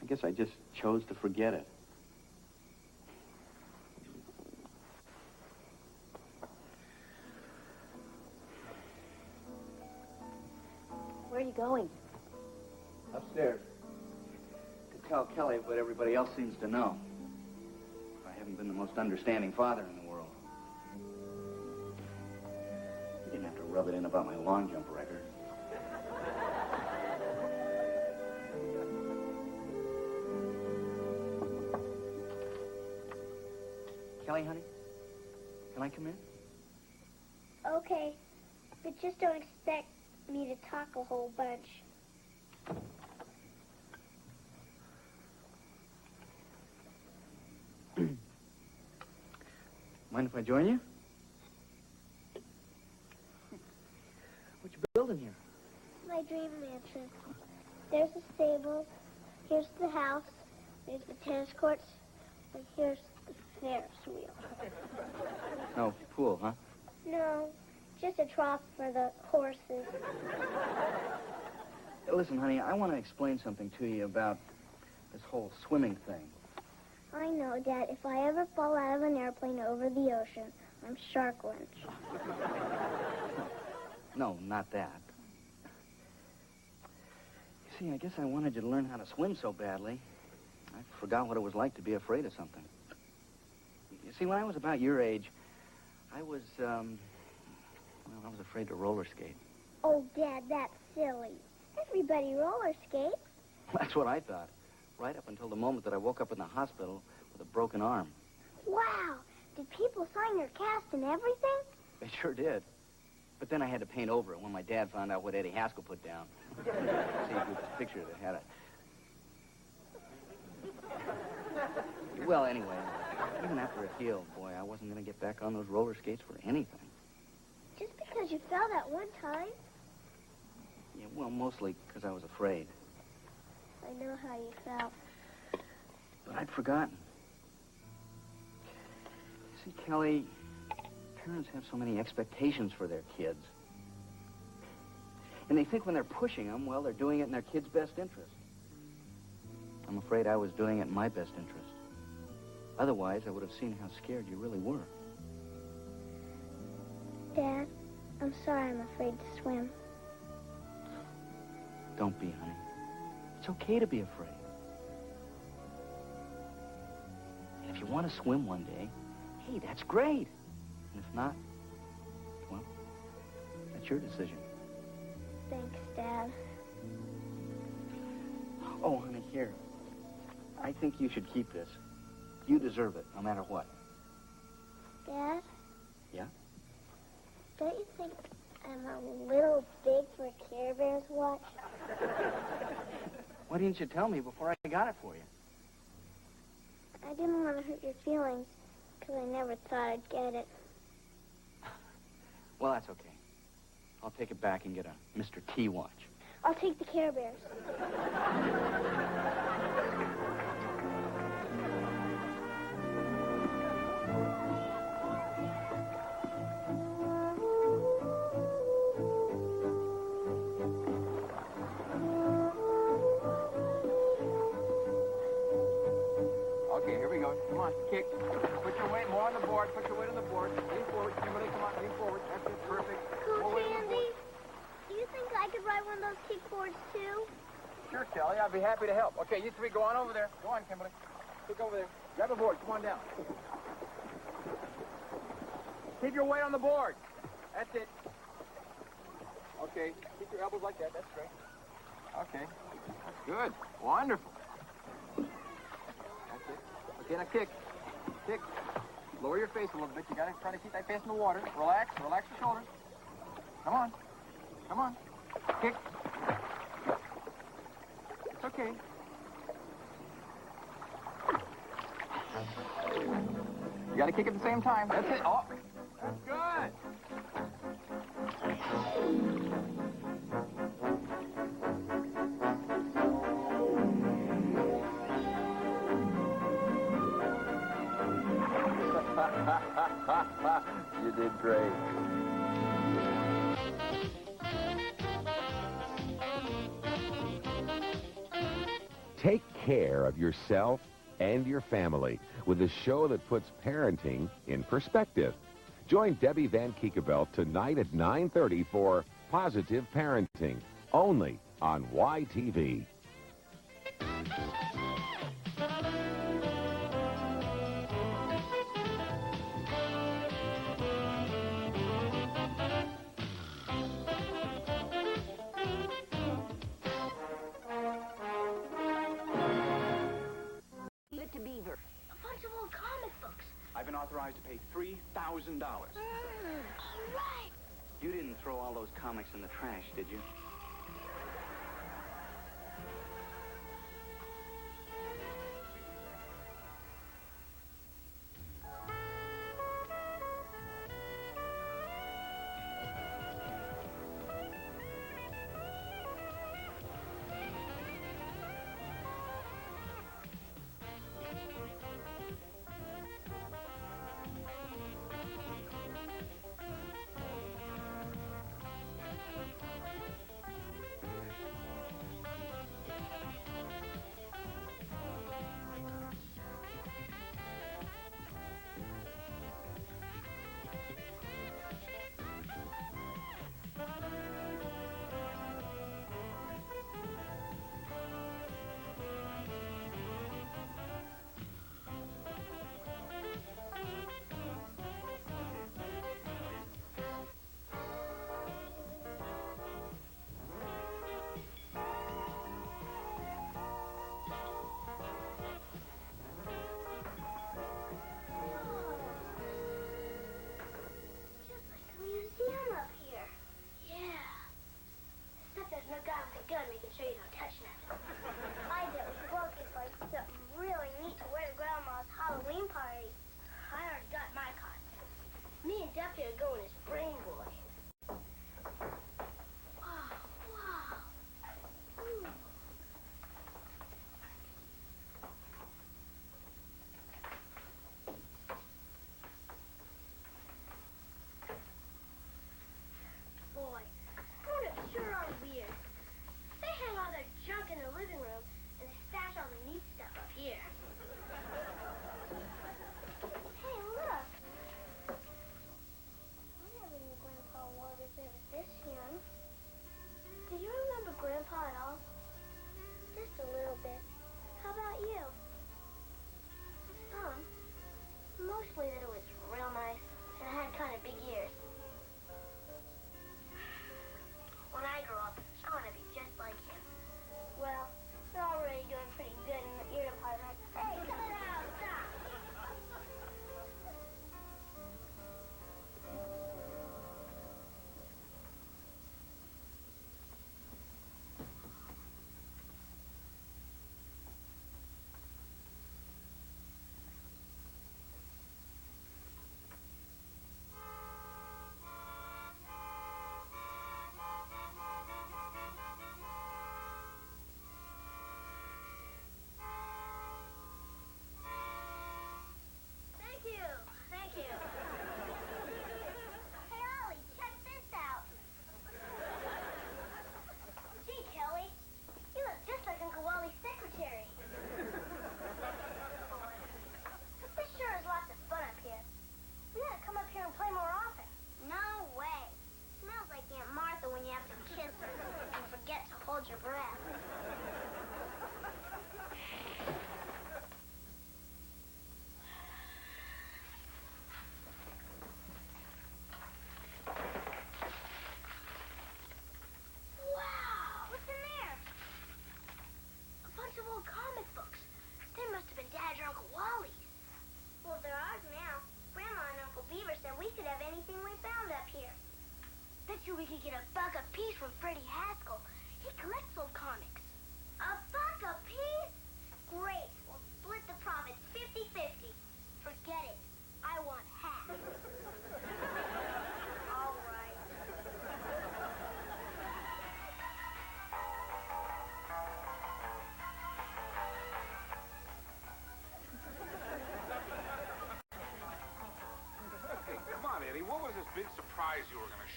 I guess I just chose to forget it. Where are you going? Upstairs. To tell Kelly what everybody else seems to know. I haven't been the most understanding father in the world. You didn't have to rub it in about my long jump record. Kelly, honey, can I come in? Okay, but just don't expect me to talk a whole bunch. Mind if I join you? What you building here? My dream mansion. There's the stables, here's the house, there's the tennis courts, and here's the Ferris wheel. No, pool, huh? No, just a trough for the horses. Listen, honey, I want to explain something to you about this whole swimming thing. I know, Dad. If I ever fall out of an airplane over the ocean, I'm shark wrench. No, not that. You see, I guess I wanted you to learn how to swim so badly, I forgot what it was like to be afraid of something. You see, when I was about your age, I was afraid to roller skate. Oh, Dad, that's silly. Everybody roller skates. That's what I thought, right up until the moment that I woke up in the hospital with a broken arm. Wow. Did people sign your cast and everything? They sure did. But then I had to paint over it when my dad found out what Eddie Haskell put down. See, he drew this picture that had it. Well, anyway, even after it healed, boy, I wasn't going to get back on those roller skates for anything. Just because you fell that one time? Yeah, well, mostly because I was afraid. I know how you felt. But I'd forgotten. See, Kelly, parents have so many expectations for their kids. And they think when they're pushing them, well, they're doing it in their kid's best interest. I'm afraid I was doing it in my best interest. Otherwise, I would have seen how scared you really were. Dad, I'm sorry I'm afraid to swim. Don't be, honey. It's okay to be afraid. And if you want to swim one day, hey, that's great. And if not, well, that's your decision. Thanks, Dad. Oh, honey, here. I think you should keep this. You deserve it, no matter what. Dad? Yeah? Don't you think I'm a little big for a Care Bears watch. Why didn't you tell me before I got it for you? I didn't want to hurt your feelings, because I never thought I'd get it. Well, that's okay. I'll take it back and get a Mr. T watch. I'll take the Care Bears. Okay, here we go. Come on, kick. Put your weight more on the board. Put your weight on the board. Lean forward, Kimberly. Come on, lean forward. That's it. Perfect. Coach Andy, do you think I could ride one of those kickboards too? Sure, Kelly. I'd be happy to help. Okay, you three go on over there. Go on, Kimberly. Kick over there. Grab a board. Come on down. Keep your weight on the board. That's it. Okay. Keep your elbows like that. That's great. Okay. That's good. Wonderful. That's it. Okay, now kick. Kick. Lower your face a little bit. You gotta try to keep that face in the water. Relax. Relax your shoulders. Come on. Come on. Kick. It's okay. You gotta kick at the same time. That's it. Oh, that's good. You did great. Take care of yourself and your family with a show that puts parenting in perspective. Join Debbie Van Kiekebelt tonight at 9:30 for Positive Parenting, only on YTV. Give it to Beaver. A bunch of old comic books. I've been authorized to pay $3,000. All right. You didn't throw all those comics in the trash, did you?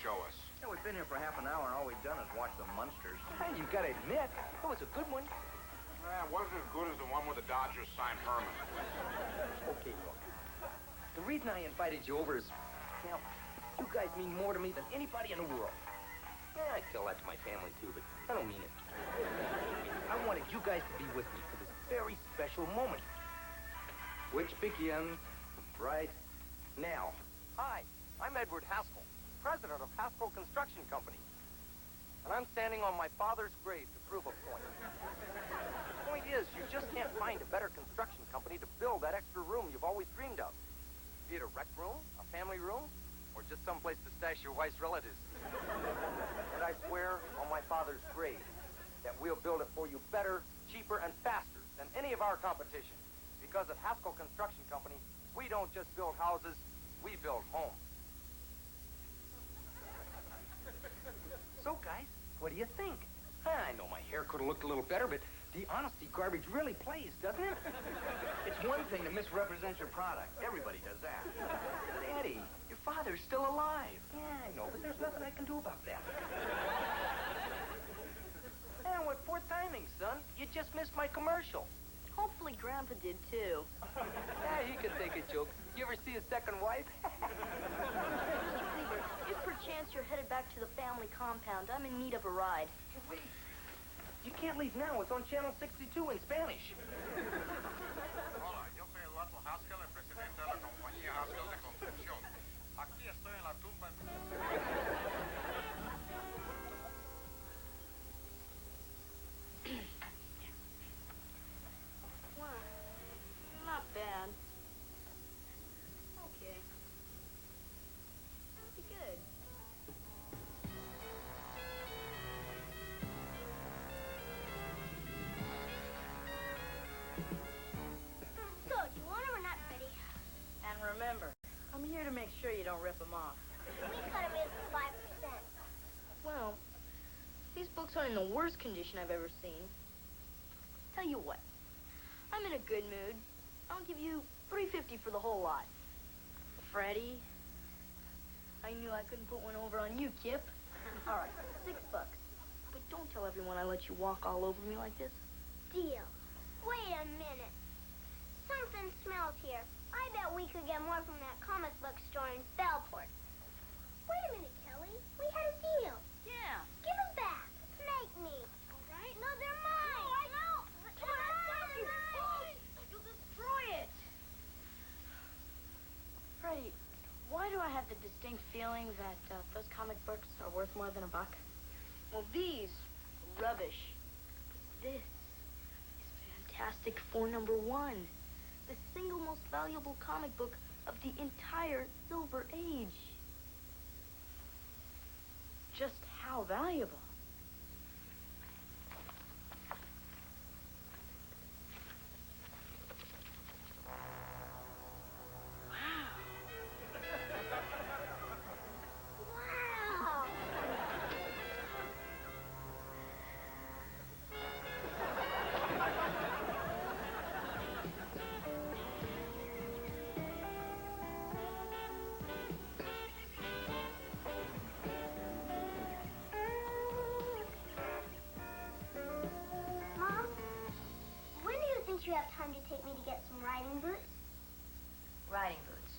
show us? Yeah, we've been here for half an hour, and all we've done is watch the Munsters. Hey, you gotta admit, it was a good one. It wasn't as good as the one where the Dodgers signed Herman. Okay, look. The reason I invited you over is, well, you guys mean more to me than anybody in the world. Yeah, I tell that to my family, too, but I don't mean it. I wanted you guys to be with me for this very special moment, which begins right now. Hi, I'm Edward Haskell, president of Haskell Construction Company. And I'm standing on my father's grave to prove a point. The point is, you just can't find a better construction company to build that extra room you've always dreamed of. Be it a rec room, a family room, or just someplace to stash your wife's relatives. And I swear on my father's grave that we'll build it for you better, cheaper, and faster than any of our competition. Because at Haskell Construction Company, we don't just build houses, we build homes. So, guys, what do you think? I know my hair could have looked a little better, but the honesty garbage really plays, doesn't it? It's one thing to misrepresent your product. Everybody does that. Daddy, your father's still alive. Yeah, I know, but there's nothing I can do about that. And what poor timing, son. You just missed my commercial. Hopefully Grandpa did, too. Yeah, you can take a joke. You ever see a second wife? Mr. Beaver, if perchance you're headed back to the family compound, I'm in need of a ride. Wait. You can't leave now. It's on Channel 62 in Spanish. Hola, yo soy Eduardo Haskell, el presidente de la compañía Haskell de Construcción. Aquí estoy en la tumba. Well, not bad. Okay. Pretty good. So, do you want him or not, Freddie? And remember, I'm here to make sure you don't rip them off. We cut him in for 5%. Well, these books aren't in the worst condition I've ever seen. Tell you what, I'm in a good mood. I'll give you $3.50 for the whole lot. Freddie, I knew I couldn't put one over on you, Kip. All right, $6. But don't tell everyone I let you walk all over me like this. Deal. Wait a minute. Something smells here. I bet we could get more from that comic book store in Bellport. Wait a minute, Kelly. We had a deal. Yeah. Give them back. Make me. All right. No, they're mine. No, I know. They're mine. You'll destroy it. Freddie, why do I have the distinct feeling that those comic books are worth more than $1? Well, these are rubbish. This is Fantastic Four #1. The single most valuable comic book of the entire Silver Age. Just how valuable? Wow. Mom, when do you think you have time to take me to get some riding boots? Riding boots.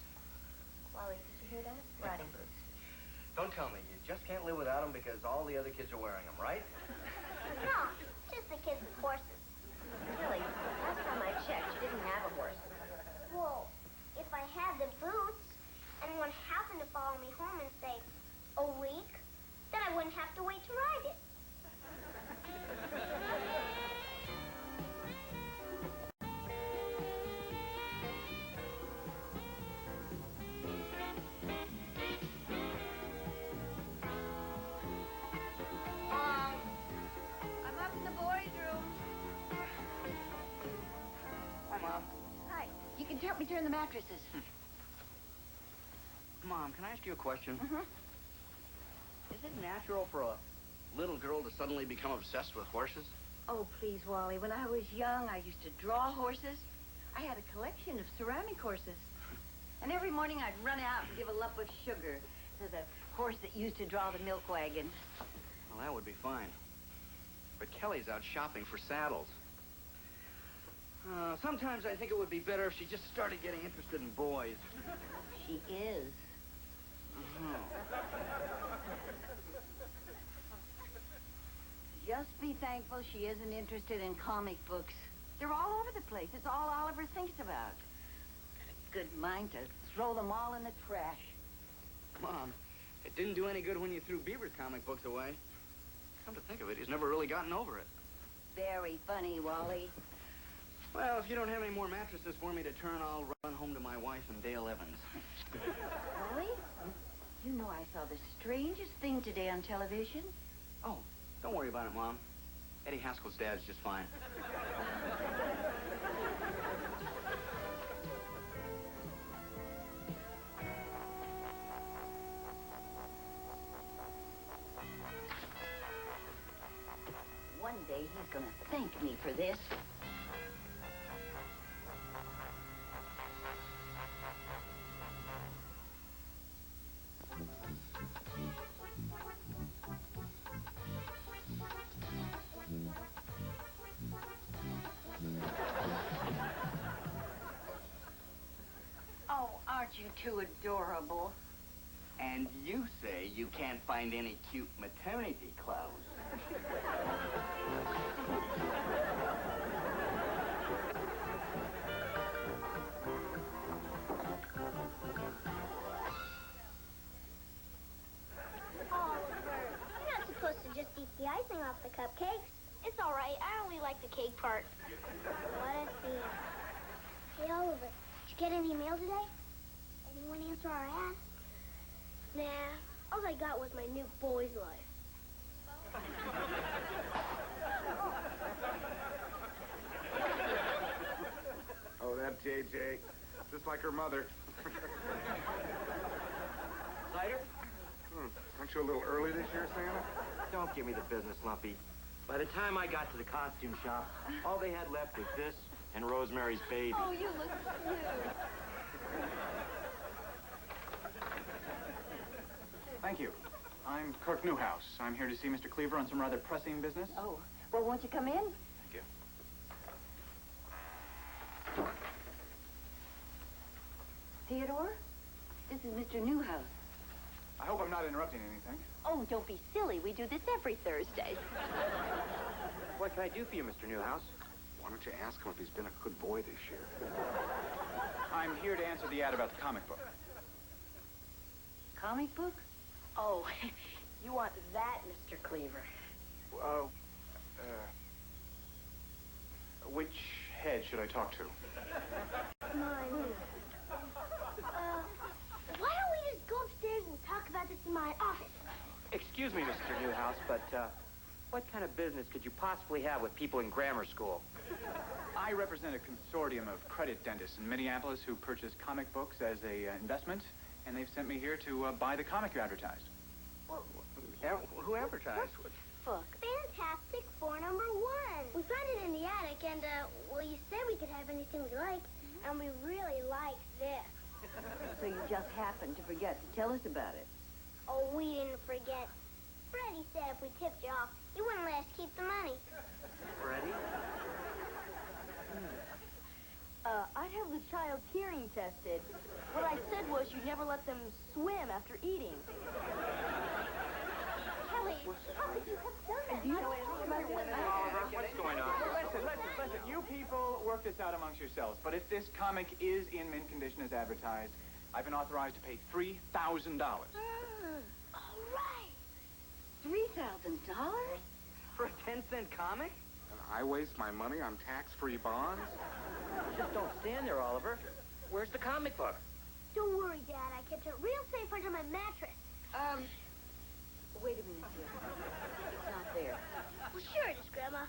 Wally, did you hear that? Riding boots. Don't tell me. You just can't live without them because all the other kids are wearing them, right? No, just the kids with horses. Kelly, last time I checked, you didn't have a horse. Well, if I had the boots and one happened to follow me home in, say, a week, then I wouldn't have to wait to ride it. I'm up in the boys' room. Hi, Mom. Hi. You can help me turn the mattresses. Mom, can I ask you a question? Mm-hmm. Is it natural for a little girl to suddenly become obsessed with horses? Oh, please, Wally. When I was young, I used to draw horses. I had a collection of ceramic horses. And every morning I'd run out and give a lump of sugar to the horse that used to draw the milk wagon. Well, that would be fine. But Kelly's out shopping for saddles. Sometimes I think it would be better if she just started getting interested in boys. She is. Just be thankful she isn't interested in comic books. They're all over the place. It's all Oliver thinks about. Got a good mind to throw them all in the trash. Mom, it didn't do any good when you threw Beaver's comic books away. Come to think of it, he's never really gotten over it. Very funny, Wally. Well, if you don't have any more mattresses for me to turn, I'll run home to my wife and Dale Evans. Wally? You know I saw the strangest thing today on television. Oh, don't worry about it, Mom. Eddie Haskell's dad's just fine. One day he's gonna thank me for this. Oh, aren't you too adorable? And you say you can't find any cute maternity clothes. You're not supposed to just eat the icing off the cupcakes. It's all right. I only like the cake part. What a theme. Hey, Oliver, did you get any mail today? Anyone answer our ad? Nah, all I got was my new boy's life. Oh, that JJ. Just like her mother. Cider? Aren't you a little early this year, Santa? Don't give me the business, Lumpy. By the time I got to the costume shop, all they had left was this and Rosemary's Baby. Oh, you look cute. Thank you. I'm Kirk Newhouse. I'm here to see Mr. Cleaver on some rather pressing business. Oh, well, won't you come in? Thank you. Theodore, this is Mr. Newhouse. I hope I'm not interrupting anything. Oh, don't be silly. We do this every Thursday. What can I do for you, Mr. Newhouse? Why don't you ask him if he's been a good boy this year? I'm here to answer the ad about the comic book. Comic book? Oh, you want that, Mr. Cleaver? Which head should I talk to? Mine. Why don't we just go upstairs and talk about this in my office? Excuse me, Mr. Newhouse, but what kind of business could you possibly have with people in grammar school? I represent a consortium of credit dentists in Minneapolis who purchase comic books as a investment, and they've sent me here to buy the comic you advertised. Who advertised? Book. Fantastic Four #1. We found it in the attic, and, well, you said we could have anything we like, and we really like this. So you just happened to forget to tell us about it. Oh, we didn't forget. Freddie said if we tipped you off, you wouldn't let us keep the money. Freddie? I'd have the child's hearing tested. What I said was you never let them swim after eating. Kelly, how could you have done that? Do you know anything about women? What's going on? Listen. You people work this out amongst yourselves. But if this comic is in mint condition as advertised, I've been authorized to pay $3,000. All right. $3,000? For a 10-cent comic? And I waste my money on tax-free bonds? Just don't stand there, Oliver. Where's the comic book? Don't worry, Dad. I kept it real safe under my mattress. Wait a minute here. It's not there. Well, sure it is, Grandma.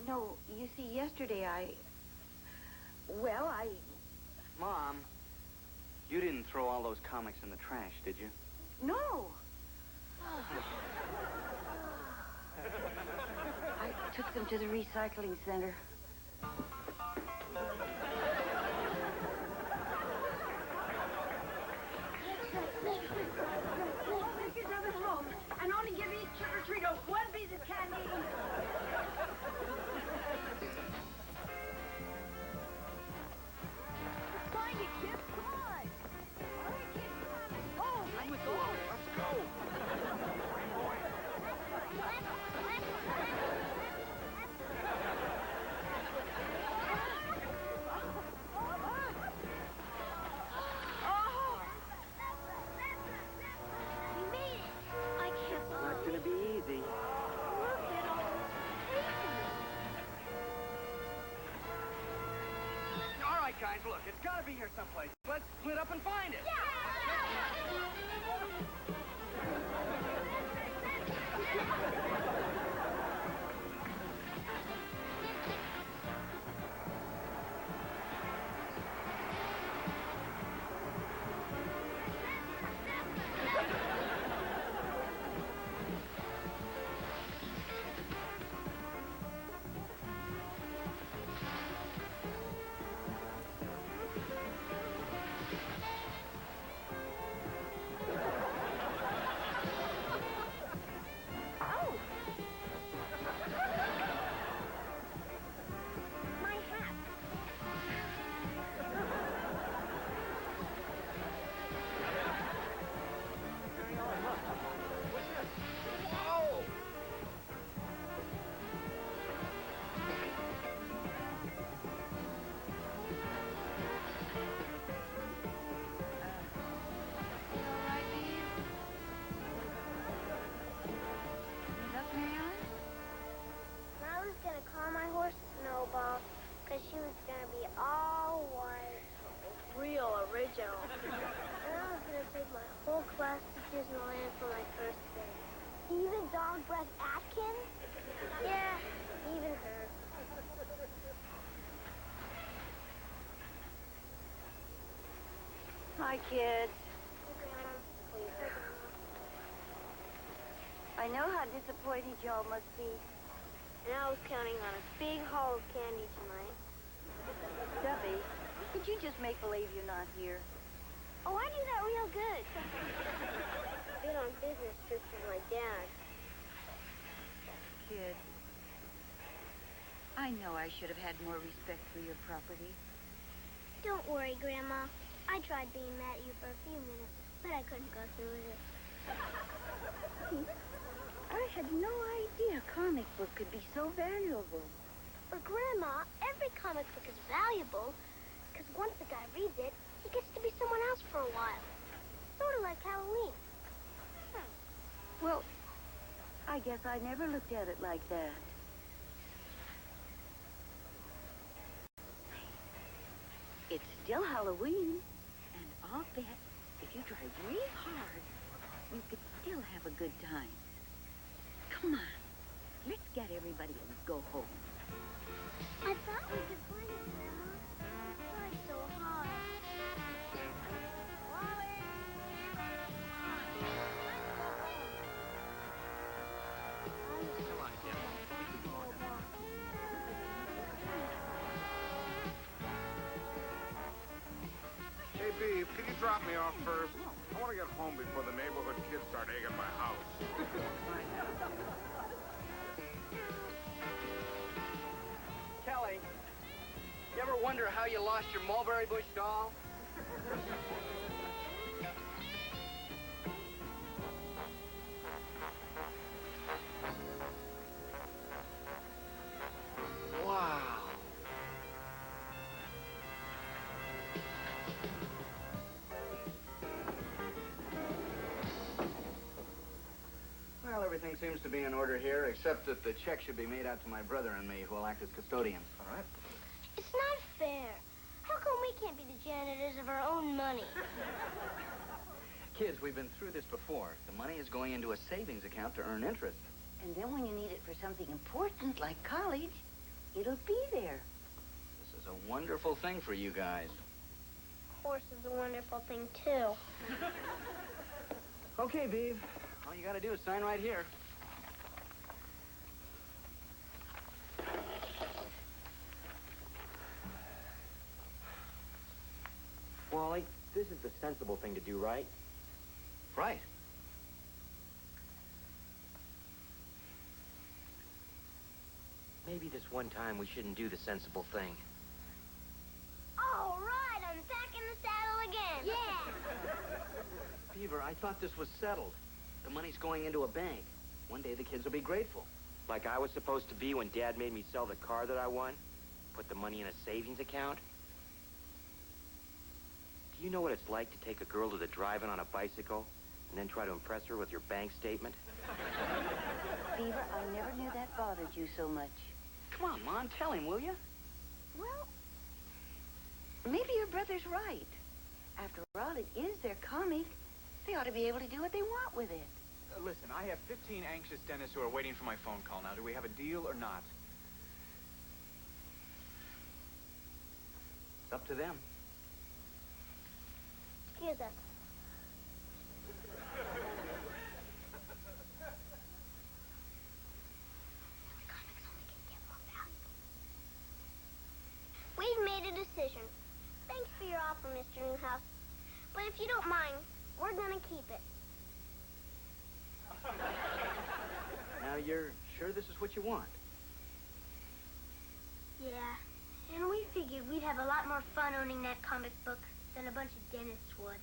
No, you see, yesterday Mom, you didn't throw all those comics in the trash, did you? No. I took them to the recycling center. guys, look, it's gotta be here someplace. Let's split up and find it. She was gonna be all white. Real original. And I was gonna take my whole class to Disneyland for my first day. Even Dog Breath Atkins? Yeah, even her. Hi, kids. I know how disappointed y'all must be. And I was counting on a big haul of candy tonight. Stubby, could you just make believe you're not here? Oh, I do that real good. Been on business trips with my dad. Kid, I know I should have had more respect for your property. Don't worry, Grandma. I tried being mad at you for a few minutes, but I couldn't go through with it. I had no idea a comic book could be so valuable. For Grandma, every comic book is valuable, because once the guy reads it, he gets to be someone else for a while. Sort of like Halloween. Well, I guess I never looked at it like that. It's still Halloween, and I'll bet if you try real hard, you could still have a good time. Come on, let's get everybody and go home. I thought we could find it, Grandma. I tried so hard. Come on, kid. Hey, Beaver, can you drop me off first? I want to get home before the neighborhood kids start egging my house. Kelly, you ever wonder how you lost your mulberry bush doll? Wow. Well, everything seems to be in order here, except that the check should be made out to my brother and me, who will act as custodians. All right? It's not fair. How come we can't be the janitors of our own money? Kids, we've been through this before. The money is going into a savings account to earn interest. And then when you need it for something important like college, it'll be there. This is a wonderful thing for you guys. Horse is a wonderful thing, too. Okay, Beav. All you got to do is sign right here. Wally, this is the sensible thing to do, right? Right. Maybe this one time we shouldn't do the sensible thing. All right, I'm back in the saddle again. Yeah. Beaver, I thought this was settled. The money's going into a bank. One day the kids will be grateful. Like I was supposed to be when Dad made me sell the car that I won? Put the money in a savings account? Do you know what it's like to take a girl to the drive-in on a bicycle and then try to impress her with your bank statement? Beaver, I never knew that bothered you so much. Come on, Mom, tell him, will you? Well, Maybe your brother's right. After all, it is their comic. They ought to be able to do what they want with it. Listen, I have 15 anxious dentists who are waiting for my phone call now. Do we have a deal or not? It's up to them. Excuse us. We've made a decision. Thanks for your offer, Mr. Newhouse. But if you don't mind, we're gonna keep it. Now, you're sure this is what you want? Yeah, and we figured we'd have a lot more fun owning that comic book than a bunch of dentists would.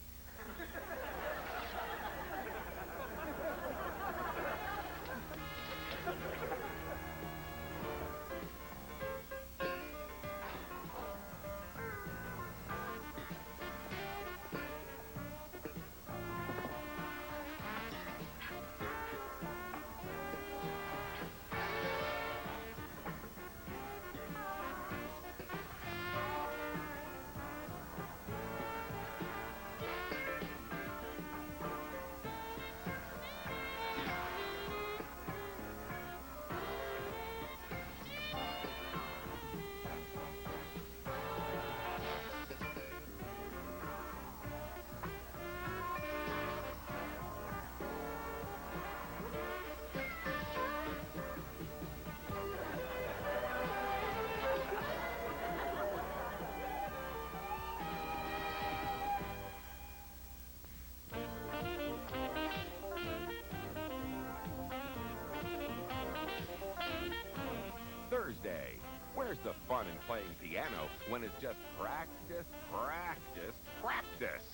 Thursday. Where's the fun in playing piano when it's just practice, practice, practice?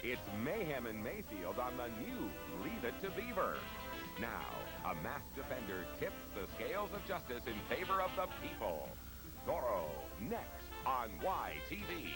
It's Mayhem in Mayfield on the new Leave It to Beaver. Now, a masked defender tips the scales of justice in favor of the people. Zorro, next on YTV.